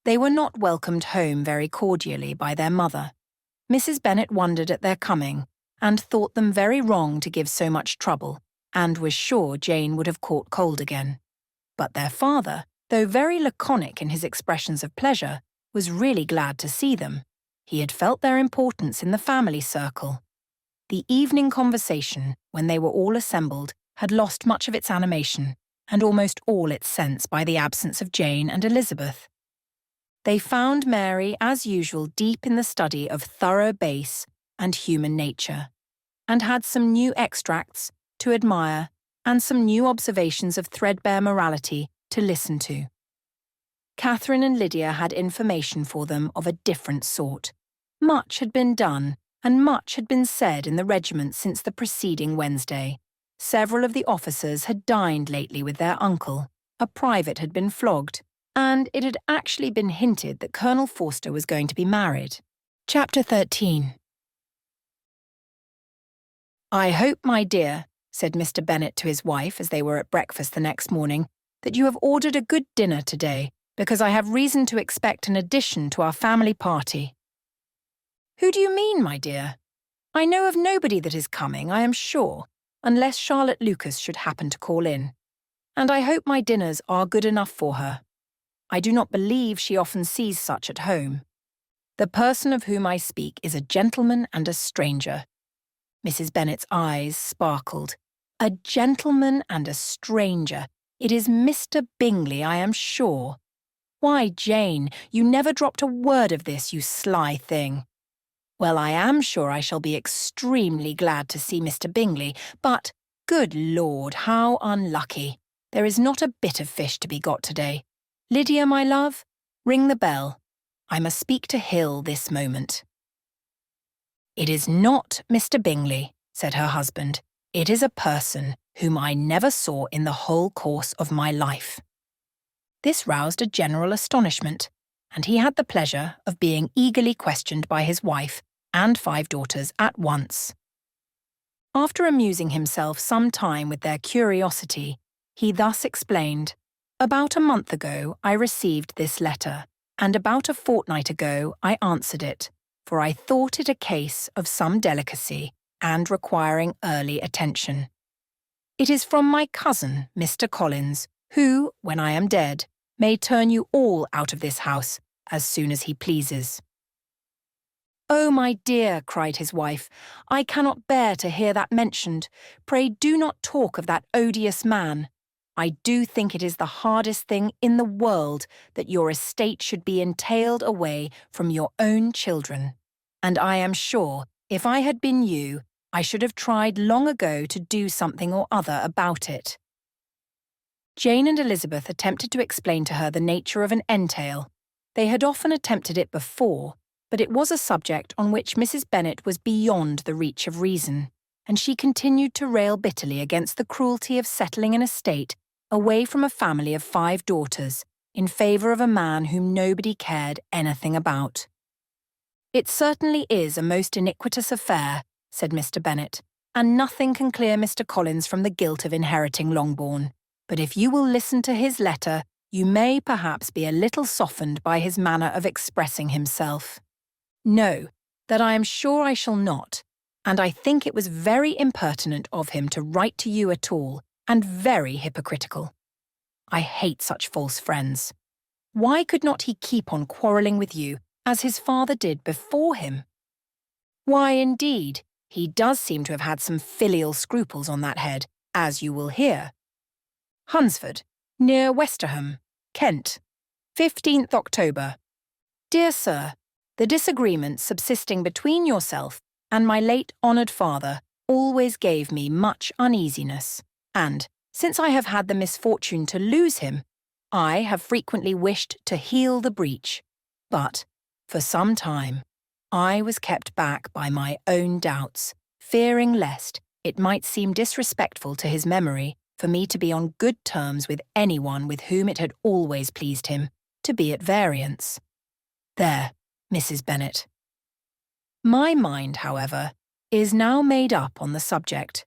They were not welcomed home very cordially by their mother. Mrs. Bennet wondered at their coming, and thought them very wrong to give so much trouble, and was sure Jane would have caught cold again. But their father, though very laconic in his expressions of pleasure, was really glad to see them. He had felt their importance in the family circle. The evening conversation, when they were all assembled, had lost much of its animation, and almost all its sense by the absence of Jane and Elizabeth. They found Mary, as usual, deep in the study of thorough base and human nature, and had some new extracts to admire and some new observations of threadbare morality to listen to. Catherine and Lydia had information for them of a different sort. Much had been done, and much had been said in the regiment since the preceding Wednesday. Several of the officers had dined lately with their uncle, a private had been flogged, and it had actually been hinted that Colonel Forster was going to be married. Chapter 13. "I hope, my dear," said Mr. Bennet to his wife as they were at breakfast the next morning, "that you have ordered a good dinner today, because I have reason to expect an addition to our family party." "Who do you mean, my dear? I know of nobody that is coming, I am sure, unless Charlotte Lucas should happen to call in. And I hope my dinners are good enough for her. I do not believe she often sees such at home. The person of whom I speak is a gentleman and a stranger." Mrs. Bennet's eyes sparkled. "A gentleman and a stranger. It is Mr. Bingley, I am sure. Why, Jane, you never dropped a word of this, you sly thing. Well, I am sure I shall be extremely glad to see Mr. Bingley, but, good Lord, how unlucky. There is not a bit of fish to be got today. Lydia, my love, ring the bell. I must speak to Hill this moment." "It is not Mr. Bingley," said her husband. "It is a person whom I never saw in the whole course of my life." This roused a general astonishment, and he had the pleasure of being eagerly questioned by his wife and 5 daughters at once. After amusing himself some time with their curiosity, he thus explained, About a month ago, I received this letter, and about a fortnight ago I answered it, for I thought it a case of some delicacy and requiring early attention. It is from my cousin, Mr. Collins, who, when I am dead, may turn you all out of this house as soon as he pleases." "Oh, my dear," cried his wife, "I cannot bear to hear that mentioned. Pray do not talk of that odious man. I do think it is the hardest thing in the world that your estate should be entailed away from your own children. And I am sure, if I had been you, I should have tried long ago to do something or other about it." Jane and Elizabeth attempted to explain to her the nature of an entail. They had often attempted it before, but it was a subject on which Mrs. Bennet was beyond the reach of reason, and she continued to rail bitterly against the cruelty of settling an estate away from a family of 5 daughters in favour of a man whom nobody cared anything about. "It certainly is a most iniquitous affair," said Mr. Bennet, "and nothing can clear Mr. Collins from the guilt of inheriting Longbourn. But if you will listen to his letter, you may perhaps be a little softened by his manner of expressing himself." "No, that I am sure I shall not, and I think it was very impertinent of him to write to you at all, and very hypocritical. I hate such false friends. Why could not he keep on quarrelling with you, as his father did before him? Why, indeed, he does seem to have had some filial scruples on that head, as you will hear. Hunsford, near Westerham, Kent, 15th October. Dear Sir, the disagreement subsisting between yourself and my late honoured father always gave me much uneasiness, and, since I have had the misfortune to lose him, I have frequently wished to heal the breach, but, for some time, I was kept back by my own doubts, fearing lest it might seem disrespectful to his memory for me to be on good terms with anyone with whom it had always pleased him to be at variance. There, Mrs. Bennet. My mind, however, is now made up on the subject.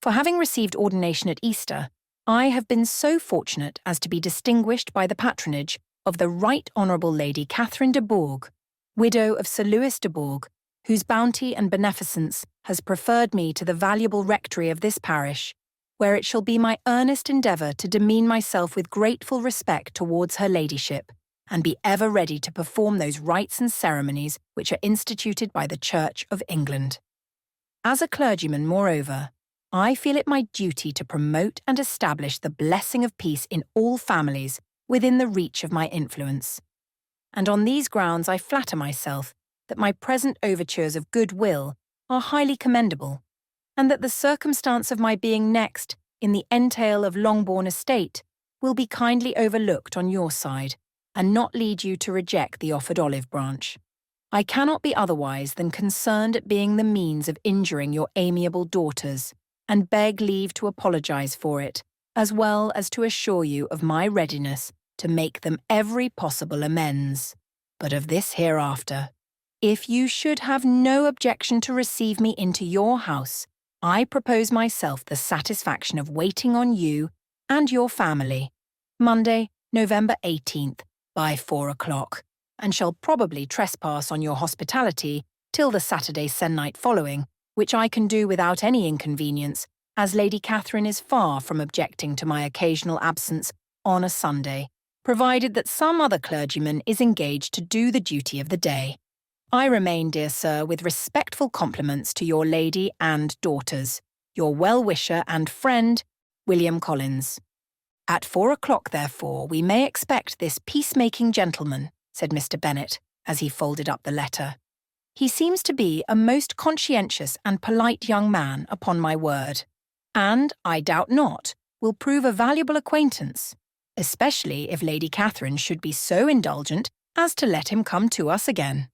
For having received ordination at Easter, I have been so fortunate as to be distinguished by the patronage of the Right Honourable Lady Catherine de Bourgh, widow of Sir Lewis de Bourgh, whose bounty and beneficence has preferred me to the valuable rectory of this parish, where it shall be my earnest endeavour to demean myself with grateful respect towards her ladyship, and be ever ready to perform those rites and ceremonies which are instituted by the Church of England. As a clergyman, moreover, I feel it my duty to promote and establish the blessing of peace in all families within the reach of my influence. And on these grounds I flatter myself that my present overtures of goodwill are highly commendable, and that the circumstance of my being next in the entail of Longbourn estate will be kindly overlooked on your side, and not lead you to reject the offered olive branch. I cannot be otherwise than concerned at being the means of injuring your amiable daughters, and beg leave to apologise for it, as well as to assure you of my readiness to make them every possible amends. But of this hereafter. If you should have no objection to receive me into your house, I propose myself the satisfaction of waiting on you and your family, Monday, November 18th, by 4 o'clock, and shall probably trespass on your hospitality till the Saturday se'nnight following, which I can do without any inconvenience, as Lady Catherine is far from objecting to my occasional absence on a Sunday, provided that some other clergyman is engaged to do the duty of the day. I remain, dear sir, with respectful compliments to your lady and daughters, your well-wisher and friend, William Collins. At 4 o'clock, therefore, we may expect this peacemaking gentleman, said Mr. Bennet, as he folded up the letter. He seems to be a most conscientious and polite young man, upon my word, and, I doubt not, will prove a valuable acquaintance, especially if Lady Catherine should be so indulgent as to let him come to us again.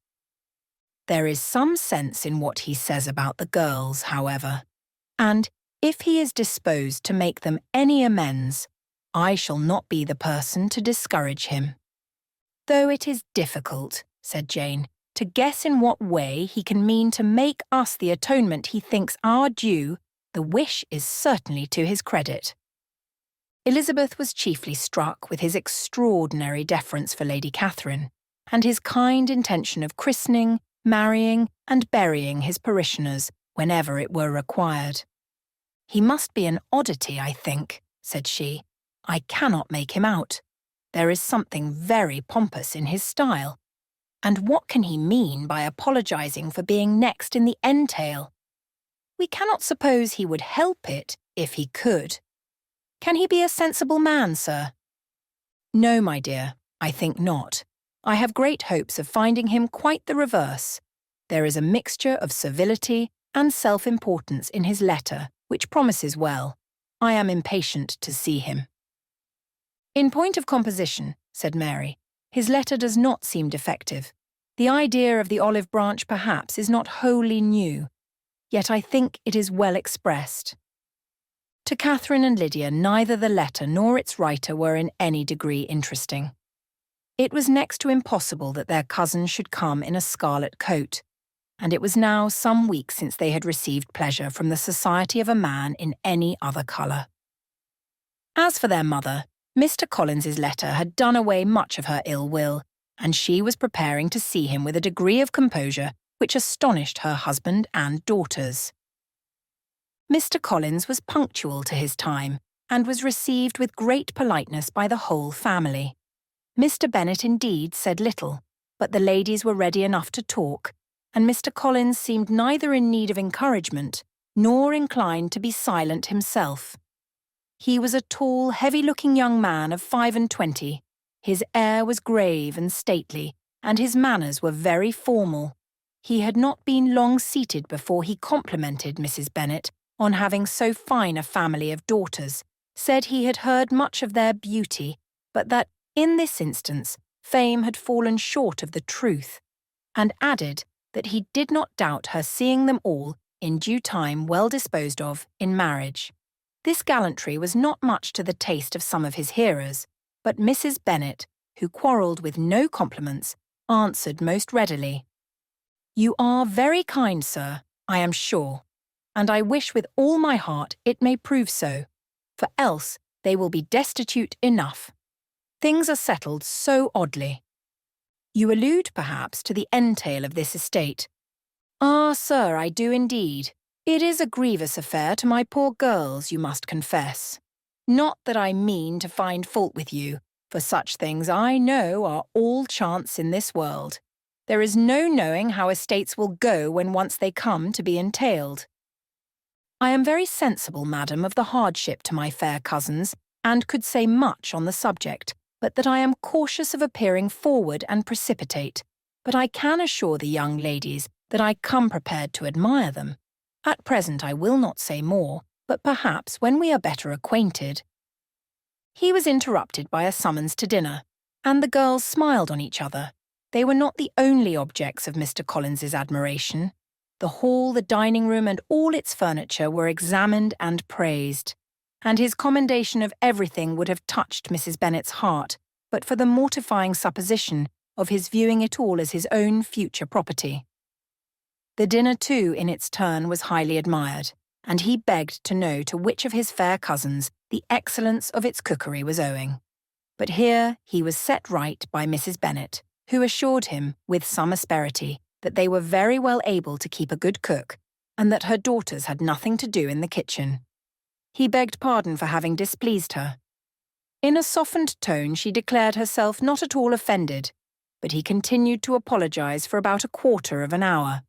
There is some sense in what he says about the girls, however, and if he is disposed to make them any amends, I shall not be the person to discourage him. Though it is difficult, said Jane, to guess in what way he can mean to make us the atonement he thinks our due, the wish is certainly to his credit. Elizabeth was chiefly struck with his extraordinary deference for Lady Catherine, and his kind intention of christening, marrying, and burying his parishioners whenever it were required. "He must be an oddity, I think," said she. "I cannot make him out. There is something very pompous in his style. And what can he mean by apologising for being next in the entail? We cannot suppose he would help it if he could. Can he be a sensible man, sir?" "No, my dear, I think not. I have great hopes of finding him quite the reverse. There is a mixture of servility and self-importance in his letter, which promises well. I am impatient to see him." "In point of composition," said Mary, "his letter does not seem defective. The idea of the olive branch perhaps is not wholly new, yet I think it is well expressed." To Catherine and Lydia neither the letter nor its writer were in any degree interesting. It was next to impossible that their cousin should come in a scarlet coat, and it was now some weeks since they had received pleasure from the society of a man in any other colour. As for their mother, Mr. Collins's letter had done away much of her ill will, and she was preparing to see him with a degree of composure which astonished her husband and daughters. Mr. Collins was punctual to his time, and was received with great politeness by the whole family. Mr. Bennet indeed said little, but the ladies were ready enough to talk, and Mr. Collins seemed neither in need of encouragement nor inclined to be silent himself. He was a tall, heavy-looking young man of 25. His air was grave and stately, and his manners were very formal. He had not been long seated before he complimented Mrs. Bennet on having so fine a family of daughters, said he had heard much of their beauty, but that, in this instance, fame had fallen short of the truth, and added that he did not doubt her seeing them all, in due time well disposed of, in marriage. This gallantry was not much to the taste of some of his hearers, but Mrs. Bennet, who quarrelled with no compliments, answered most readily, "You are very kind, sir, I am sure, and I wish with all my heart it may prove so, for else they will be destitute enough. Things are settled so oddly. You allude, perhaps, to the entail of this estate." "Ah, sir, I do indeed. It is a grievous affair to my poor girls, you must confess. Not that I mean to find fault with you, for such things I know are all chance in this world. There is no knowing how estates will go when once they come to be entailed. I am very sensible, madam, of the hardship to my fair cousins, and could say much on the subject, but that I am cautious of appearing forward and precipitate. But I can assure the young ladies that I come prepared to admire them. At present I will not say more, but perhaps when we are better acquainted—" He was interrupted by a summons to dinner, and the girls smiled on each other. They were not the only objects of Mr. Collins's admiration. The hall, the dining room, and all its furniture were examined and praised, and his commendation of everything would have touched Mrs. Bennet's heart, but for the mortifying supposition of his viewing it all as his own future property. The dinner, too, in its turn, was highly admired, and he begged to know to which of his fair cousins the excellence of its cookery was owing. But here he was set right by Mrs. Bennet, who assured him, with some asperity, that they were very well able to keep a good cook, and that her daughters had nothing to do in the kitchen. He begged pardon for having displeased her. In a softened tone she declared herself not at all offended, but he continued to apologise for about a quarter of an hour.